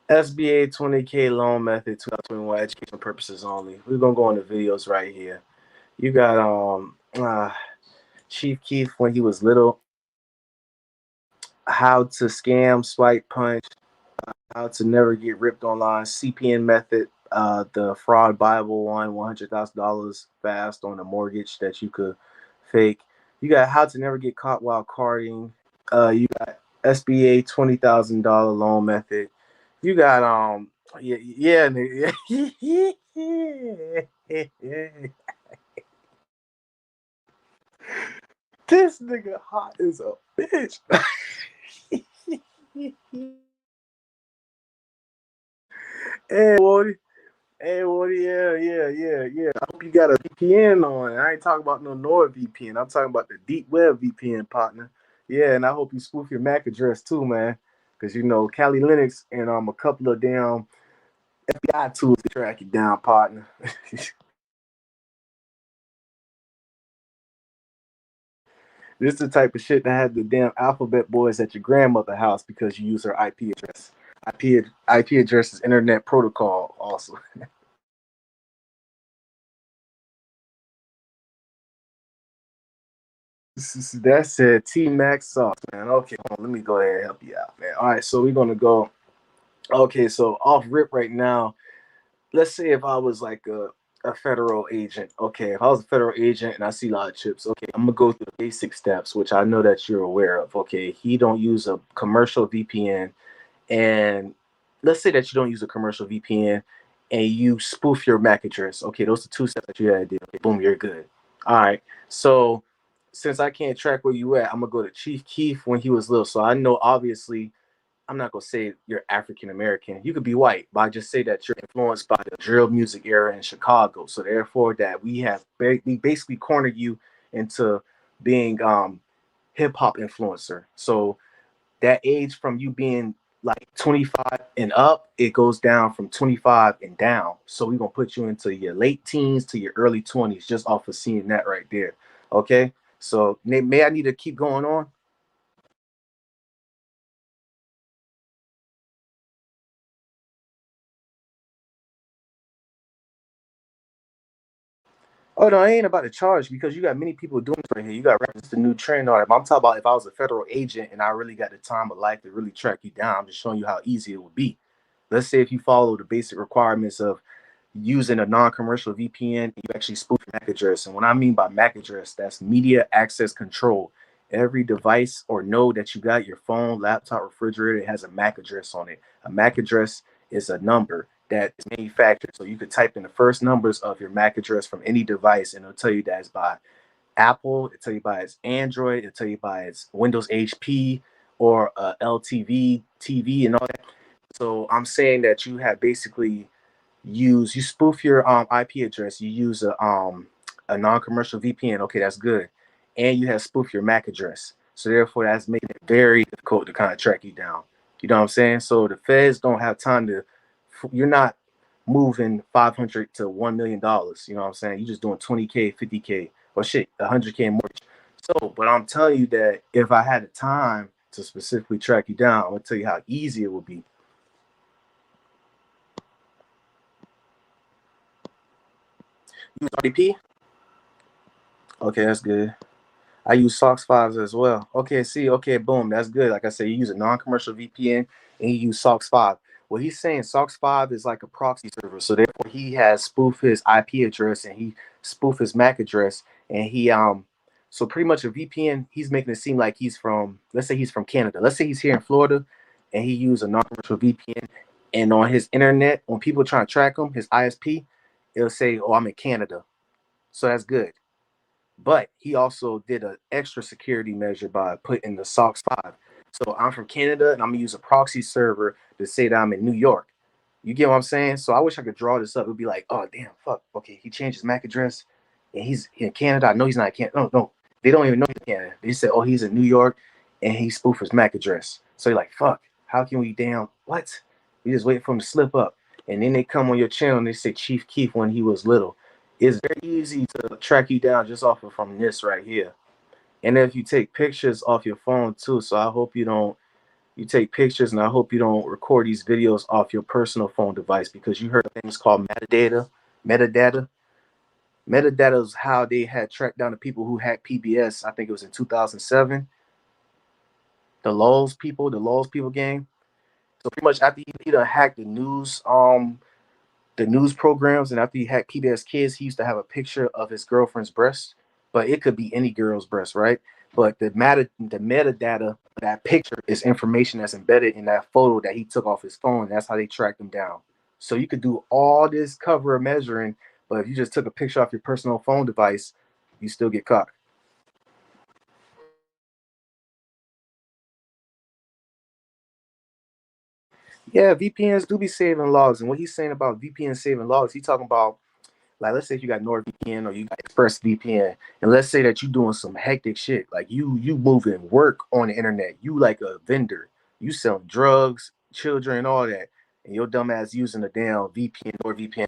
[SPEAKER 1] SBA 20K loan method, 2021 education purposes only. We're gonna go on the videos right here. You got Chief Keef when he was little, how to scam, swipe punch, how to never get ripped online, CPN method, the fraud Bible one, $100,000 fast on a mortgage that you could fake. You got how to never get caught while carding. You got SBA $20,000 loan method. You got yeah yeah this nigga hot as a bitch. Hey, Woody. Hey, Woody, yeah. I hope you got a VPN on. I ain't talking about no NordVPN. I'm talking about the deep web VPN partner. Yeah, and I hope you spoof your MAC address too, man. Because you know, Kali Linux and a couple of damn FBI tools to track you down, partner. This is the type of shit that had the damn alphabet boys at your grandmother house because you use her IP address. IP address is internet protocol also. That said T Max sauce, man. Okay, hold on, let me go ahead and help you out, man. All right, so we're gonna go. Okay, so off rip right now. Let's say if I was like a federal agent. Okay, if I was a federal agent and I see a lot of chips, okay, I'm gonna go through the basic steps, which I know that you're aware of. Okay, he don't use a commercial VPN, and let's say that you don't use a commercial VPN and you spoof your MAC address. Okay, those are two steps that you gotta do. Okay, boom, you're good. All right. So since I can't track where you at, I'm gonna go to Chief Keef when he was little. So I know obviously I'm not gonna say you're African American. You could be white, but I just say that you're influenced by the drill music era in Chicago. So therefore, that we basically cornered you into being hip hop influencer. So that age from you being like 25 and up, it goes down from 25 and down. So we're gonna put you into your late teens to your early 20s just off of seeing that right there. Okay. So may I need to keep going on? Oh no, I ain't about to charge because you got many people doing this right here. You got reference to new trend on it. I'm talking about if I was a federal agent and I really got the time of life to really track you down. I'm just showing you how easy it would be. Let's say if you follow the basic requirements of using a non-commercial VPN, you actually spoof your MAC address. And what I mean by MAC address, that's media access control. Every device or node that you got, your phone, laptop, refrigerator, it has a MAC address on it. A MAC address is a number that is manufactured. So you could type in the first numbers of your MAC address from any device, and it'll tell you that it's by Apple, it'll tell you by its Android, it'll tell you by its Windows HP or LTV TV and all that. So I'm saying that you have basically you spoof your IP address. You use a non-commercial VPN. Okay, that's good, and you have spoof your MAC address. So therefore, that's making it very difficult to kind of track you down. You know what I'm saying? So the feds don't have time to. You're not moving 500 to $1 million. You know what I'm saying? You're just doing 20K, 50K, or shit, 100K more. So, but I'm telling you that if I had the time to specifically track you down, I'm gonna tell you how easy it would be. Use RDP. Okay, that's good. I use SOX 5s as well. Okay, see, okay, boom, that's good. Like I said, you use a non-commercial VPN and you use SOX 5. What he's saying, SOX 5 is like a proxy server. So therefore he has spoofed his IP address and he spoofed his MAC address. And he so pretty much a VPN, he's making it seem like he's from, let's say he's from Canada. Let's say he's here in Florida and he used a non-commercial VPN. And on his internet, when people trying to track him, his ISP, it'll say, oh, I'm in Canada. So that's good. But he also did an extra security measure by putting the SOX 5. So I'm from Canada and I'm gonna use a proxy server to say that I'm in New York. You get what I'm saying? So I wish I could draw this up. It'd be like, oh damn, fuck. Okay, he changed his MAC address and he's in Canada. I know he's not in Canada. No, no. They don't even know he's in Canada. They said, oh, he's in New York and he spoofed his MAC address. So you're like, fuck, how can we damn what? We just wait for him to slip up. And then they come on your channel and they say Chief Keef when he was little. It's very easy to track you down just off of from this right here. And if you take pictures off your phone too, so I hope you don't you take pictures and I hope you don't record these videos off your personal phone device because you heard of things called metadata. Metadata. Metadata is how they had tracked down the people who hacked PBS. I think it was in 2007. The Lulz people gang. So pretty much after he done hacked the news programs, and after he hacked PBS Kids, he used to have a picture of his girlfriend's breast, but it could be any girl's breast, right? But the metadata of that picture is information that's embedded in that photo that he took off his phone. That's how they tracked him down. So you could do all this cover measuring, but if you just took a picture off your personal phone device, you still get caught. Yeah, VPNs do be saving logs, and what he's saying about VPN saving logs, he's talking about like let's say if you got NordVPN or you got ExpressVPN, and let's say that you doing some hectic shit, like you moving work on the internet, you like a vendor, you selling drugs, children, and all that, and your dumb ass using a damn VPN or VPN.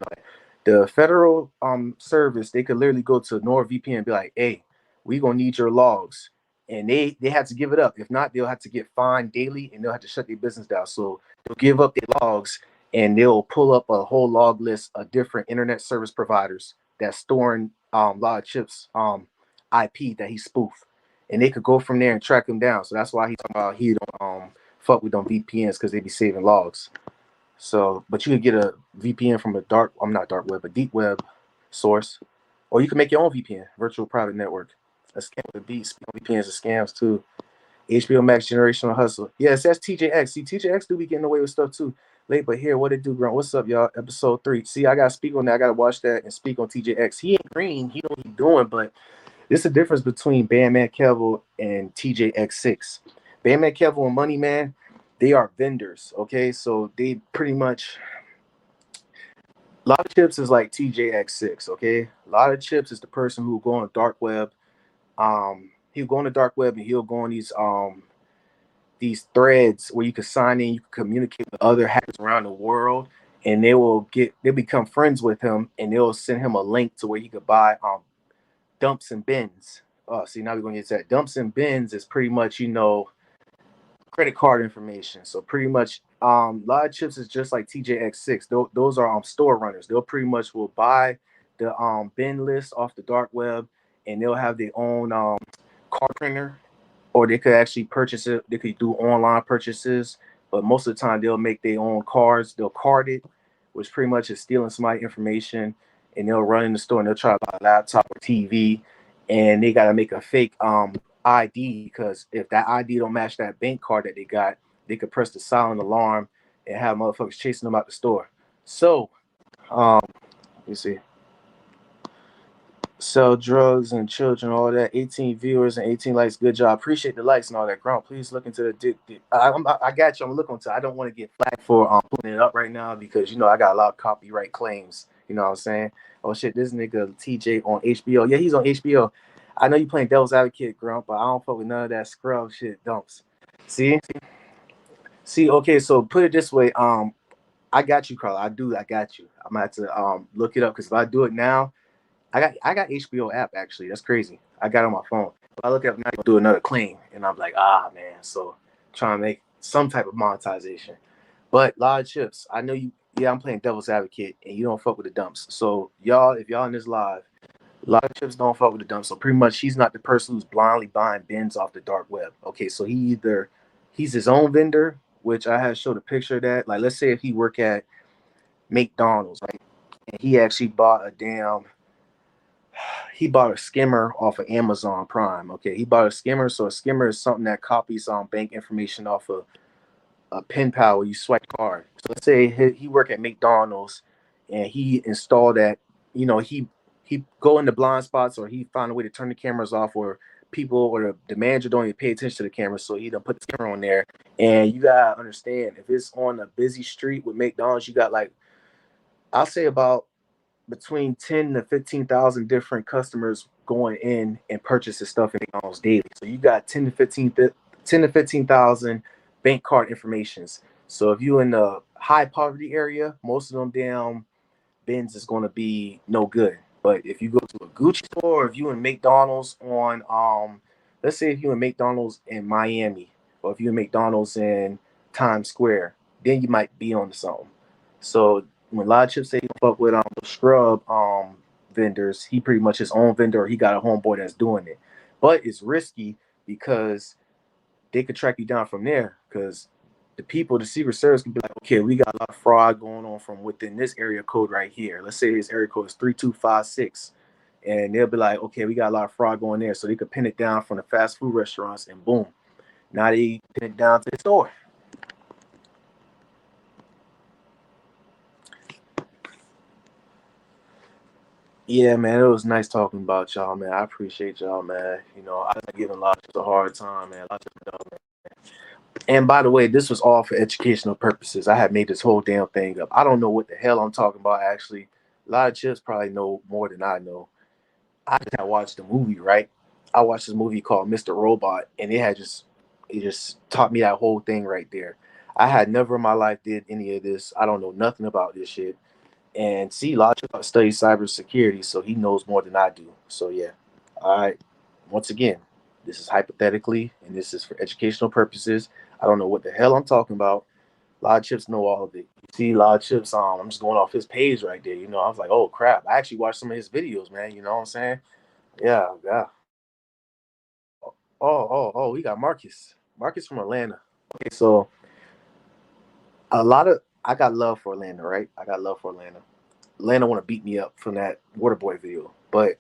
[SPEAKER 1] The federal service, they could literally go to NordVPN and be like, hey, we gonna need your logs. And they have to give it up. If not, they'll have to get fined daily and they'll have to shut their business down. So they'll give up their logs and they'll pull up a whole log list of different internet service providers that's storing a lot of chips IP that he spoofed. And they could go from there and track him down. So that's why he's talking about he don't fuck with them VPNs because they be saving logs. So, but you could get a VPN from a I'm not dark web, a deep web source, or you can make your own VPN, virtual private network. A scam with beats. VPNs are scams too. HBO Max Generational Hustle. Yes, that's TJX. See, TJX do be getting away with stuff too. Late, but here, what it do, Grump? What's up, y'all? Episode 3. See, I gotta speak on that. I gotta watch that and speak on TJX. He ain't green. He know what he's doing, but there's a difference between Bandman Kevel and TJX6. Bandman Kevel and Money Man, they are vendors. Okay, so they pretty much a lot of chips is like TJX6. Okay, a lot of chips is the person who go on dark web. He'll go on the dark web and he'll go on these these threads where you can sign in, you can communicate with other hackers around the world, and they'll become friends with him, and they'll send him a link to where he could buy dumps and bins. Oh, see, now we're gonna get to that. Dumps and bins is pretty much, credit card information. So pretty much, a lot of chips is just like TJX6. Those are store runners. They'll pretty much will buy the bin list off the dark web, and they'll have their own card printer, or they could actually purchase it. They could do online purchases, but most of the time they'll make their own cards. They'll card it, which pretty much is stealing somebody's information, and they'll run in the store and they'll try to buy a laptop or TV, and they gotta make a fake ID, because if that ID don't match that bank card that they got, they could press the silent alarm and have motherfuckers chasing them out the store. So, um, you see, sell drugs and children, all that. 18 viewers and 18 likes. Good job. Appreciate the likes and all that. Grump, please look into the dick. I got you. I'm looking into. I don't want to get flagged for putting it up right now, because I got a lot of copyright claims. You know what I'm saying? Oh shit, this nigga TJ on HBO. Yeah, he's on HBO. I know you playing devil's advocate, Grump, but I don't fuck with none of that scrub shit. Dumps. See. Okay, so put it this way. I got you, Carl. I got you. I'm gonna have to look it up, because if I do it now, I got HBO app actually. That's crazy. I got it on my phone. If I look up now, do another claim, and I'm like, man. So trying to make some type of monetization. But a lot of chips. I know you. Yeah, I'm playing devil's advocate, and you don't fuck with the dumps. So y'all, if y'all in this live, a lot of chips don't fuck with the dumps. So pretty much, he's not the person who's blindly buying bins off the dark web. Okay, so he's his own vendor, which I had showed a picture of that. Like, let's say if he work at McDonald's, right, and he actually bought a skimmer off of Amazon Prime. Okay, he bought a skimmer. So a skimmer is something that copies bank information off of a pen pal where you swipe card. So let's say he work at McDonald's, and he installed that. He go into blind spots, or he found a way to turn the cameras off, or people or the manager don't even pay attention to the camera, so he done put the camera on there. And you gotta understand, if it's on a busy street with McDonald's, you got like, I'll say about between 10 to 15,000 different customers going in and purchasing stuff in McDonald's daily. So you got 10 to 15,000 bank card informations. So if you're in the high poverty area, most of them damn bins is going to be no good. But if you go to a Gucci store, or if you in McDonald's on let's say if you in McDonald's in Miami, or if you in McDonald's in Times Square, then you might be on to something. So when a lot of chips say he don't fuck with the scrub vendors, he pretty much his own vendor, or he got a homeboy that's doing it. But it's risky, because they could track you down from there, because the Secret Service can be like, okay, we got a lot of fraud going on from within this area code right here. Let's say his area code is 3256. And they'll be like, okay, we got a lot of fraud going there. So they could pin it down from the fast food restaurants, and boom. Now they pin it down to the store. Yeah, man, it was nice talking about y'all, man. I appreciate y'all, man. I've been giving a lot of a hard time, man. A lot of And by the way, this was all for educational purposes. I had made this whole damn thing up. I don't know what the hell I'm talking about, actually. A lot of chips probably know more than I know. I just had watched the movie, right? I watched this movie called Mr. Robot, and it just taught me that whole thing right there. I had never in my life did any of this. I don't know nothing about this shit. And see, Logic studies cybersecurity, so he knows more than I do. So yeah. All right. Once again, this is hypothetically, and this is for educational purposes. I don't know what the hell I'm talking about. A lot of chips know all of it. You see, a lot of chips. I'm just going off his page right there. I was like, oh crap! I actually watched some of his videos, man. You know what I'm saying? Yeah, yeah. Oh. We got Marcus. Marcus from Atlanta. Okay, so I got love for Atlanta, right? I got love for Atlanta. Atlanta want to beat me up from that Waterboy video, but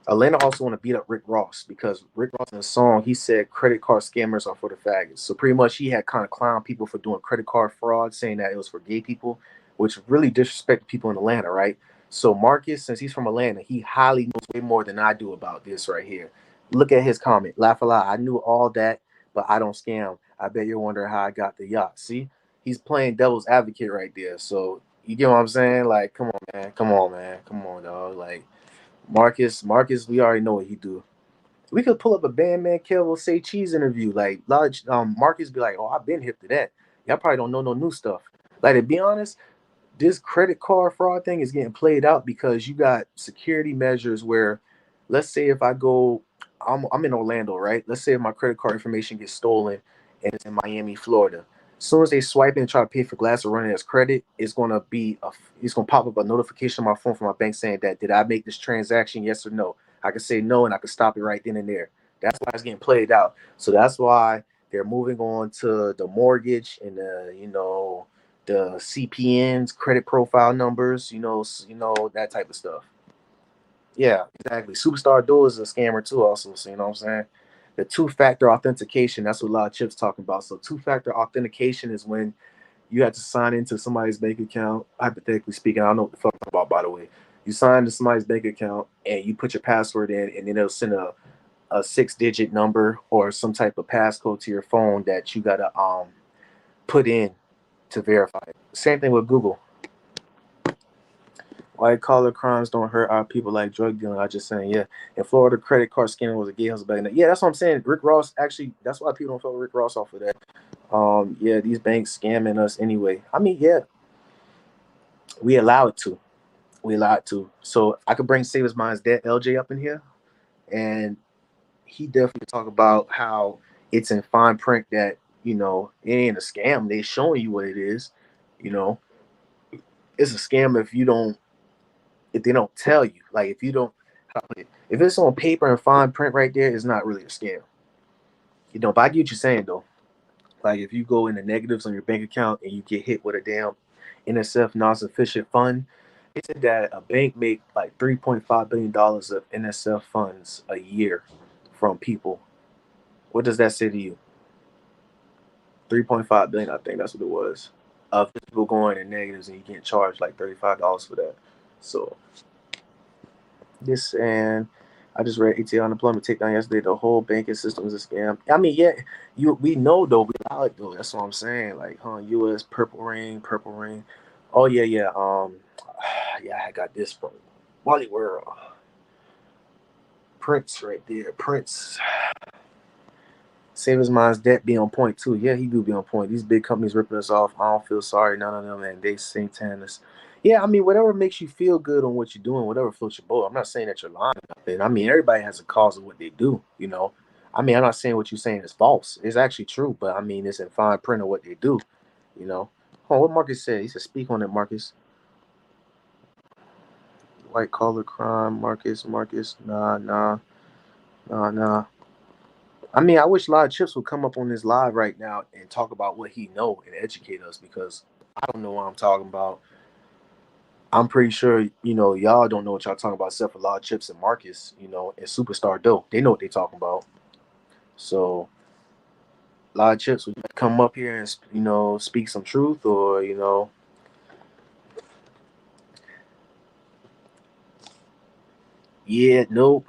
[SPEAKER 1] Atlanta also want to beat up Rick Ross, because Rick Ross in the song, he said credit card scammers are for the faggots. So pretty much he had kind of clowned people for doing credit card fraud, saying that it was for gay people, which really disrespect people in Atlanta, right? So Marcus, since he's from Atlanta, he highly knows way more than I do about this right here. Look at his comment. Laugh a lot. I knew all that, but I don't scam. I bet you're wondering how I got the yacht. See, he's playing devil's advocate right there. So you get what I'm saying? Like, come on, man. Come on, man. Come on, dog. Like, Marcus, we already know what he do. We could pull up a Bandman Kevo Say Cheese interview. Like, large Marcus be like, "Oh, I've been hip to that. Y'all probably don't know no new stuff." Like, to be honest, this credit card fraud thing is getting played out because you got security measures where, let's say if I go, I'm in Orlando, right? Let's say if my credit card information gets stolen and it's in Miami, Florida. As soon as they swipe and try to pay for glass or run it as credit, it's gonna pop up a notification on my phone from my bank saying that did I make this transaction, yes or no. I can say no and I can stop it right then and there. That's why it's getting played out. So that's why they're moving on to the mortgage and the CPNs, credit profile numbers, that type of stuff. Yeah, exactly. Superstar Duo is a scammer too, also. So you know what I'm saying? The two-factor authentication, that's what a lot of chips talking about. So two-factor authentication is when you have to sign into somebody's bank account, hypothetically speaking. I don't know what the fuck I'm about, by the way. You sign into somebody's bank account and you put your password in, and then they'll send a six-digit number or some type of passcode to your phone that you gotta put in to verify it. Same thing with Google. White collar crimes don't hurt our people like drug dealing. I just saying, yeah. In Florida, credit card scamming was a gay hustle back then. Yeah, that's what I'm saying. Rick Ross actually, that's why people don't follow Rick Ross off of that. Yeah, these banks scamming us anyway. I mean, yeah, we allow it to. We allow it to. So I could bring Save His Mind's dad LJ up in here, and he definitely talk about how it's in fine print that it ain't a scam. They showing you what it is. You know, it's a scam if they don't tell you. Like if you don't, how to put it, if it's on paper and fine print right there, it's not really a scam. But I get what you're saying though. Like if you go in the negatives on your bank account and you get hit with a damn NSF non-sufficient fund, they said that a bank make like $3.5 billion of NSF funds a year from people. What does that say to you? 3.5 billion, I think that's what it was. Of people going in negatives and you getting charged like $35 for that. So this and I just read ATL unemployment takedown yesterday. The whole banking system is a scam. I mean, yeah, we know though. We allow it though. That's what I'm saying. Like, huh? U.S. purple rain, purple rain. Oh yeah, yeah. Yeah, I got this from Wally World. Prince right there. Prince. Save his mind's debt be on point too. Yeah, he do be on point. These big companies ripping us off. I don't feel sorry, none of them, and they Satan us. Yeah, I mean, whatever makes you feel good on what you're doing, whatever floats your boat. I'm not saying that you're lying or nothing. I mean, everybody has a cause of what they do. I mean, I'm not saying what you're saying is false. It's actually true, but I mean, it's in fine print of what they do, you know. Oh, what Marcus said? He said, speak on it, Marcus. White collar crime, Marcus. Nah, nah, nah, nah. I mean, I wish a lot of chips would come up on this live right now and talk about what he know and educate us because I don't know what I'm talking about. I'm pretty sure y'all don't know what y'all talking about except for a lot of chips and Marcus, and Superstar Doe. They know what they talking about. So a lot of chips would come up here and speak some truth or yeah, nope.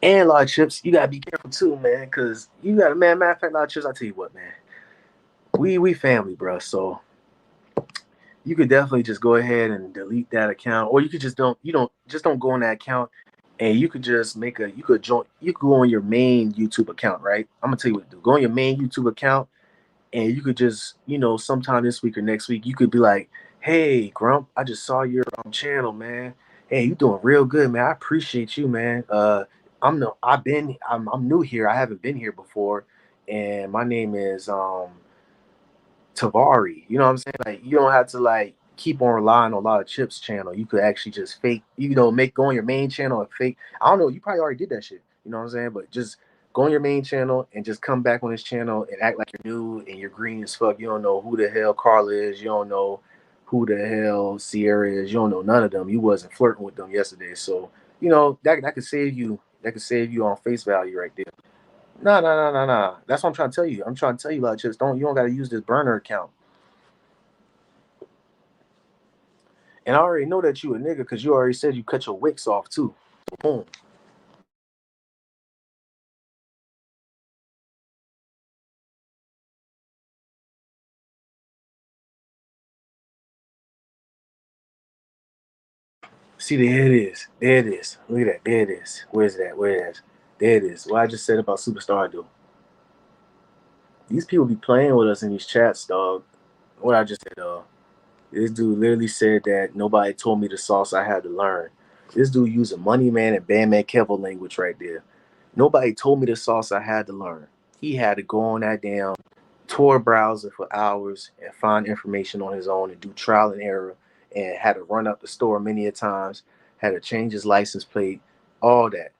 [SPEAKER 1] And a lot of chips, you gotta be careful too, man, because you got matter of fact, a lot of chips. I tell you what, man, we family, bro. So you could definitely just go ahead and delete that account, or you could just don't go on that account, and you could just you could go on your main YouTube account, right? I'm gonna tell you what to do. Go on your main YouTube account, and you could just sometime this week or next week, you could be like, "Hey, Grump, I just saw your channel, man. Hey, you doing real good, man. I appreciate you, man. I'm new here. I haven't been here before, and my name is Tavari. You know what I'm saying? Like you don't have to like keep on relying on a lot of chips channel. You could actually just fake, make go on your main channel and fake. I don't know, you probably already did that shit. You know what I'm saying? But just go on your main channel and just come back on this channel and act like you're new and you're green as fuck. You don't know who the hell Carl is. You don't know who the hell Sierra is. You don't know none of them. You wasn't flirting with them yesterday. So, that could save you. That could save you on face value right there. No, no, no, no, no. That's what I'm trying to tell you. I'm trying to tell you, like, just don't. You don't got to use this burner account. And I already know that you a nigga because you already said you cut your wicks off too. So boom. See, there it is. There it is. Look at that. There it is. Where's that? Where it is? There it is. What I just said about Superstar, though. These people be playing with us in these chats, dog. What I just said, dog. This dude literally said that nobody told me the sauce I had to learn. This dude using Money Man and Bandman Kevo language right there. Nobody told me the sauce I had to learn. He had to go on that damn Tor browser for hours and find information on his own and do trial and error and had to run up the store many a times, had to change his license plate, all that.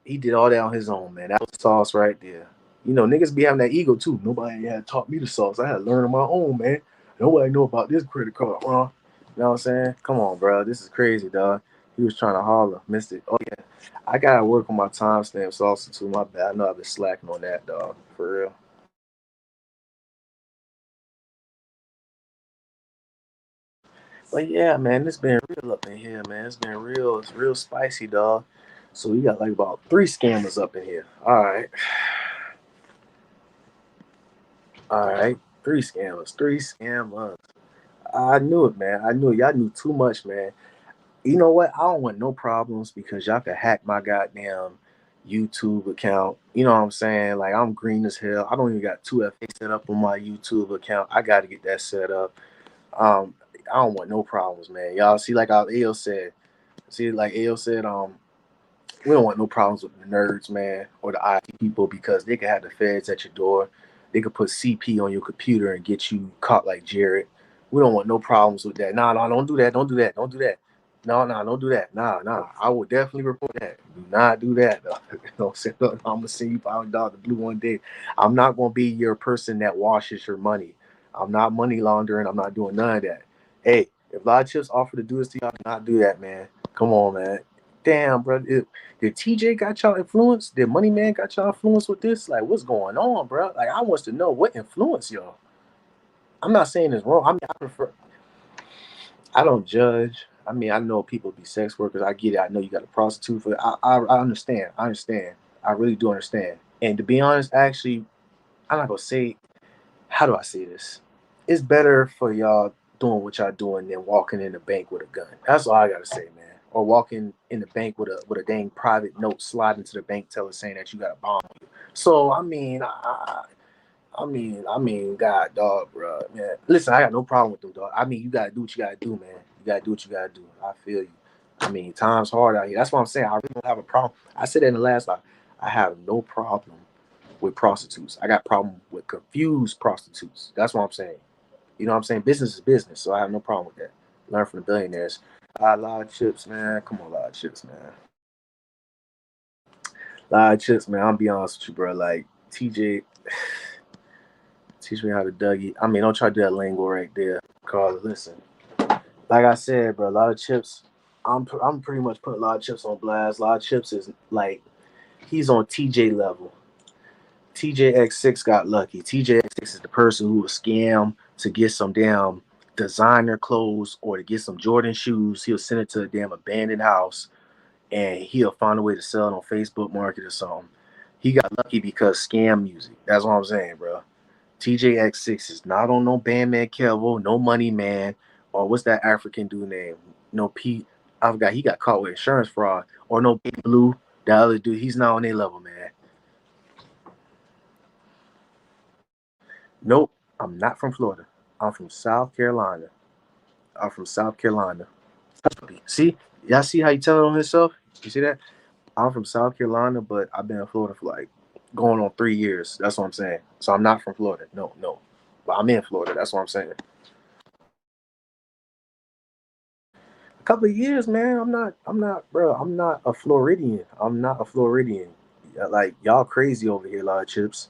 [SPEAKER 1] He did all that on his own, man. That was sauce right there. You know, niggas be having that ego too. Nobody had taught me the sauce. I had to learn on my own, man. Nobody know about this credit card, huh? You know what I'm saying? Come on, bro. This is crazy, dog. He was trying to holler. Missed it. Oh, yeah. I got to work on my timestamps also, too. My bad. I know I've been slacking on that, dog. For real. But yeah, man, it's been real up in here, man. It's been real. It's real spicy, dog. So we got like about 3 scammers up in here. All right. All right. 3 scammers. 3 scammers. I knew it, man. I knew it. Y'all knew too much, man. You know what? I don't want no problems because y'all can hack my goddamn YouTube account. You know what I'm saying? Like I'm green as hell. I don't even got 2FA set up on my YouTube account. I got to get that set up. I don't want no problems, man. Y'all see, like AO said. See, like AO said, we don't want no problems with the nerds, man, or the IT people because they could have the feds at your door. They could put CP on your computer and get you caught like Jared. We don't want no problems with that. Nah, don't do that. Don't do that. Don't do that. No, don't do that. Nah. I will definitely report that. Do not do that. You know what I'm saying? Look, I'm gonna send you $5 the blue one day. I'm not gonna be your person that washes your money. I'm not money laundering. I'm not doing none of that. Hey, if a lot of chips offer to do this to y'all, do not do that, man. Come on, man. Damn, bro. Did TJ got y'all influenced? Did Money Man got y'all influenced with this? Like, what's going on, bro? Like, I wants to know what influenced y'all. I'm not saying it's wrong. I mean, I prefer. I don't judge. I mean, I know people be sex workers. I get it. I know you got a prostitute for. I understand. I understand. I really do understand. And to be honest, actually, I'm not gonna say. How do I say this? It's better for y'all doing what y'all doing than walking in the bank with a gun. That's all I gotta say, man. Or walking in the bank with a dang private note, sliding to the bank teller saying that you got a bomb. So I mean, God, dog, bro, man. Listen, I got no problem with them, dog. I mean, you gotta do what you gotta do, man. You gotta do what you gotta do. I feel you. I mean, time's hard out here. That's what I'm saying. I really don't have a problem. I said that in the last life. I have no problem with prostitutes. I got problem with confused prostitutes. That's what I'm saying. You know what I'm saying? Business is business, so I have no problem with that. Learn from the billionaires. A lot of chips, man. Come on, a lot of chips, man. A lot of chips, man. I'm be honest with you, bro. Like TJ, teach me how to Dougie. I mean, don't try to do that lingo right there, Carl. Listen, like I said, bro. A lot of chips. I'm pretty much putting a lot of chips on blast. A lot of chips is like he's on TJ level. TJX6 got lucky. TJX6 is the person who will scam to get some damn designer clothes or to get some Jordan shoes. He'll send it to a damn abandoned house and he'll find a way to sell it on Facebook Market or something. He got lucky because scam music. That's what I'm saying, bro. TJX6 is not on no Bandman Kevo, no Money Man, or what's that African dude name? No Pete. I forgot. He got caught with insurance fraud. Or no Big Blue. That other dude. He's not on their level, man. Nope, I'm not from Florida. I'm from South Carolina. I'm from South Carolina. See, y'all see how he telling on himself? You see that? I'm from South Carolina, but I've been in Florida for like going on 3 years. That's what I'm saying. So I'm not from Florida. No. But I'm in Florida. That's what I'm saying. A couple of years, man. I'm not, bro. I'm not a Floridian. I'm not a Floridian. Like y'all crazy over here, a lot of chips.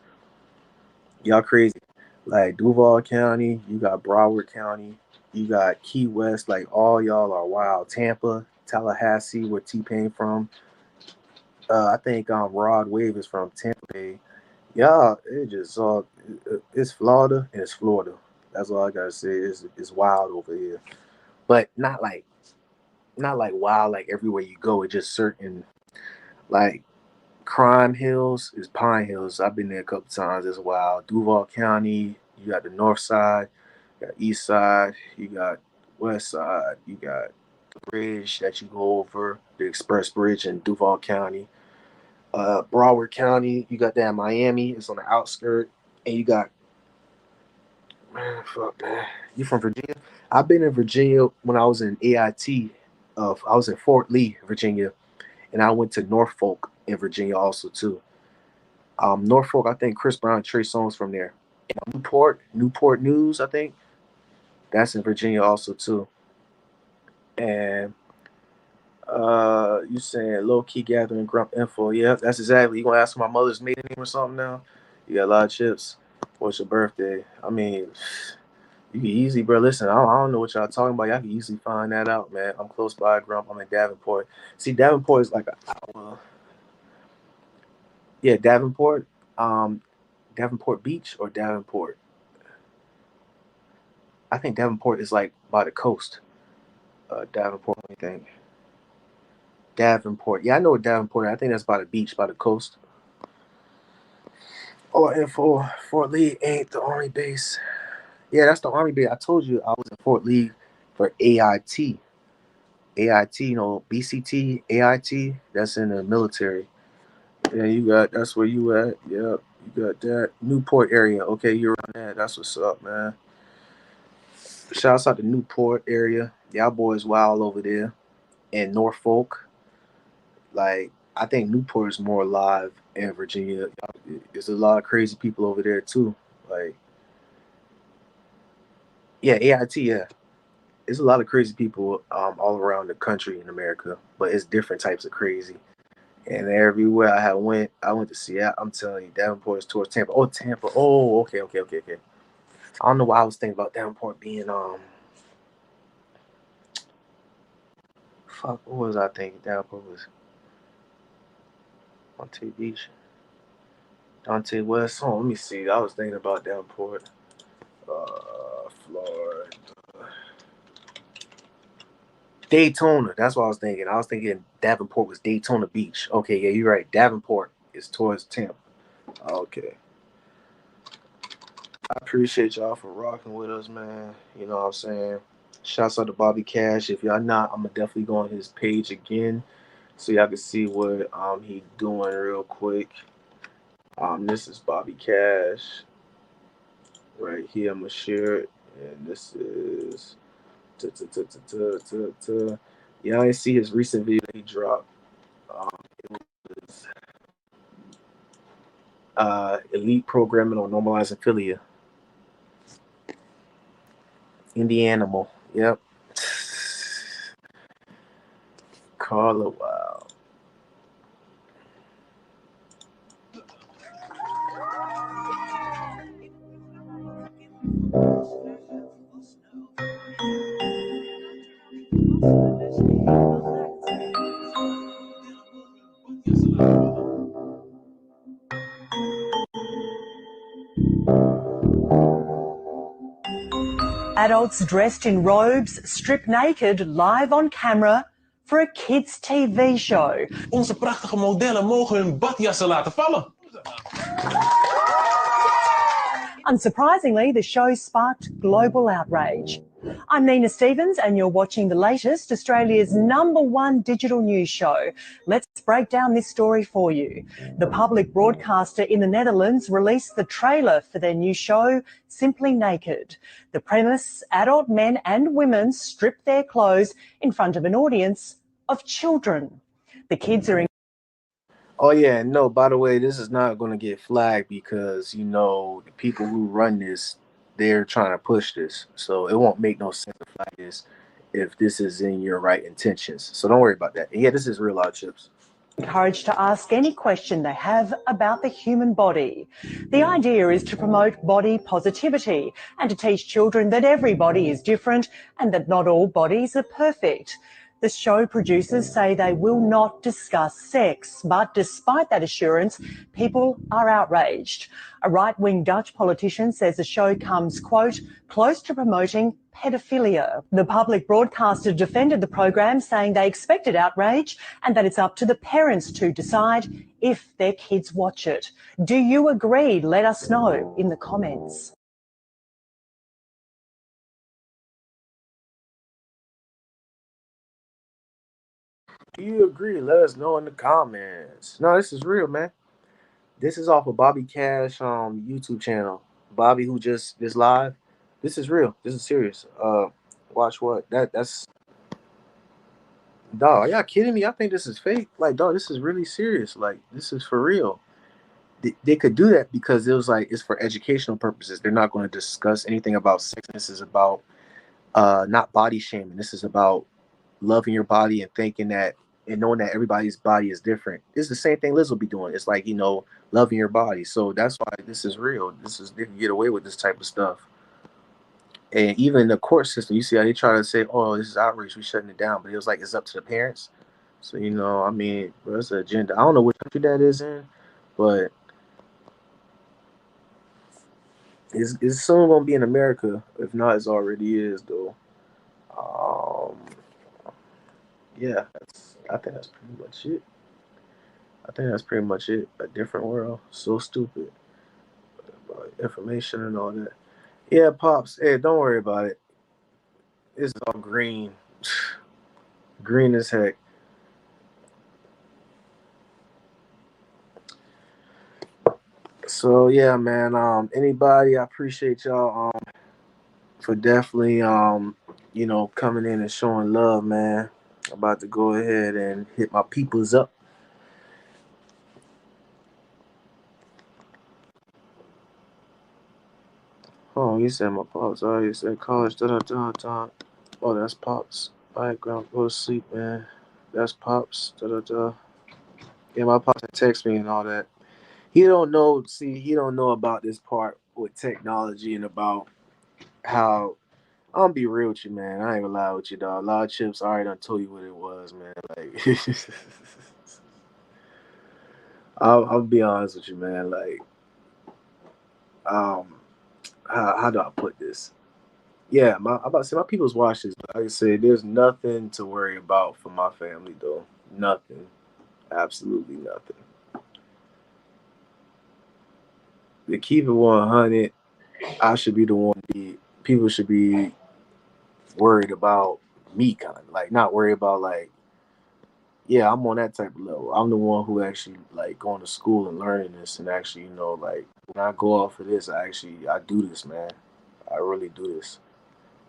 [SPEAKER 1] Y'all crazy. Like Duval County, you got Broward County, you got Key West. Like all y'all are wild. Tampa, Tallahassee, where T Pain from. I think Rod Wave is from Tampa Bay. Y'all, it just it's Florida and it's Florida. That's all I gotta say. It's wild over here, but not like wild like everywhere you go. It's just certain like Crime Hills is Pine Hills. I've been there a couple times. It's wild. Duval County, you got the north side, you got east side, you got west side, you got the bridge that you go over, the express bridge in Duval County. Broward County. You got that in Miami. It's on the outskirts, and you got man, fuck man. You from Virginia? I've been in Virginia when I was in AIT. I was in Fort Lee, Virginia, and I went to Norfolk in Virginia also too. Norfolk, I think Chris Brown, Trey Songz from there. Newport News, I think that's in Virginia also too. And you saying low key gathering Grump info? Yeah, that's exactly. You gonna ask for my mother's maiden name or something now? You got a lot of chips. What's your birthday? I mean, you can easily, bro. Listen, I don't know what y'all talking about. Y'all can easily find that out, man. I'm close by Grump. I'm in Davenport. See, Davenport is like an hour. Yeah, Davenport. Um, Davenport Beach or Davenport. I think Davenport is like by the coast. Davenport, let me think. Davenport. Yeah, I know what Davenport is. I think that's by the beach, by the coast. Oh, and for Fort Lee ain't the Army base. Yeah, that's the Army base. I told you I was in Fort Lee for AIT. AIT, BCT, AIT. That's in the military. Yeah, that's where you at. Yep, you got that. Newport area. Okay, you're on that. That's what's up, man. Shouts out to Newport area. Y'all boys wild over there. And Norfolk. Like, I think Newport is more alive in Virginia. There's a lot of crazy people over there too. Like, yeah, AIT, yeah. There's a lot of crazy people all around the country in America, but it's different types of crazy. And everywhere I went to Seattle. I'm telling you, Davenport is towards Tampa. Oh, Tampa. Oh, okay, okay, okay, okay. I don't know why I was thinking about Davenport being fuck. What was I thinking? Davenport was Monte Beach, Dante West. Oh, let me see. I was thinking about Davenport, Florida, Daytona. That's what I was thinking. I was thinking Davenport was Daytona Beach. Okay, yeah, you're right. Davenport is towards Tampa. Okay. I appreciate y'all for rocking with us, man. You know what I'm saying? Shouts out to Bobby Cash. If y'all not, I'm gonna definitely go on his page again so y'all can see what he doing real quick. This is Bobby Cash right here. I'm gonna share it, and this is yeah. I see his recent video he dropped. It was elite programming on normalizing philia. Indianimal. Yep. Carla, wow.
[SPEAKER 3] Adults dressed in robes, strip naked, live on camera for a kids' TV show.
[SPEAKER 4] Onze prachtige modellen mogen hun badjassen laten vallen.
[SPEAKER 3] Unsurprisingly, the show sparked global outrage. I'm Nina Stevens and you're watching the latest, Australia's #1 digital news show. Let's break down this story for you. The public broadcaster in the Netherlands released the trailer for their new show, Simply Naked. The premise, adult men and women strip their clothes in front of an audience of children. The kids are
[SPEAKER 1] Oh yeah, no, by the way, this is not going to get flagged because the people who run this, they're trying to push this. So it won't make no sense to flag this if this is in your right intentions. So don't worry about that. And yeah, this is real live chips.
[SPEAKER 3] encouraged to ask any question they have about the human body. The idea is to promote body positivity and to teach children that every body is different and that not all bodies are perfect. The show producers say they will not discuss sex, but despite that assurance, people are outraged. A right-wing Dutch politician says the show comes, quote, close to promoting pedophilia. The public broadcaster defended the program, saying they expected outrage and that it's up to the parents to decide if their kids watch it. Do you agree? Let us know in the comments.
[SPEAKER 1] Do you agree? Let us know in the comments. No, this is real, man. This is off of Bobby Cash YouTube channel. Bobby who just this live. This is real. This is serious. Watch what? That's dog. Are y'all kidding me? I think this is fake. Like, dog, this is really serious. Like, this is for real. They could do that because it was like it's for educational purposes. They're not going to discuss anything about sex. This is about not body shaming. This is about loving your body and thinking that and knowing that everybody's body is different. It's the same thing Liz will be doing. It's like, loving your body. So that's why this is real. They can get away with this type of stuff. And even the court system, you see how they try to say, "Oh, this is outrage. We're shutting it down," but it was like it's up to the parents. So I mean, bro, it's an agenda. I don't know what country that is in, but it's soon gonna be in America. If not, it already is though. Um, yeah, I think that's pretty much it. I think that's pretty much it. A different world. So stupid. About information and all that. Yeah, pops. Hey, don't worry about it. It's all green. Green as heck. So yeah, man. Anybody, I appreciate y'all for definitely coming in and showing love, man. I'm about to go ahead and hit my peoples up. Oh, you said my pops. Oh, you said college. Da da da da. Oh, that's pops. All right, Grump, go to sleep, man. That's pops. Da da da. Yeah, my pops text me and all that. He don't know. See, he don't know about this part with technology and about how. I'm gonna be real with you, man. I ain't gonna lie with you, dog. A lot of chips. I already done told you what it was, man. Like, I'll be honest with you, man. Like, um, how do I put this? Yeah, I'm about to say my people's watch this. But like I said, there's nothing to worry about for my family, though. Nothing. Absolutely nothing. To keep it 100, I should be the one. People should be worried about me, kind of like not worried about like, yeah, I'm on that type of level. I'm the one who actually like going to school and learning this, and actually, like when I go off of this, I do this, man. I really do this.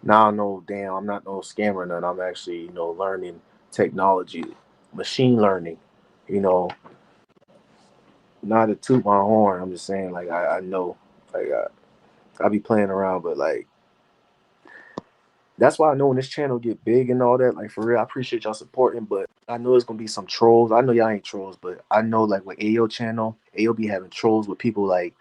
[SPEAKER 1] Now I know, damn, I'm not no scammer or nothing. I'm actually, learning technology, machine learning. You know, not to toot my horn. I'm just saying, like I know, like I be playing around, but like that's why I know when this channel get big and all that, like for real, I appreciate y'all supporting, but I know it's gonna be some trolls. I know y'all ain't trolls, but I know like with Ayo channel, Ayo be having trolls with people like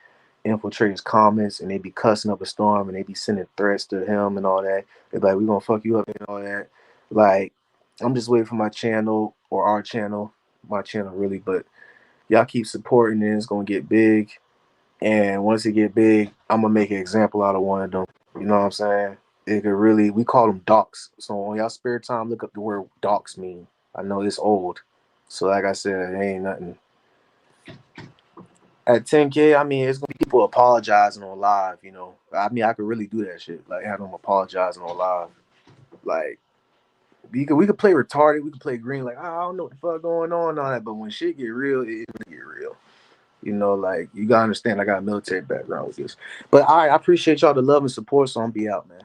[SPEAKER 1] infiltrating his comments and they be cussing up a storm and they be sending threats to him and all that. They be like, we gonna fuck you up and all that. Like, I'm just waiting for my channel or our channel, my channel really, but y'all keep supporting it, it's gonna get big. And once it get big, I'm gonna make an example out of one of them. You know what I'm saying? It could really, we call them docs. So on y'all spare time, look up the word docs mean. I know it's old. So like I said, it ain't nothing. At 10K, I mean, it's gonna be people apologizing on live. I mean, I could really do that shit. Like have them apologizing on live. Like we could play retarded, we could play green, like I don't know what the fuck going on that. But when shit get real, it really get real. Like you gotta understand I got a military background with this. But I appreciate y'all the love and support, so I'm be out, man.